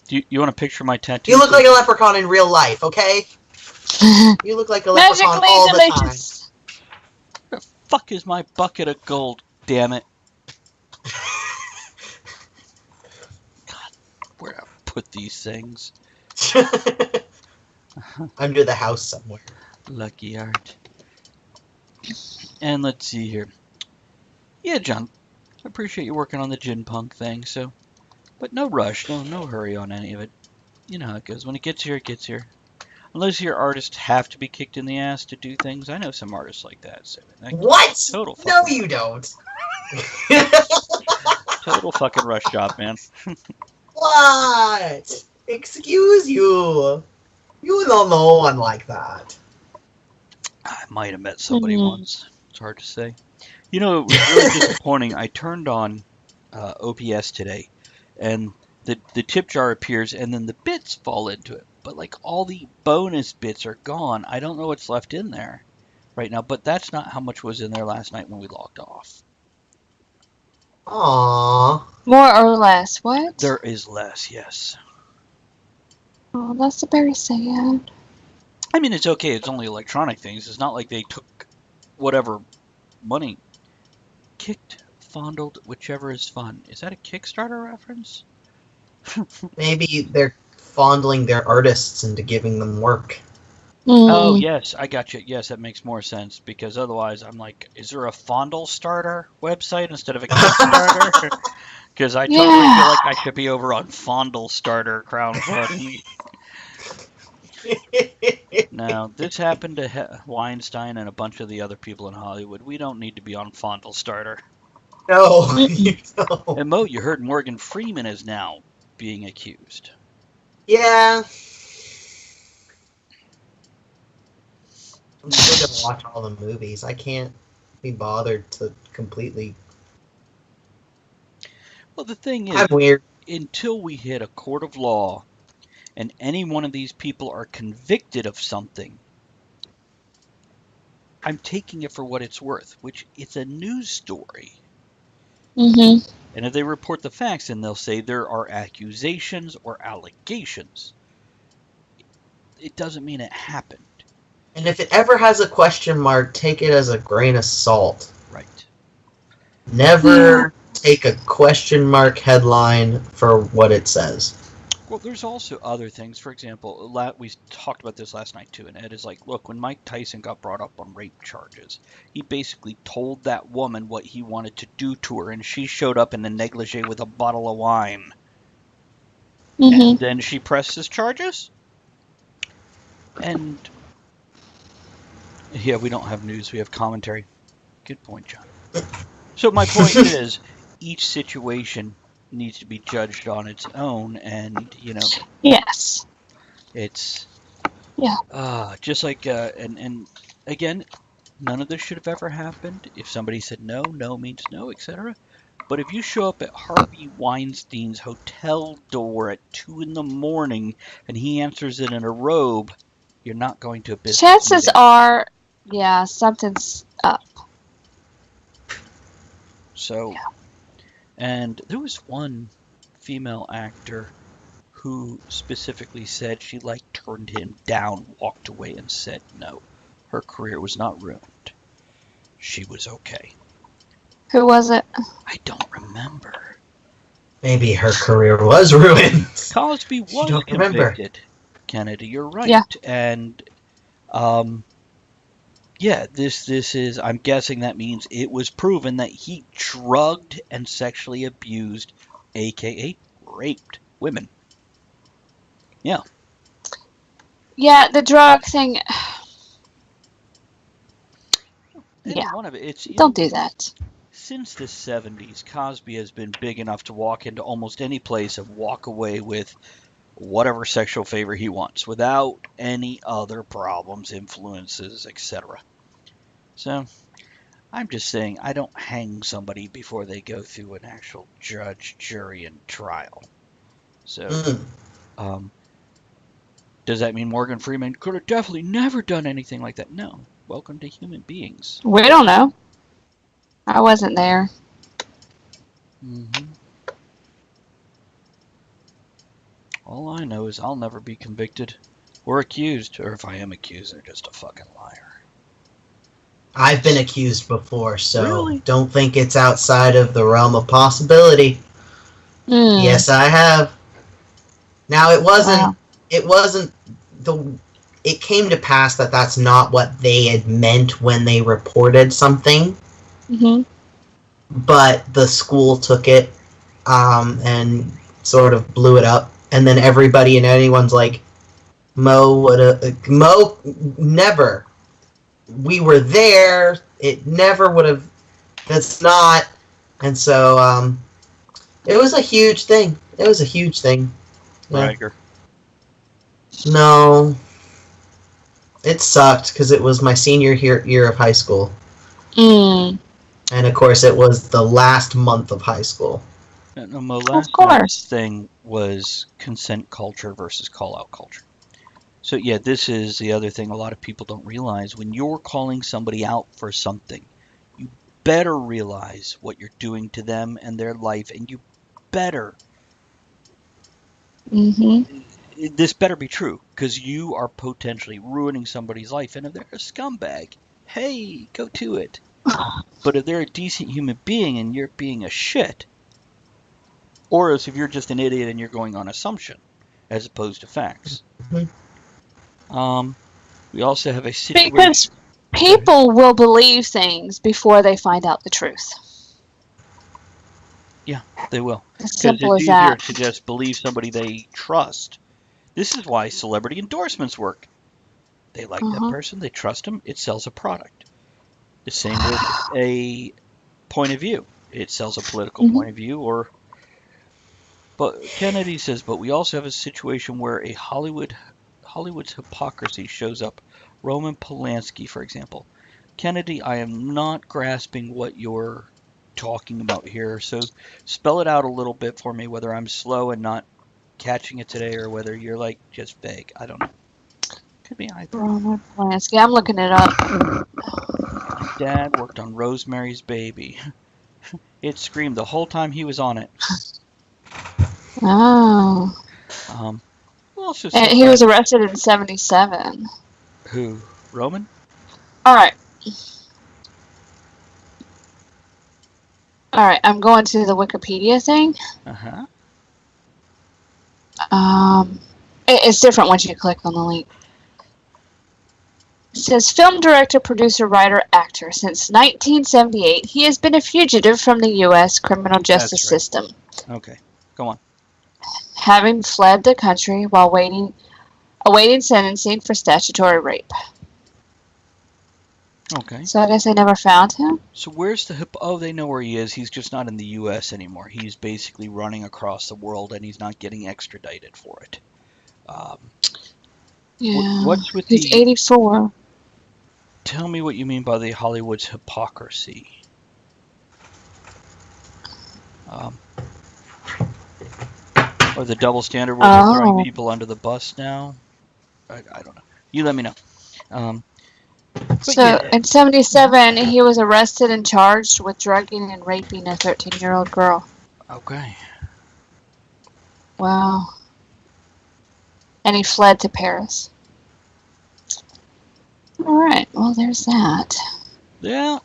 Do you want a picture of my tattoo? You look like a leprechaun in real life, okay? You look like a leprechaun all the time. Where the fuck is my bucket of gold, damn it? God, where I put these things? Under the house somewhere. Lucky art. And let's see here. Yeah, John, I appreciate you working on the gin punk thing, so... But no rush, no hurry on any of it. You know how it goes. When it gets here, it gets here. Unless your artists have to be kicked in the ass to do things. I know some artists like that. So what? Total no, you don't. Total fucking rush job, man. What? Excuse you. You don't know one like that. I might have met somebody once. It's hard to say. You know, it was really disappointing. I turned on OPS today, and the tip jar appears, and then the bits fall into it. But like all the bonus bits are gone. I don't know what's left in there right now, but that's not how much was in there last night when we logged off. Aww. More or less, what? There is less, yes. Oh, that's very sad. I mean, it's okay. It's only electronic things. It's not like they took whatever money. Kicked, fondled, whichever is fun. Is that a Kickstarter reference? Maybe they're fondling their artists into giving them work. Oh, yes, I got you. Yes, that makes more sense, because otherwise I'm like, is there a Fondle Starter website instead of a Kickstarter? Because I totally feel like I should be over on Fondle Starter crowdfunding. Now, this happened to Weinstein and a bunch of the other people in Hollywood. We don't need to be on Fondle Starter. No, you don't. And Mo, you heard Morgan Freeman is now being accused. Yeah. I'm still gonna watch all the movies. I can't be bothered to completely. Well, the thing is, I'm weird. Until we hit a court of law and any one of these people are convicted of something, I'm taking it for what it's worth, which it's a news story. Mm-hmm. And if they report the facts, then they'll say there are accusations or allegations. It doesn't mean it happened. And if it ever has a question mark, take it as a grain of salt. Right. Never take a question mark headline for what it says. Well, there's also other things. For example, we talked about this last night too, and Ed is like, look, when Mike Tyson got brought up on rape charges, he basically told that woman what he wanted to do to her, and she showed up in a negligee with a bottle of wine. Mm-hmm. And then she pressed his charges? And yeah, we don't have news, we have commentary. Good point, John. So my point is, each situation needs to be judged on its own, and Yes. It's Yeah. just like and again, none of this should have ever happened. If somebody said no, no means no, etc. But if you show up at Harvey Weinstein's hotel door at 2 a.m. and he answers it in a robe, you're not going to a business Chances meeting. are, something's up. So, and there was one female actor who specifically said she turned him down, walked away, and said no. Her career was not ruined. She was okay. Who was it? I don't remember. Maybe her career was ruined. Cosby was convicted. Kennedy, you're right. Yeah. And this is, I'm guessing that means it was proven that he drugged and sexually abused, aka raped women. Yeah. Yeah, the drug thing. One of it, Don't do that. Since the 70s, Cosby has been big enough to walk into almost any place and walk away with whatever sexual favor he wants without any other problems, influences, etc. So, I'm just saying, I don't hang somebody before they go through an actual judge, jury, and trial. So, does that mean Morgan Freeman could have definitely never done anything like that? No. Welcome to human beings. We don't know. I wasn't there. Mm-hmm. All I know is I'll never be convicted or accused, or if I am accused, they're just a fucking liar. I've been accused before, so Really? don't think it's outside of the realm of possibility. Yes, I have. Now, it wasn't it came to pass that that's not what they had meant when they reported something. Mm-hmm. But the school took it and sort of blew it up. And then everybody and anyone's like, Mo never. We were there. It never would have. That's not. And so it was a huge thing. Yeah. Bragger. No. It sucked because it was my senior year of high school. Mm. And of course, it was the last month of high school. No, my last thing was consent culture versus call-out culture. So yeah, this is the other thing a lot of people don't realize. When you're calling somebody out for something, you better realize what you're doing to them and their life, and you better... This better be true, because you are potentially ruining somebody's life, and if they're a scumbag, hey, go to it. But if they're a decent human being and you're being a shit, or if you're just an idiot and you're going on assumption as opposed to facts. We also have a situation... Because people will believe things before they find out the truth. Yeah, they will. As simple it's as easier that. to just believe somebody they trust. This is why celebrity endorsements work. They like that person, they trust them, it sells a product. The same with a point of view. It sells a political point of view, But Kennedy says, but we also have a situation where Hollywood's hypocrisy shows up. Roman Polanski, for example. Kennedy, I am not grasping what you're talking about here, so spell it out a little bit for me, whether I'm slow and not catching it today or whether you're like just vague. I don't know. Could be either. Roman Polanski. I'm looking it up. My dad worked on Rosemary's Baby. It screamed the whole time he was on it. Oh. And he was arrested in 1977. Who? Roman? Alright, I'm going to the Wikipedia thing. It's different once you click on the link. It says, film director, producer, writer, actor. Since 1978, he has been a fugitive from the U.S. criminal justice system. Okay, go on. Having fled the country while awaiting sentencing for statutory rape. Okay. So I guess they never found him? So where's the Oh, they know where he is. He's just not in the U.S. anymore. He's basically running across the world, and he's not getting extradited for it. Yeah. What's with he's 84. Tell me what you mean by the Hollywood's hypocrisy. Or the double standard where they're throwing people under the bus now? I don't know. You let me know. So, in 1977, he was arrested and charged with drugging and raping a 13-year-old girl. Okay. Wow. And he fled to Paris. Alright, well, there's that. Yeah.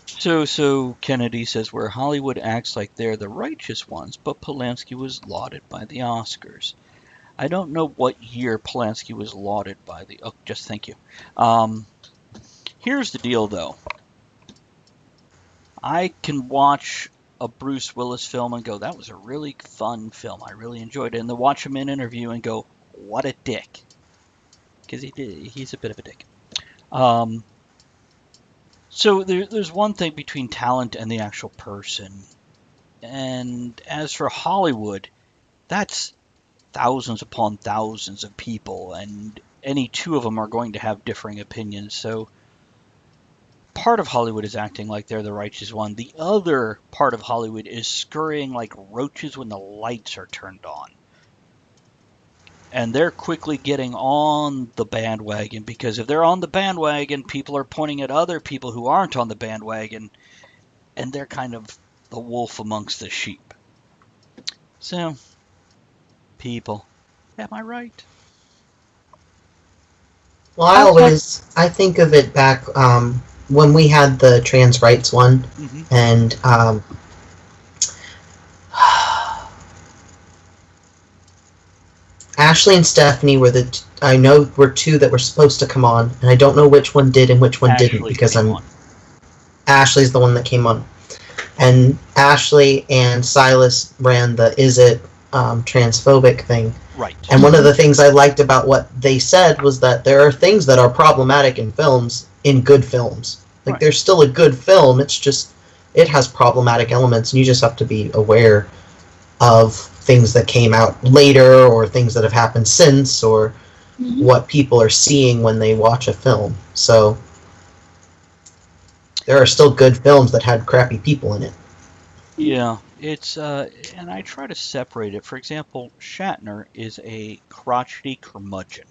So Kennedy says, where Hollywood acts like they're the righteous ones, but Polanski was lauded by the Oscars. I don't know what year Polanski was lauded by the... Oh, just thank you. Here's the deal, though. I can watch a Bruce Willis film and go, that was a really fun film. I really enjoyed it. And then watch him in an interview and go, what a dick. Because he's a bit of a dick. So there's one thing between talent and the actual person. And as for Hollywood, that's thousands upon thousands of people, and any two of them are going to have differing opinions. So part of Hollywood is acting like they're the righteous one. The other part of Hollywood is scurrying like roaches when the lights are turned on. And they're quickly getting on the bandwagon, because if they're on the bandwagon, people are pointing at other people who aren't on the bandwagon, and they're kind of the wolf amongst the sheep. So, people, am I right? Well, I think of it back when we had the trans rights one, and Ashley and Stephanie were were two that were supposed to come on, and I don't know which one did and which one didn't, because Ashley's the one that came on. And Ashley and Silas ran the Is It transphobic thing. Right. And one of the things I liked about what they said was that there are things that are problematic in films, in good films. Like, there's still a good film, it's just, it has problematic elements, and you just have to be aware of things that came out later or things that have happened since or what people are seeing when they watch a film. So there are still good films that had crappy people in it. Yeah, it's and I try to separate it. For example, Shatner is a crotchety curmudgeon,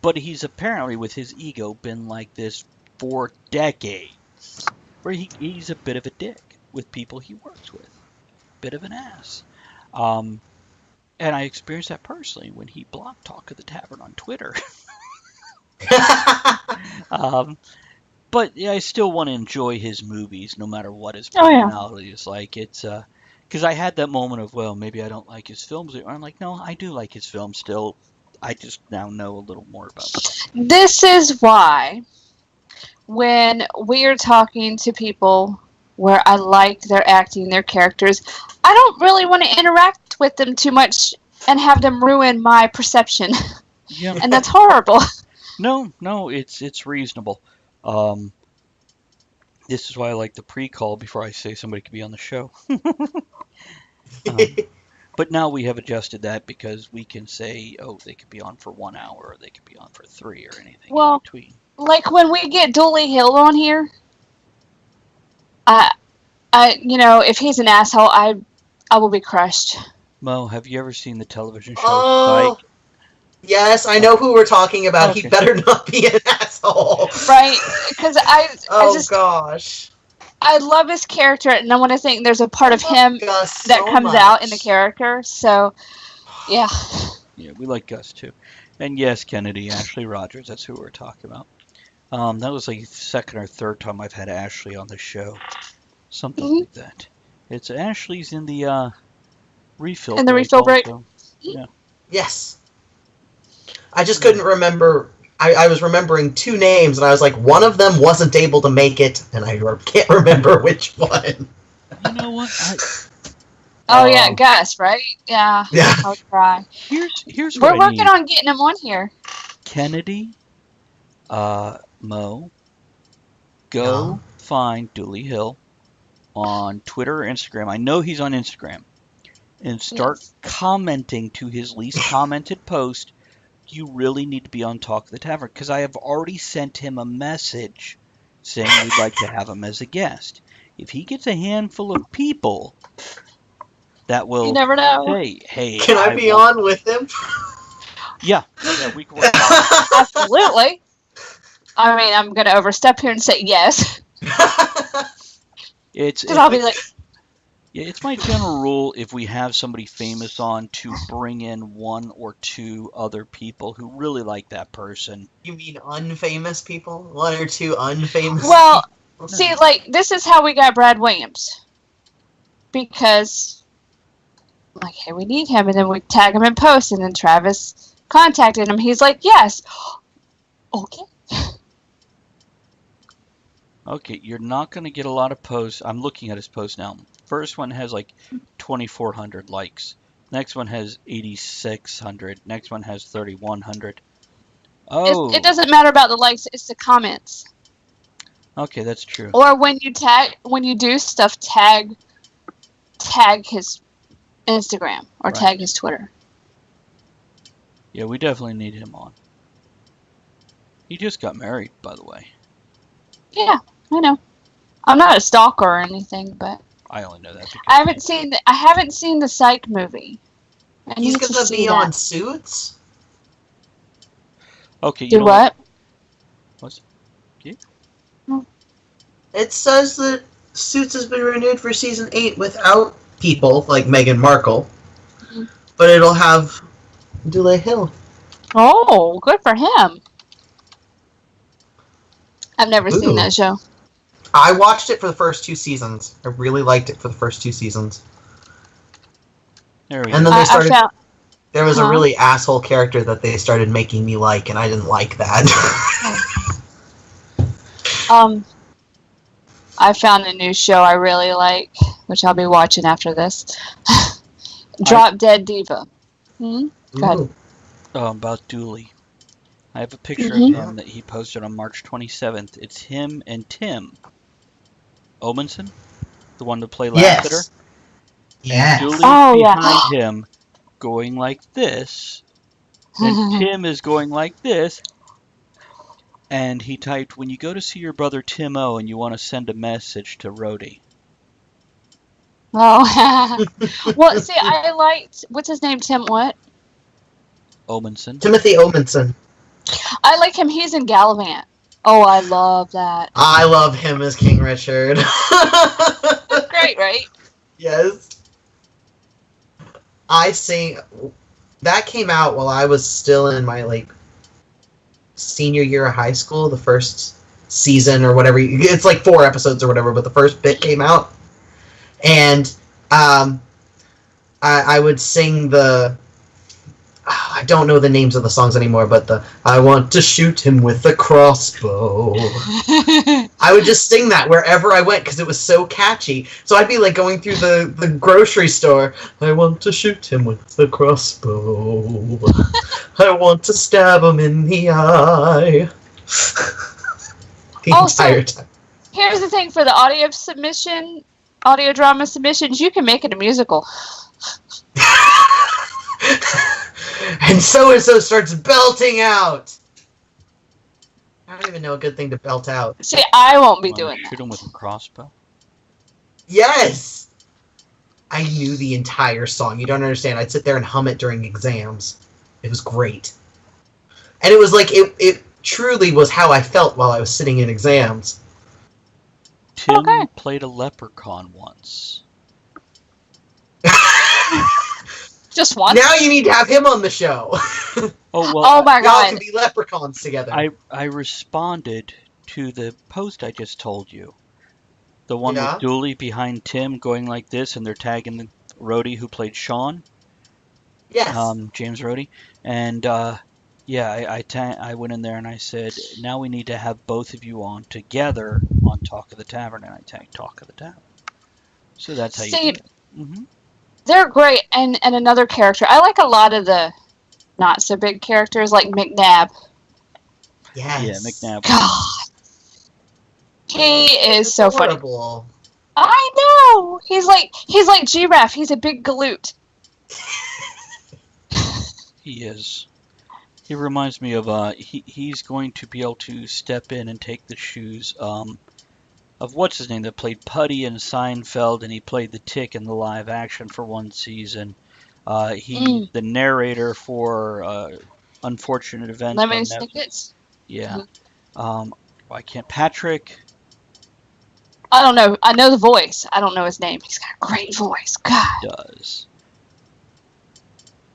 but he's apparently, with his ego, been like this for decades, where he's a bit of a dick with people he works with, bit of an ass. And I experienced that personally when he blocked Talk of the Tavern on Twitter. But yeah, I still want to enjoy his movies, no matter what his personality is like. It's because I had that moment of, well, maybe I don't like his films. I'm like, no, I do like his films still. I just now know a little more about them. This is why when we are talking to people where I like their acting, their characters, I don't really want to interact with them too much and have them ruin my perception. Yeah. And that's horrible. No, it's reasonable. This is why I like the pre-call before I say somebody could be on the show. But now we have adjusted that because we can say, oh, they could be on for 1 hour, or they could be on for 3, or anything in between. Like when we get Dooley Hill on here, if he's an asshole, I will be crushed. Mo, have you ever seen the television show Psych? Yes, I know who we're talking about. Okay. He better not be an asshole. Right? Because gosh. I love his character, and I want to think there's a part of him that comes out in the character. So, yeah. Yeah, we like Gus, too. And yes, Kennedy, Ashley Rogers, that's who we're talking about. That was like the second or third time I've had Ashley on the show. Something like that. It's Ashley's in the refill break. In the refill break? Yeah. Yes. I just couldn't remember. I was remembering 2 names, and I was like, one of them wasn't able to make it, and I can't remember which one. You know what? Yeah, Gus, right? Yeah. Yeah. I'll try. Here's We're what I working on getting him on here. Kennedy, Mo, go find Dooley Hill on Twitter or Instagram. I know he's on Instagram. And start commenting to his least commented post. You really need to be on Talk of the Tavern, because I have already sent him a message saying we'd like to have him as a guest. If he gets a handful of people that will you never know. say, hey, can I be on with him? Yeah, we can work Absolutely. I mean, I'm going to overstep here and say yes. Because I'll be like... Yeah, it's my general rule if we have somebody famous on to bring in 1 or 2 other people who really like that person. You mean unfamous people? 1 or 2 unfamous Well, people? See, like, this is how we got Brad Williams. Because, like, hey, we need him, and then we tag him in post, and then Travis contacted him. He's like, yes. Okay. Okay, you're not going to get a lot of posts. I'm looking at his post now. First one has like 2,400 likes. Next one has 8,600. Next one has 3,100. Oh. It doesn't matter about the likes. It's the comments. Okay, that's true. Or when you do stuff, tag his Instagram or tag his Twitter. Yeah, we definitely need him on. He just got married, by the way. Yeah, I know. I'm not a stalker or anything, but I only know that because I haven't seen the Psych movie. He's gonna be on Suits? Okay, you do know what? What's yeah? It says that Suits has been renewed for season 8 without people like Meghan Markle, but it'll have Dooley Hill. Oh, good for him. I've never seen that show. I watched it for the first 2 seasons. I really liked it for the first 2 seasons. There we and go. then they started. There was a really asshole character that they started making me like, and I didn't like that. I found a new show I really like, which I'll be watching after this. Drop Dead Diva. Go ahead. About Dooley. I have a picture of him that he posted on March 27th. It's him and Tim Omenson, the one to play Lassiter. Yes. And Julie's Oh, yeah. behind him going like this. And Tim is going like this. And he typed, when you go to see your brother Tim O and you want to send a message to Rhodey. Oh, well, see, I liked, what's his name, Tim what? Omenson. Timothy Omenson. I like him, he's in Gallivant. Oh, I love that. I love him as King Richard. That's great, right? Yes. That came out while I was still in my, senior year of high school, the first season or whatever. It's 4 episodes or whatever, but the first bit came out. And I would sing the... I don't know the names of the songs anymore, but I want to shoot him with a crossbow. I would just sing that wherever I went because it was so catchy. So I'd be going through the grocery store. I want to shoot him with a crossbow. I want to stab him in the eye. The entire time. Here's the thing for the audio drama submissions, you can make it a musical. And so-and-so starts belting out. I don't even know a good thing to belt out. See, I won't be doing that. Shoot him with a crossbow? Yes! I knew the entire song. You don't understand. I'd sit there and hum it during exams. It was great. And it was it truly was how I felt while I was sitting in exams. Tim played a leprechaun once. Just once? Now you need to have him on the show. Oh my God. Y'all can be leprechauns together. I responded to the post I just told you. The one with Dooley behind Tim going like this, and they're tagging Rhodey, who played Sean. Yes. James Rhodey. And I went in there and I said, now we need to have both of you on together on Talk of the Tavern, and I tagged Talk of the Tavern. So that's how you do it. Mm-hmm. They're great, and another character. I like a lot of the not so big characters, like McNabb. Yes. Yeah, McNabb. God, he is so horrible. Funny. I know. He's like Giraffe. He's a big galoot. He is. He reminds me of he's going to be able to step in and take the shoes of what's his name that played Putty in Seinfeld, and he played the Tick in the live action for one season. The narrator for Unfortunate Events. Lemon Snickets? Yeah. Why can't Patrick? I don't know. I know the voice. I don't know his name. He's got a great voice. God. He does.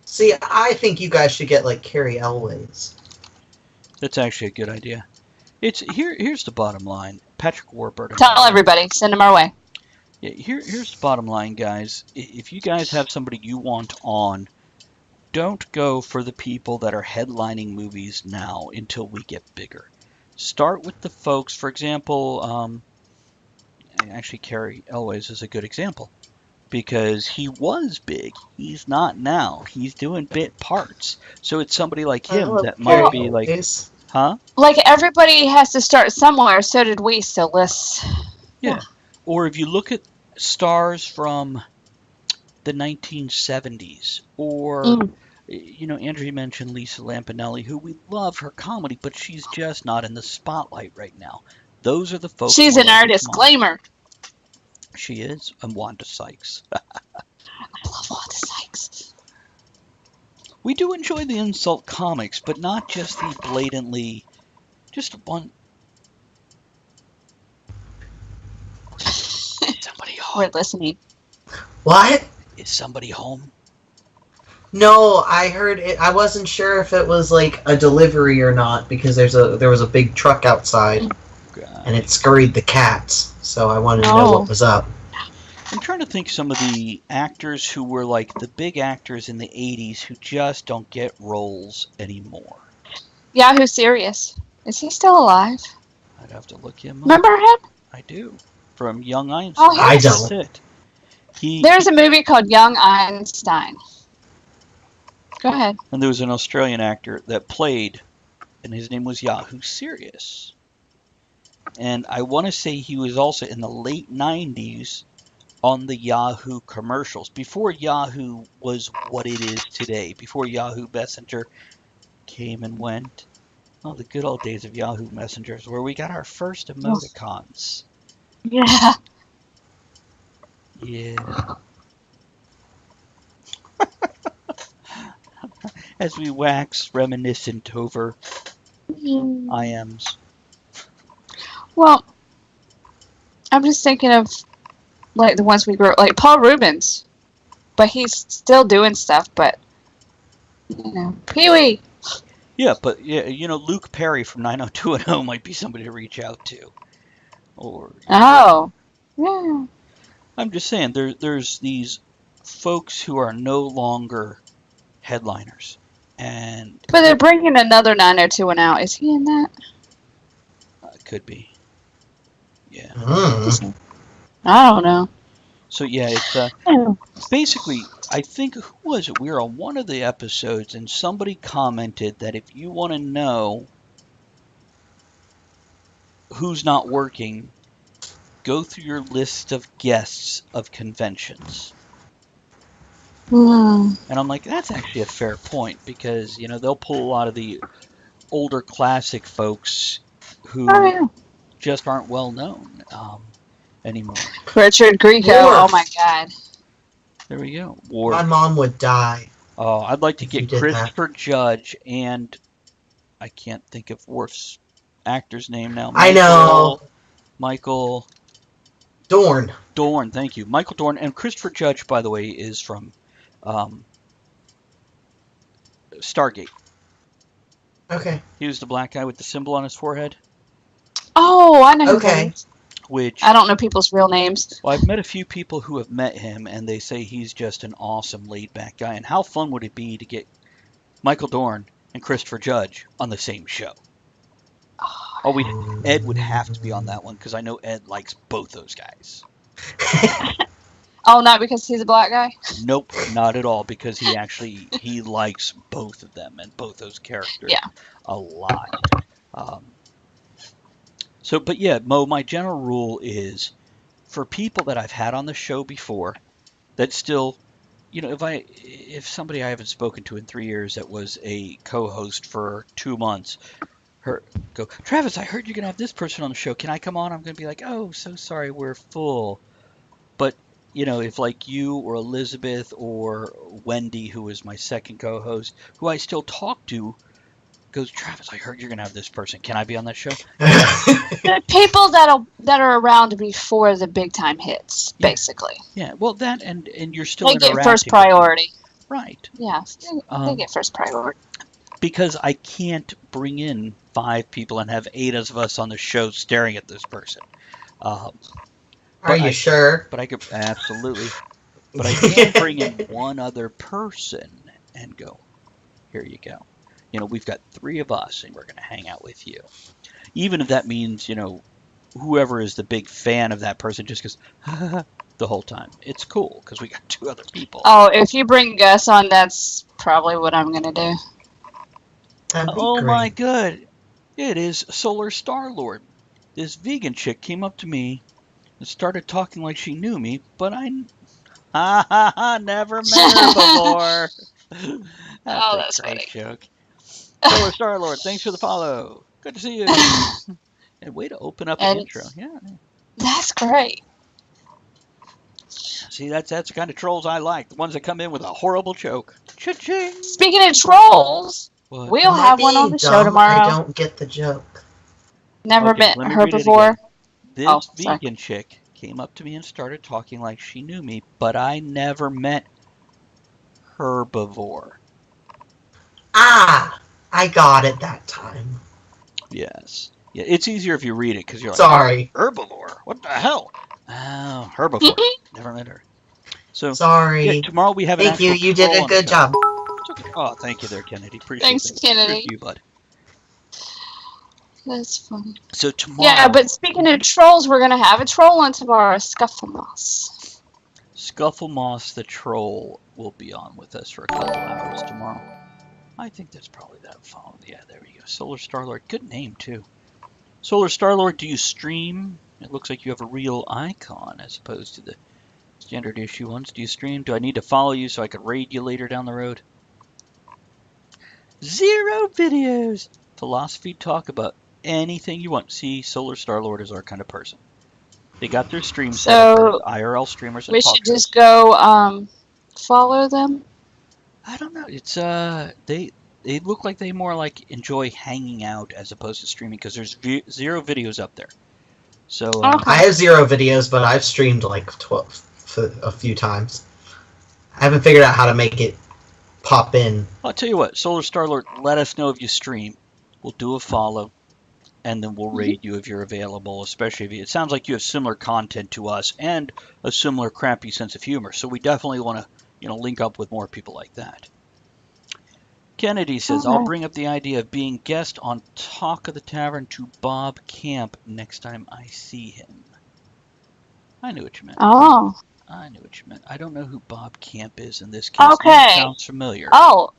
See, I think you guys should get Carrie Elways. That's actually a good idea. Here's the bottom line. Patrick Warburton. Tell everybody. Send them our way. Yeah, here's the bottom line, guys. If you guys have somebody you want on, don't go for the people that are headlining movies now until we get bigger. Start with the folks, for example, actually Carrie Elways is a good example. Because he was big. He's not now. He's doing bit parts. So it's somebody like him that might be like... Huh? Like, everybody has to start somewhere, so did we, so let's... Yeah. Or if you look at stars from the 1970s, or, Andrew mentioned Lisa Lampanelli, who we love her comedy, but she's just not in the spotlight right now. Those are the folks... She's in our disclaimer. She is. And Wanda Sykes. I love Wanda Sykes. We do enjoy the insult comics, but not just the blatantly... Just one... Is somebody home? We're listening. What? Is somebody home? No, I heard it. I wasn't sure if it was a delivery or not because there was a big truck outside. And it scurried the cats, so I wanted to know what was up. I'm trying to think some of the actors who were the big actors in the 80s who just don't get roles anymore. Yahoo Serious. Is he still alive? I'd have to look him up. Remember him? I do. From Young Einstein. Oh, yes. I don't. That's it. There's a movie called Young Einstein. Go ahead. And there was an Australian actor that played, and his name was Yahoo Serious. And I want to say he was also in the late 90s on the Yahoo commercials. Before Yahoo was what it is today, before Yahoo Messenger came and went. Oh, the good old days of Yahoo Messengers, where we got our first emoticons. Yeah. Yeah. As we wax reminiscent over IMs. Well, I'm just thinking of like the ones we grew up, like Paul Rubens, but he's still doing stuff. But you know, Pee Wee. Yeah, but Luke Perry from 90210 might be somebody to reach out to. Or Oh, yeah. I'm just saying there's these folks who are no longer headliners, and But they're bringing another 90210 out. Is he in that? Could be. Yeah. I don't know. So yeah, it's basically, I think, who was it? We were on one of the episodes, and somebody commented that if you want to know who's not working, go through your list of guests of conventions. And I'm like, that's actually a fair point, because they'll pull a lot of the older classic folks who just aren't well known anymore. Richard Grieco. Oh my God. There we go. My mom would die. Oh, I'd like to get Christopher Judge, and I can't think of Worf's actor's name now. I know. Michael Dorn. Dorn, thank you. Michael Dorn. And Christopher Judge, by the way, is from Stargate. Okay. He was the black guy with the symbol on his forehead. Oh, I know. Okay. Which I don't know people's real names. Well, I've met a few people who have met him, and they say he's just an awesome, laid-back guy. And how fun would it be to get Michael Dorn and Christopher Judge on the same show? Ed would have to be on that one, because I know Ed likes both those guys. Oh, not because he's a black guy? Nope, not at all, because he likes both of them and both those characters a lot. But yeah, Mo, my general rule is, for people that I've had on the show before, that still, if somebody I haven't spoken to in 3 years that was a co-host for 2 months, go, Travis, I heard you're going to have this person on the show. Can I come on? I'm going to be like, oh, so sorry, we're full. But, if like you or Elizabeth or Wendy, who is my second co-host, who I still talk to, goes, Travis, I heard you're going to have this person. Can I be on that show? The people that are around before the big time hits, basically. Yeah, well, that and you're still they get first priority. Right. Yeah, they get first priority. Because I can't bring in 5 people and have 8 of us on the show staring at this person. Are you sure? But I could, absolutely. But I can bring in one other person and go, here you go. We've got 3 of us, and we're going to hang out with you. Even if that means, whoever is the big fan of that person just goes, the whole time. It's cool, because we got 2 other people. Oh, if you bring Gus on, that's probably what I'm going to do. Oh my God. It is Solar Star-Lord. This vegan chick came up to me and started talking like she knew me, but I never met her before. That's a great joke. Solar Star-Lord, thanks for the follow. Good to see you. And way to open up an intro. Yeah. That's great. See, that's the kind of trolls I like. The ones that come in with a horrible joke. Cha-ching. Speaking of trolls, we'll have one on the show tomorrow. I don't get the joke. Never met her before. This vegan chick came up to me and started talking like she knew me, but I never met her before. I got it that time. Yes. Yeah, it's easier if you read it, because you're like, sorry. Herbivore? What the hell? Oh, herbivore. Never met her. So sorry. Yeah, tomorrow we have an Thank you. You did a good job. Okay. Oh, thank you there, Kennedy. Appreciate it. Thanks, Kennedy. Thank you, bud. That's funny. So tomorrow. Yeah, but speaking of trolls, we're gonna have a troll on tomorrow. Scufflemoss. Scufflemoss the troll will be on with us for a couple hours tomorrow. I think that's probably that phone. Yeah, there we go. Solar Star-Lord. Good name, too. Solar Star-Lord, do you stream? It looks like you have a real icon as opposed to the Standard issue ones. Do you stream? Do I need to follow you so I could raid you later down the road? 0 videos. Philosophy talk about anything you want. See, Solar Star-Lord is our kind of person. They got their stream set up as IRL streamers. We should just go follow them. I don't know. It's they look like they more like enjoy hanging out as opposed to streaming because there's 0 videos up there. So I have 0 videos, but I've streamed like 12 a few times. I haven't figured out how to make it pop in. I'll tell you what, Solar Star-Lord, let us know if you stream. We'll do a follow, and then we'll raid you if you're available, especially if it sounds like you have similar content to us and a similar crappy sense of humor. So we definitely want to, link up with more people like that. Kennedy says, I'll bring up the idea of being guest on Talk of the Tavern to Bob Camp next time I see him. I knew what you meant. Oh. I knew what you meant. I don't know who Bob Camp is in this case. Okay. That sounds familiar. Oh,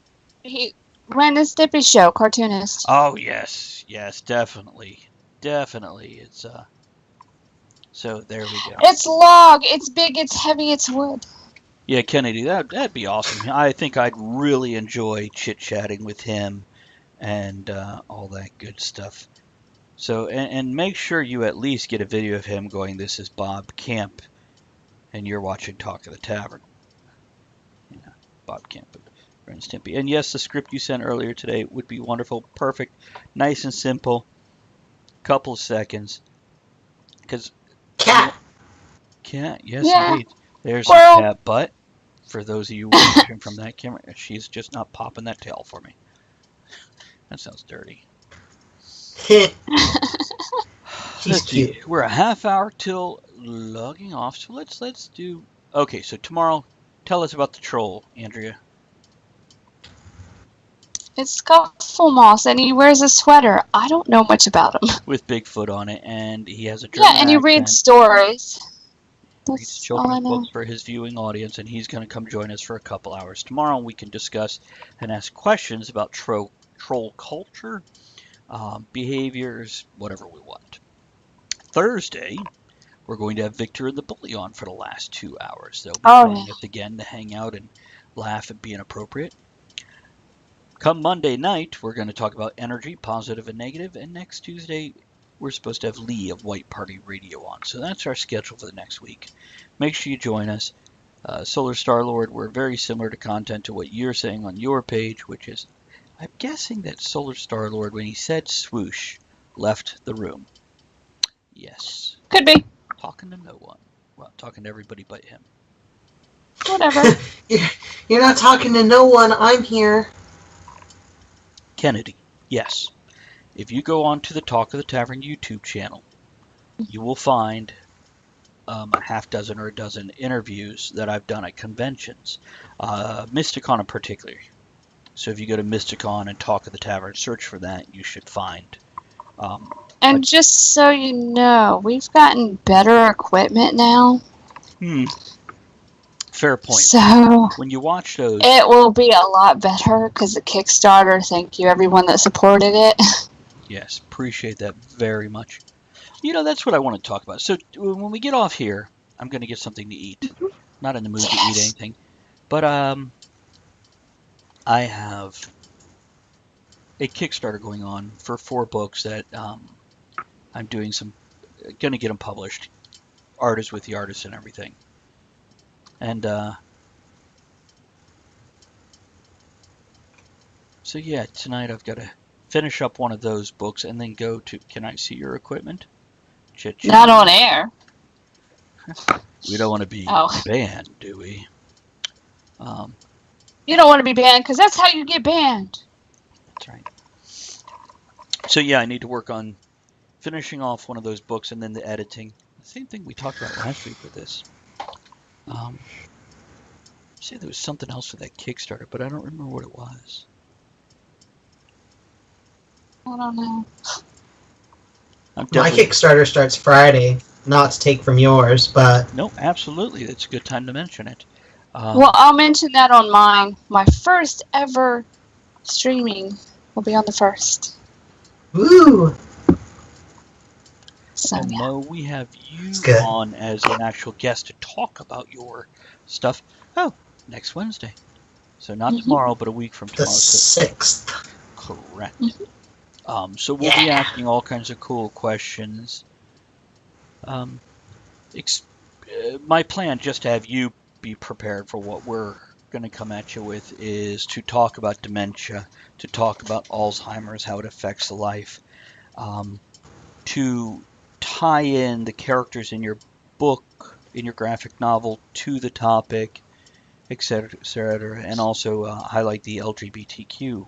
he ran the Stippy Show, cartoonist. Oh, yes. Yes, definitely. Definitely. It's, so there we go. It's log. It's big. It's heavy. It's wood. Yeah, Kennedy, that'd be awesome. I think I'd really enjoy chit-chatting with him and all that good stuff. So, and make sure you at least get a video of him going, this is Bob Camp, and you're watching Talk of the Tavern. Yeah, Bob Camp and Ren Stimpy. And yes, the script you sent earlier today would be wonderful, perfect, nice and simple, couple of seconds. Because cat, yes, yeah. Indeed. There's a cat butt. For those of you watching from that camera, she's just not popping that tail for me. That sounds dirty. She's cute. We're a half hour till logging off, so let's do. Okay, so tomorrow, tell us about the troll, Andrea. It's got full moss, and he wears a sweater. I don't know much about him. With Bigfoot on it, and he has a German and he reads stories. Reads children's books for his viewing audience, and he's going to come join us for a couple hours tomorrow. We can discuss and ask questions about troll culture, behaviors, whatever we want. Thursday, we're going to have Victor and the Bully on for the last 2 hours. They'll be joining us again to hang out and laugh and be inappropriate. Come Monday night, we're going to talk about energy, positive and negative, and next Tuesday, we're supposed to have Lee of White Party Radio on. So that's our schedule for the next week. Make sure you join us. Solar Star-Lord, we're very similar to content to what you're saying on your page, which is, I'm guessing that Solar Star-Lord, when he said swoosh, left the room. Yes. Could be. Talking to no one. Well, talking to everybody but him. Whatever. You're not talking to no one. I'm here. Kennedy, yes. If you go on to the Talk of the Tavern YouTube channel, you will find a half dozen or a dozen interviews that I've done at conventions, Mysticon in particular. So if you go to Mysticon and Talk of the Tavern, search for that, you should find. And just so you know, we've gotten better equipment now. Fair point. So when you watch those, it will be a lot better because the Kickstarter. Thank you, everyone that supported it. Yes, appreciate that very much. That's what I want to talk about. So when we get off here, I'm going to get something to eat. Not in the mood to eat anything. But I have a Kickstarter going on for 4 books that I'm doing going to get them published. Artists with the artists and everything. And so yeah, tonight I've got to finish up one of those books and then go to, can I see your equipment? Chit-chat. Not on air. We don't want to be banned, do we? You don't want to be banned because that's how you get banned. That's right. So yeah, I need to work on finishing off one of those books and then the editing. The same thing we talked about last week with this. Say there was something else for that Kickstarter, but I don't remember what it was. I don't know. My Kickstarter starts Friday. Not to take from yours, but... No, absolutely. It's a good time to mention it. Well, I'll mention that on mine. My first ever streaming will be on the 1st. Woo! And Mo, we have you good. on as an actual guest to talk about your stuff. Oh, next Wednesday. So not tomorrow, but a week from tomorrow. The 6th. Correct. So we'll be asking all kinds of cool questions. My plan, just to have you be prepared for what we're going to come at you with, is to talk about dementia, to talk about Alzheimer's, how it affects the life, to tie in the characters in your book, in your graphic novel, to the topic, etc., and also highlight the LGBTQ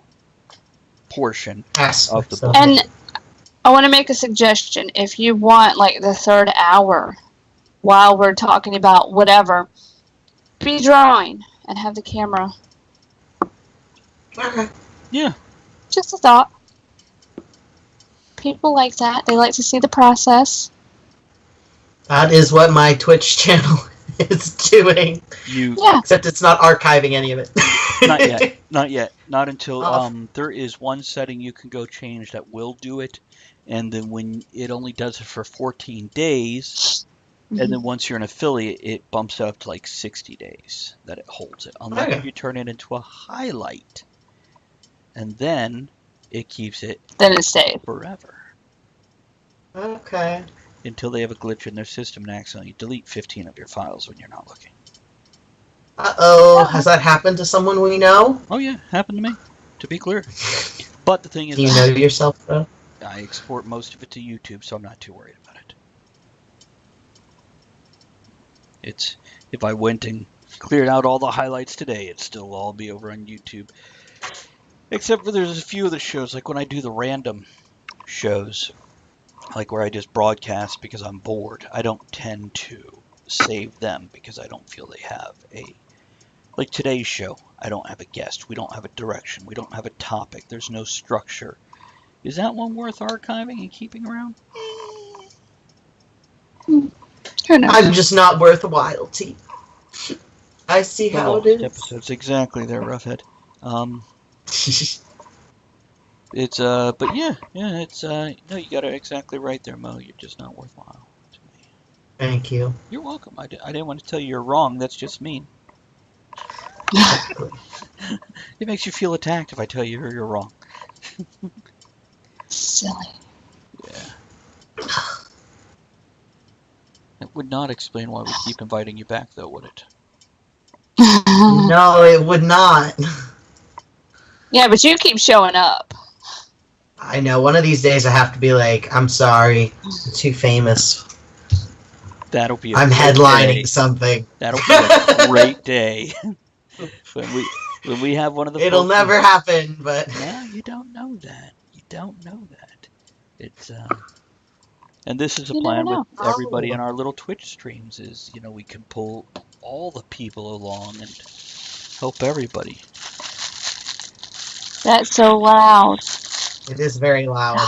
portion of the book. And I want to make a suggestion. If you want, like, the third hour, while we're talking about whatever, be drawing and have the camera. Yeah. Just a thought. People like that. They like to see the process. That is what my Twitch channel is doing. Except it's not archiving any of it. Not yet. Not yet. Not until there is one setting you can go change that will do it, and then when it only does it for 14 days, and then once you're an affiliate, it bumps it up to like 60 days that it holds it, unless you turn it into a highlight, and then it keeps it. Then it's saved forever. Okay. Until they have a glitch in their system and accidentally delete 15 of your files when you're not looking. Uh-oh. Has that happened to someone we know? Oh, yeah. Happened to me, to be clear. But the thing is... Do you know yourself, though? I export most of it to YouTube, so I'm not too worried about it. It's... If I went and cleared out all the highlights today, it'd still all be over on YouTube. Except for there's a few of the shows, like when I do the random shows, like where I just broadcast because I'm bored, I don't tend to save them because I don't feel they have a... Like today's show, I don't have a guest, we don't have a direction, we don't have a topic, there's no structure. Is that one worth archiving and keeping around? I'm just not worthwhile to you. I see how it is. Episodes, exactly there, Roughhead. It's but yeah, it's no, you got it exactly right there, Mo. You're just not worthwhile to me. Thank you. You're welcome. I didn't want to tell you you're wrong. That's just mean. It makes you feel attacked if I tell you you're wrong. Silly. Yeah. It would not explain why we keep inviting you back, though, would it? No, it would not. Yeah, but you keep showing up. I know. One of these days I have to be like, I'm sorry. I'm too famous. That'll be I'm headlining something. That'll be a great day. when we have one of the... It'll never happen, but... No, you don't know that. You don't know that. It's, and this is a plan with everybody in our little Twitch streams is, you know, we can pull all the people along and help everybody. That's so loud. It is very loud.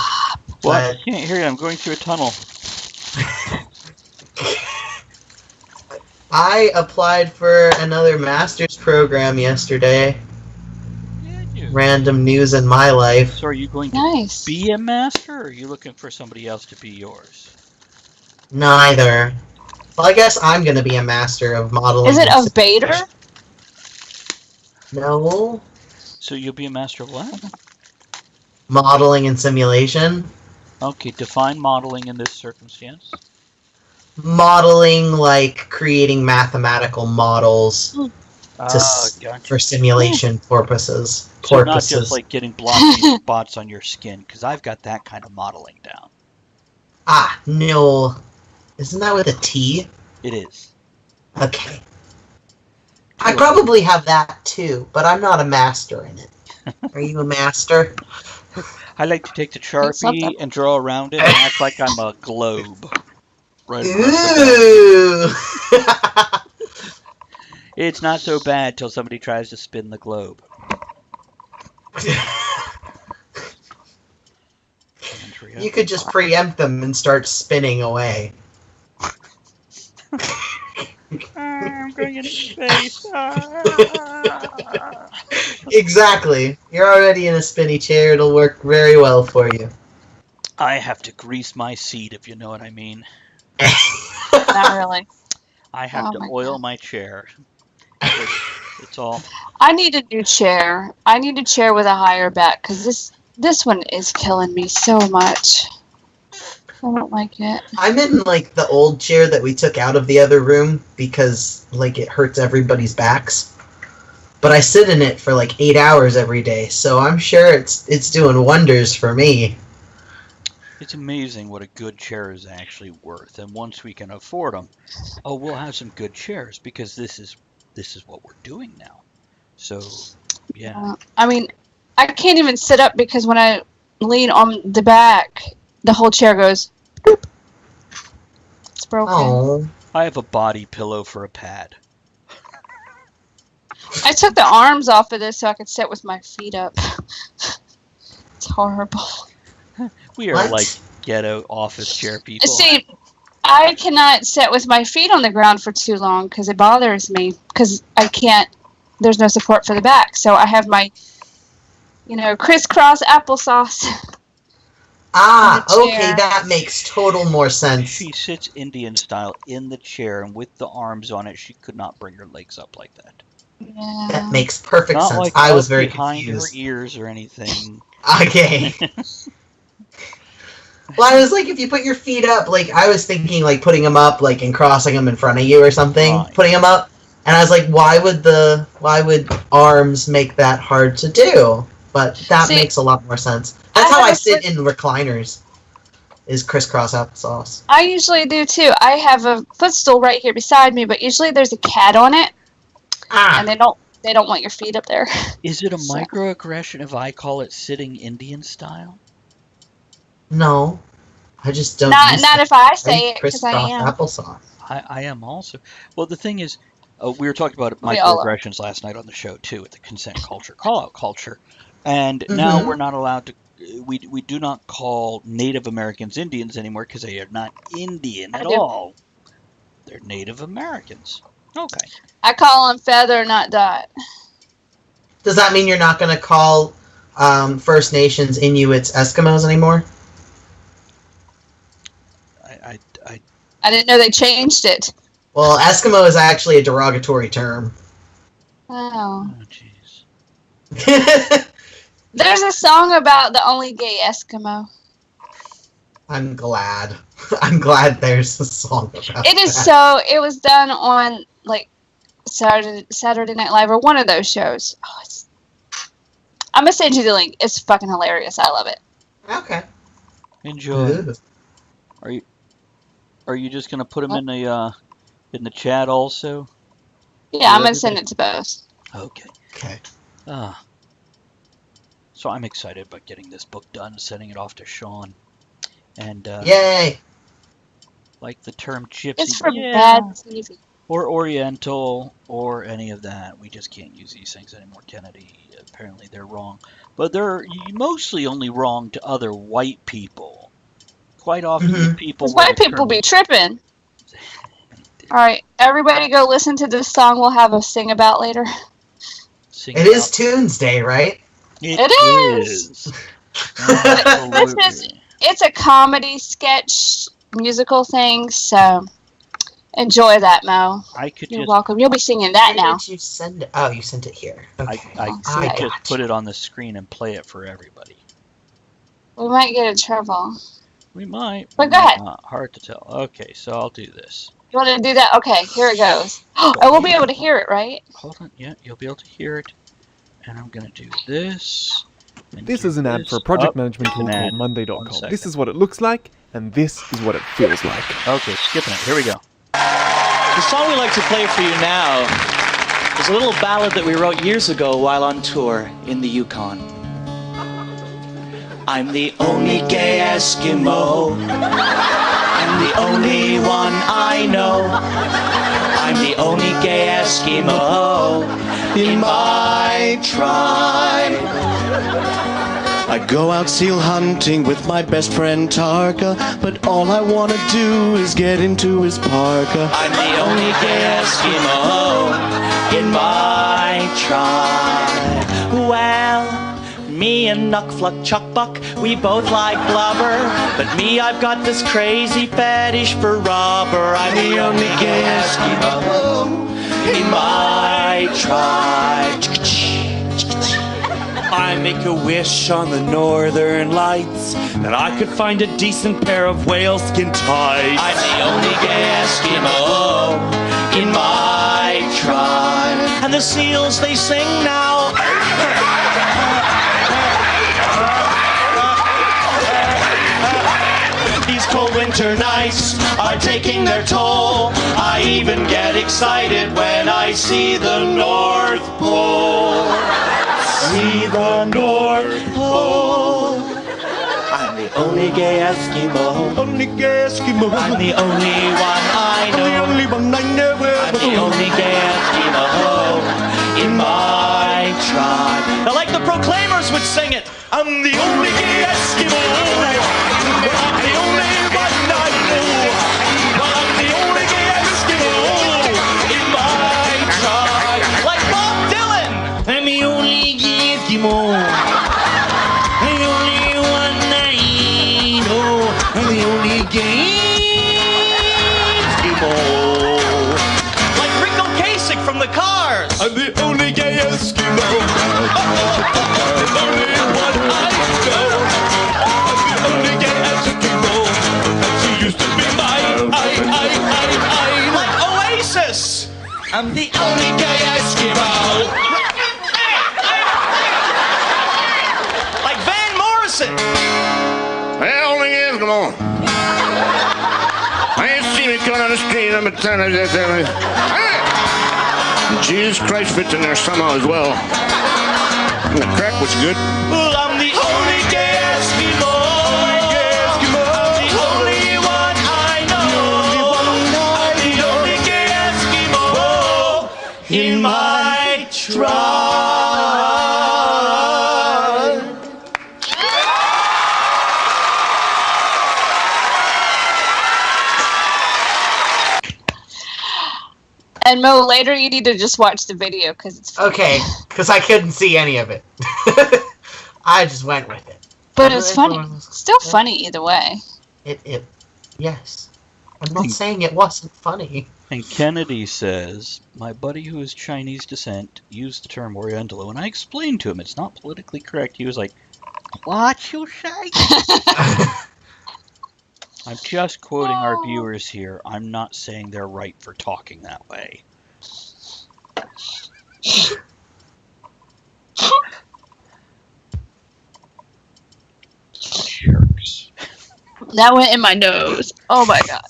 What? I can't hear you. I'm going through a tunnel. I applied for another master's program yesterday. Random news in my life. So are you going to be a master, or are you looking for somebody else to be yours? Neither. Well, I guess I'm going to be a master of modeling. Is it of Bader? No. So you'll be a master of what? Modeling and simulation. Okay, define modeling in this circumstance. Modeling, like creating mathematical models for simulation purposes. So not just like getting blotchy spots on your skin, because I've got that kind of modeling down. Ah, no. Isn't that with a T? It is. Okay. I probably have that too, but I'm not a master in it. Are you a master? I like to take the Sharpie and draw around it and act like I'm a globe. Right. Ooh! It's not so bad till somebody tries to spin the globe. You could just preempt them and start spinning away. I'm going into space. Exactly. You're already in a spinny chair. It'll work very well for you. I have to grease my seat, if you know what I mean. Not really. I have to oil my chair. It's all. I need a new chair. I need a chair with a higher back because this one is killing me so much. I don't like it. I'm in like the old chair that we took out of the other room because like it hurts everybody's backs. But I sit in it for like 8 hours every day, so I'm sure it's doing wonders for me. It's amazing what a good chair is actually worth, and once we can afford them, we'll have some good chairs because this is what we're doing now. So, yeah. I mean, I can't even sit up because when I lean on the back, the whole chair goes boop. It's broken. Oh. I have a body pillow for a pad. I took the arms off of this so I could sit with my feet up. It's horrible. We are like ghetto office chair people. See, I cannot sit with my feet on the ground for too long because it bothers me because I can't. There's no support for the back, so I have my, crisscross applesauce. Ah, okay, that makes total more sense. She sits Indian style in the chair, and with the arms on it, she could not bring her legs up like that. Yeah. That makes perfect Not sense. like I was very behind confused. her ears or anything. Okay. Well, I was like, if you put your feet up, like, I was thinking, like, putting them up, like, and crossing them in front of you or something, putting them up, and I was like, why would arms make that hard to do? But that makes a lot more sense. That's how I sit in recliners, is crisscross applesauce. I usually do, too. I have a footstool right here beside me, but usually there's a cat on it, and they don't want your feet up there. Is it a microaggression if I call it sitting Indian style? No, I just don't. Not if I say it, because I am. Applesauce. I am also. Well, the thing is, we were talking about We all microaggressions last night on the show too, with the consent culture, call-out culture, and now we're not allowed to. We do not call Native Americans Indians anymore because they are not Indian at all. They're Native Americans. Okay. I call them feather, not dot. Does that mean you're not going to call First Nations, Inuits, Eskimos anymore? I didn't know they changed it. Well, Eskimo is actually a derogatory term. Oh. Jeez. There's a song about the only gay Eskimo. I'm glad. I'm glad there's a song about It is that. it was done on, like, Saturday Night Live or one of those shows. Oh, I'm going to send you the link. It's fucking hilarious. I love it. Okay. Enjoy. Ooh. Are you just gonna put them in the chat also? Yeah, I'm gonna send it to both. Okay. Okay. So I'm excited about getting this book done, sending it off to Sean, and yay! Like the term gypsy. It's for bad TV. Or Oriental or any of that. We just can't use these things anymore, Kennedy. Apparently they're wrong, but they're mostly only wrong to other white people. Quite often, people. White people be tripping. All right, everybody, go listen to this song. We'll have a sing about later. It is Tunesday, right? It is. It's a comedy sketch musical thing, so enjoy that, Mo. You're welcome. You'll be singing that now. Where did you send it? Oh, you sent it here. Okay. I just put it on the screen and play it for everybody. We might get in trouble. We might. But go ahead. Hard to tell. Okay, so I'll do this. You want to do that? Okay, here it goes. I will be able to hear it, right? Hold on. Yeah, you'll be able to hear it. And I'm going to do this. This is an ad for a project management tool called Monday.com. This is what it looks like, and this is what it feels like. Okay, skipping it. Here we go. The song we like to play for you now is a little ballad that we wrote years ago while on tour in the Yukon. I'm the only gay Eskimo. I'm the only one I know. I'm the only gay Eskimo in my tribe. I go out seal hunting with my best friend Tarka, but all I want to do is get into his parka. I'm the only gay Eskimo in my tribe. Well, me and Nuck Fluck Chuck Buck, we both like blubber. But me, I've got this crazy fetish for rubber. I'm the only gay Eskimo in my tribe. I make a wish on the northern lights that I could find a decent pair of whaleskin tights. I'm the only gay Eskimo in my tribe. And the seals, they sing now. These cold winter nights are taking their toll. I even get excited when I see the North Pole. See the North Pole. I'm the only gay Eskimo. Only gay Eskimo. I'm the only one I know. The only one I know. I'm the only gay Eskimo in my tribe. Now, like the Proclaimers would sing it. I'm the only gay Eskimo. I'm the only one I know. I'm the only gay Eskimo in my tribe. Like Bob Dylan. I'm the only gay Eskimo. I'm the only one I know. I'm the only gay Eskimo. Like Rico Kasich from the Cars. I'm the only gay Eskimo. The only one I know. I'm the only gay Eskimo. She used to be mine. Like Oasis. I'm the only gay Eskimo. Like Van Morrison. Well, only Eskimo. I ain't seen me coming on the street. I'm telling you that. Jesus Christ fits in there somehow as well. And the crack was good. Well, I'm the only gay Eskimo. I'm the only one I know. I'm the only gay Eskimo in my tribe. And Mo, later you need to just watch the video because it's funny. Okay, because I couldn't see any of it. I just went with it. But it's funny. It's still funny either way. Yes. I'm not saying it wasn't funny. And Kennedy says, my buddy who is Chinese descent used the term Oriental. When I explained to him it's not politically correct, he was like, what you say? I'm just quoting our viewers here. I'm not saying they're right for talking that way. Jerks. That went in my nose. Oh my god.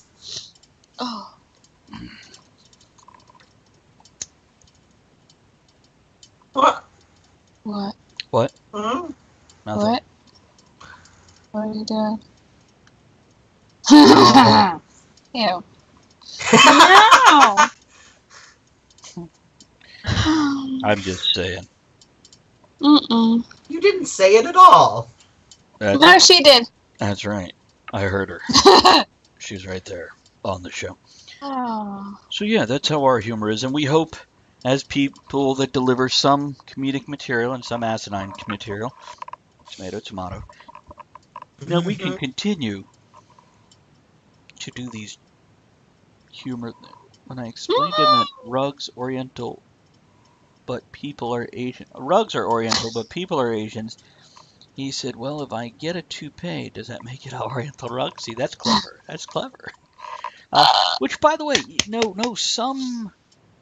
Oh. What? What? What? Nothing. What? What are you doing? Ew. No! I'm just saying. Mm-mm. You didn't say it at all. No, she did. That's right. I heard her. She's right there on the show. Oh. So yeah, that's how our humor is, and we hope, as people that deliver some comedic material and some asinine material, tomato, tomato, that we can continue to do these humor. When I explained to him that rugs Oriental, but people are Asian. Rugs are Oriental, but people are Asians. He said, well, if I get a toupee, does that make it an Oriental rug? See, that's clever. That's clever. Which, by the way, no, some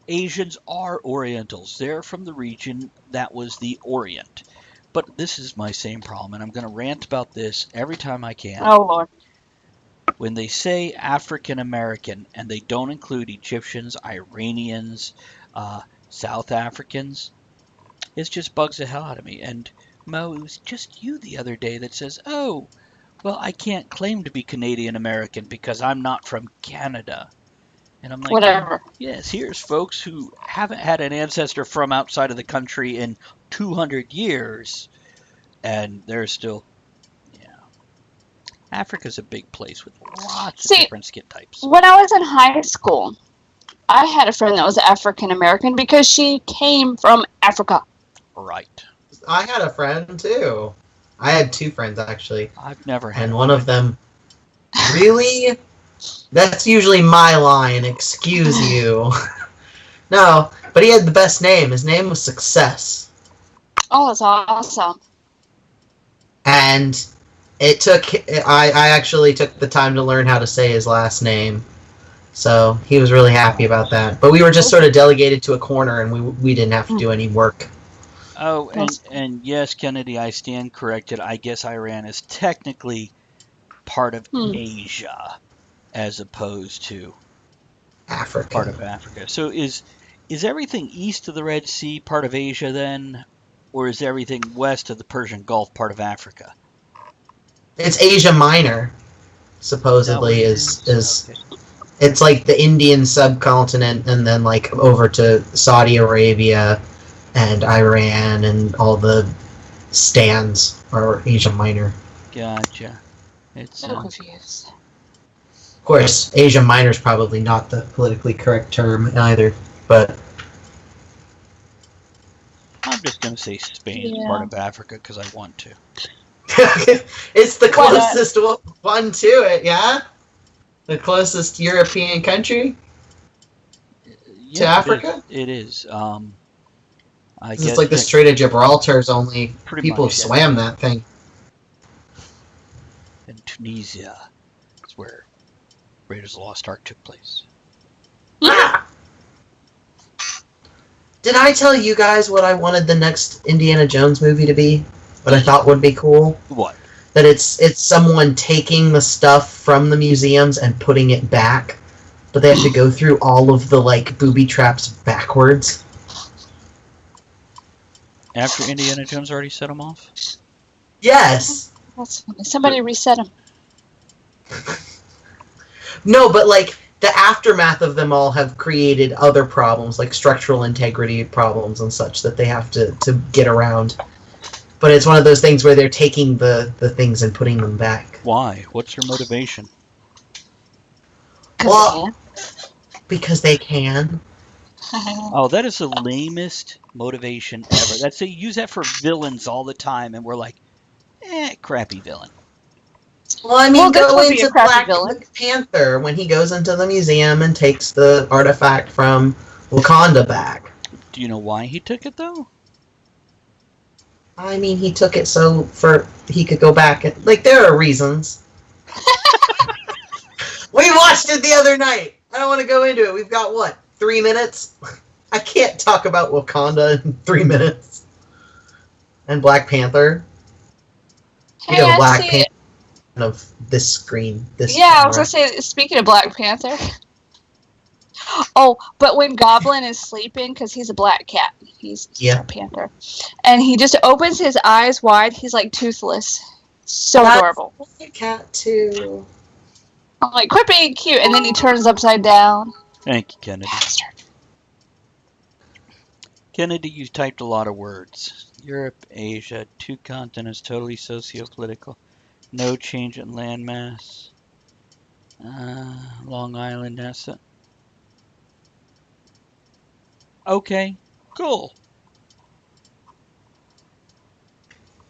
Asians are Orientals. They're from the region that was the Orient. But this is my same problem, and I'm going to rant about this every time I can. Oh, Lord. When they say African American, and they don't include Egyptians, Iranians, South Africans, it just bugs the hell out of me. And Mo, it was just you the other day that says, oh, well, I can't claim to be Canadian American because I'm not from Canada. And I'm like, whatever. Yes, here's folks who haven't had an ancestor from outside of the country in 200 years, and they're still, Africa's a big place with lots of different skin types. When I was in high school, I had a friend that was African American because she came from Africa. Right. I had a friend too. I had 2 friends actually. I've never had. And one of them, really? That's usually my line. Excuse you. No, but he had the best name. His name was Success. Oh, that's awesome. And it took. I actually took the time to learn how to say his last name. So he was really happy about that. But we were just sort of delegated to a corner, and we didn't have to do any work. Oh, and yes, Kennedy, I stand corrected. I guess Iran is technically part of Asia, as opposed to Africa. Part of Africa. So is everything east of the Red Sea part of Asia then, or is everything west of the Persian Gulf part of Africa? It's Asia Minor, supposedly is. It's like the Indian subcontinent, and then like over to Saudi Arabia and Iran, and all the stands are Asia Minor. Gotcha. It's So confused. Of course, Asia Minor is probably not the politically correct term either, but I'm just going to say Spain is part of Africa because I want to. it's the closest one to it, yeah? The closest European country to Africa? It is. I guess it's like the Strait of Gibraltar is only people much, swam that thing. And Tunisia is where Raiders of the Lost Ark took place. Did I tell you guys what I wanted the next Indiana Jones movie to be? What I thought would be cool? What? That it's someone taking the stuff from the museums and putting it back, but they have to go through all of the like booby traps backwards. After Indiana Jones already set them off? Yes. That's funny. Somebody reset them. No, but like the aftermath of them all have created other problems, like structural integrity problems and such that they have to get around. But it's one of those things where they're taking the things and putting them back. Why? What's your motivation? Well, because they can. Oh, that is the lamest motivation ever. They use that for villains all the time, and we're like, crappy villain. Well, I mean, go into Black Panther when he goes into the museum and takes the artifact from Wakanda back. Do you know why he took it, though? I mean, he took it so he could go back and there are reasons. We watched it the other night. I don't want to go into it. We've got 3 minutes? I can't talk about Wakanda in 3 minutes. And Black Panther. Hey, we have Black Panther of this screen. I was gonna say. Speaking of Black Panther. Oh, but when Goblin is sleeping, because he's a black cat, he's a panther, and he just opens his eyes wide. He's like toothless, so adorable. Black cat too. I'm like, quit being cute, and then he turns upside down. Thank you, Kennedy. Bastard. Kennedy, you typed a lot of words. Europe, Asia, 2 continents, totally socio-political, no change in landmass. Long Island, that's it. Okay, cool.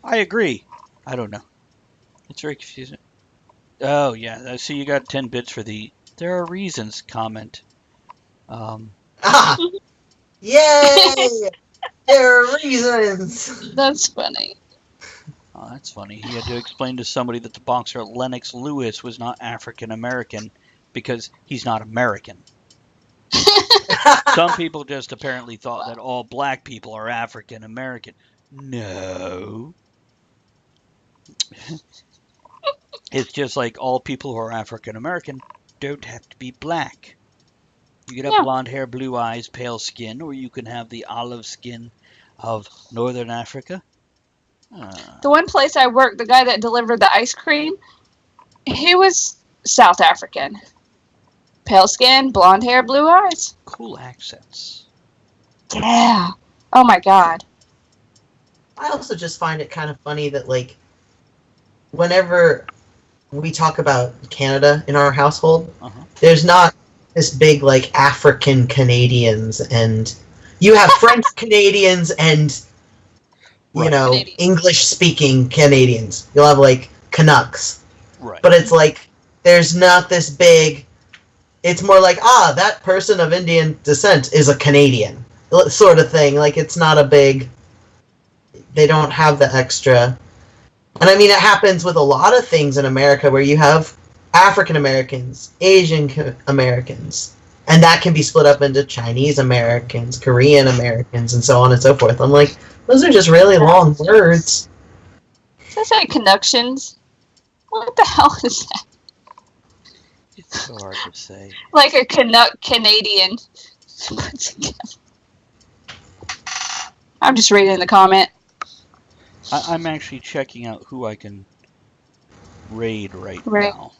I agree. I don't know. It's very confusing. Oh, yeah. I see you got 10 bits for the "there are reasons" comment. Yay! There are reasons. That's funny. Oh, that's funny. He had to explain to somebody that the boxer Lennox Lewis was not African American because he's not American. Some people just apparently thought that all black people are African American. No. It's just like all people who are African American don't have to be black. You can have blonde hair, blue eyes, pale skin, or you can have the olive skin of Northern Africa. The one place I worked, the guy that delivered the ice cream, he was South African. Pale skin, blonde hair, blue eyes. Cool accents. Yeah. Oh my god. I also just find it kind of funny that, whenever we talk about Canada in our household, there's not this big, African Canadians, and you have French Canadians and English-speaking Canadians. You'll have, like, Canucks. Right. But it's like, there's not this big... It's more like, that person of Indian descent is a Canadian. Sort of thing. Like, it's not a big... They don't have the extra... And I mean, it happens with a lot of things in America where you have African Americans, Asian Americans, and that can be split up into Chinese Americans, Korean Americans, and so on and so forth. I'm like, those are just really long words. Does that say connections? What the hell is that? It's so hard to say. Like a Canuck Canadian. I'm just reading the comment. I'm actually checking out who I can raid right now.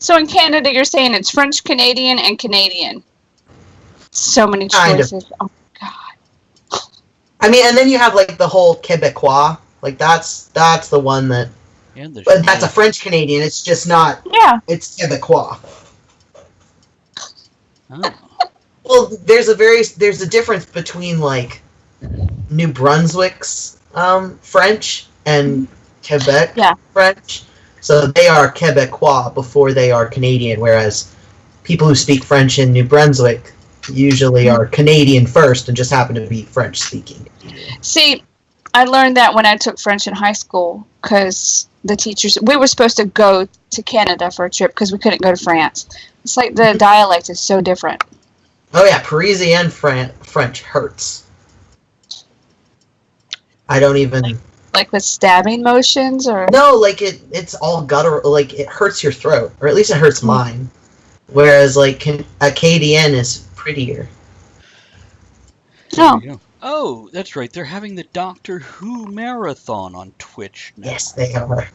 So in Canada, you're saying it's French Canadian and Canadian. So many choices. Oh my god. I mean, and then you have like the whole Quebecois. Like that's the one that. But that's a French Canadian. It's just not. Yeah. It's Quebecois. Oh. Well, there's a difference between like New Brunswick's French and Quebec French. So they are Quebecois before they are Canadian, whereas people who speak French in New Brunswick usually are Canadian first and just happen to be French speaking. See, I learned that when I took French in high school because the teachers, we were supposed to go to Canada for a trip because we couldn't go to France. It's like the dialect is so different. Oh yeah, Parisian French hurts. I don't even... Like with stabbing motions, or no, like it's all guttural. Like it hurts your throat, or at least it hurts mine. Whereas like Acadian is prettier. Oh, that's right. They're having the Doctor Who marathon on Twitch now. Yes, they are.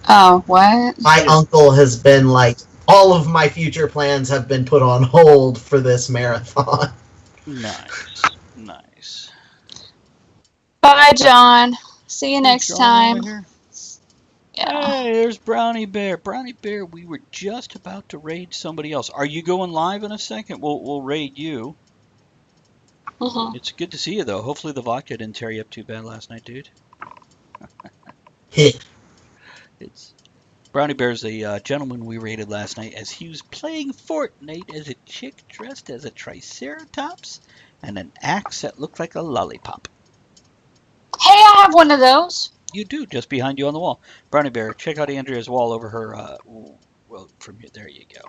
Oh, what? My uncle has been like, all of my future plans have been put on hold for this marathon. Nice, nice. Bye, John. See you next time. Yeah. Hey, there's Brownie Bear. Brownie Bear, we were just about to raid somebody else. Are you going live in a second? We'll raid you. It's good to see you, though. Hopefully the vodka didn't tear you up too bad last night, dude. It's Brownie Bear's a gentleman we raided last night as he was playing Fortnite as a chick dressed as a triceratops and an axe that looked like a lollipop. Hey, I have one of those. You do, just behind you on the wall. Brownie Bear, check out Andrea's wall over her, well, from here, there you go.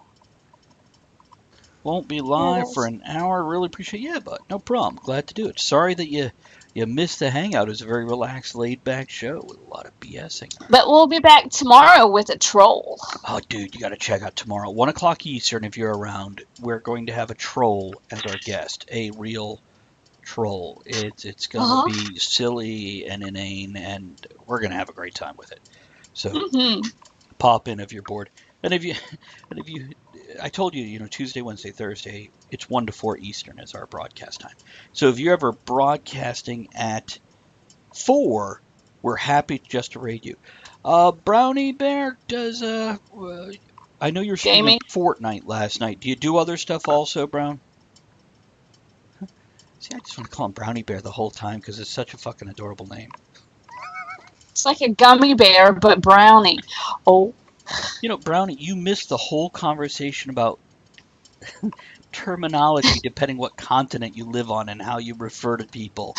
Won't be live for an hour, really appreciate it. Yeah, but no problem, glad to do it. Sorry that you missed the hangout. It was a very relaxed, laid-back show with a lot of BSing. But we'll be back tomorrow with a troll. Oh, dude, you got to check out tomorrow. 1 o'clock Eastern, if you're around, we're going to have a troll as our guest, a real troll. It's going to be silly and inane, and we're going to have a great time with it. So pop in if you're bored. And if you, I told you, Tuesday, Wednesday, Thursday, it's 1 to 4 Eastern is our broadcast time. So if you're ever broadcasting at 4, we're happy just to raid you. Brownie Bear does, I know you're streaming Fortnite last night. Do you do other stuff also, Brown? See, I just want to call him Brownie Bear the whole time because it's such a fucking adorable name. It's like a gummy bear, but brownie. Oh. Brownie, you missed the whole conversation about terminology depending what continent you live on and how you refer to people.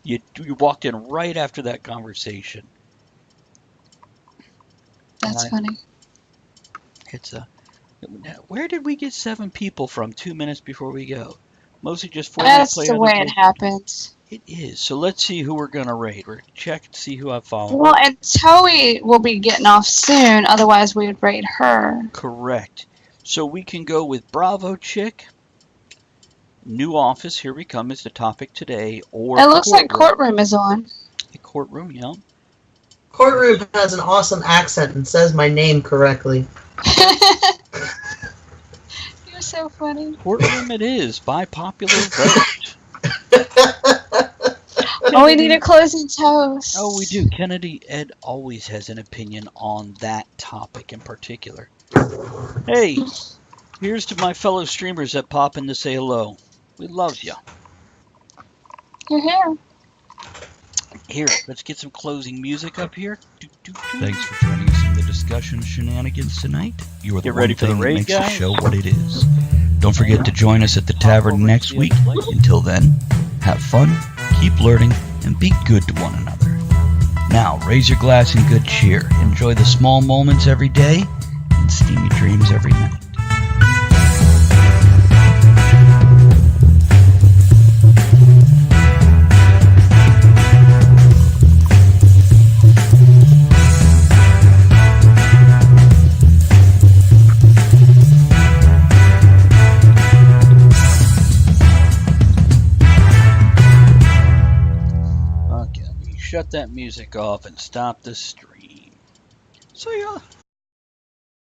You walked in right after that conversation. That's funny. It's where did we get 7 people from 2 minutes before we go? Mostly just 4 minutes later. That's the way it happens. It is. So let's see who we're going to raid. We're check to see who I've followed. Well, and Toei will be getting off soon. Otherwise, we would raid her. Correct. So we can go with Bravo Chick. New office. Here we come is the topic today. Or it looks like Courtroom is on. A Courtroom, yeah. Courtroom has an awesome accent and says my name correctly. You're so funny. Courtroom it is, by popular vote. Oh, we need a closing toast. Oh, we do. Kennedy Ed always has an opinion on that topic in particular. Hey, here's to my fellow streamers that pop in to say hello. We love you. You're here. Here, let's get some closing music up here. Thanks for joining us in the discussion shenanigans tonight. You are the one thing that makes the show what it is. Don't forget to join us at the tavern next week. Until then, have fun, keep learning, and be good to one another. Now, raise your glass in good cheer. Enjoy the small moments every day and steamy dreams every night. Shut that music off and stop the stream. See ya.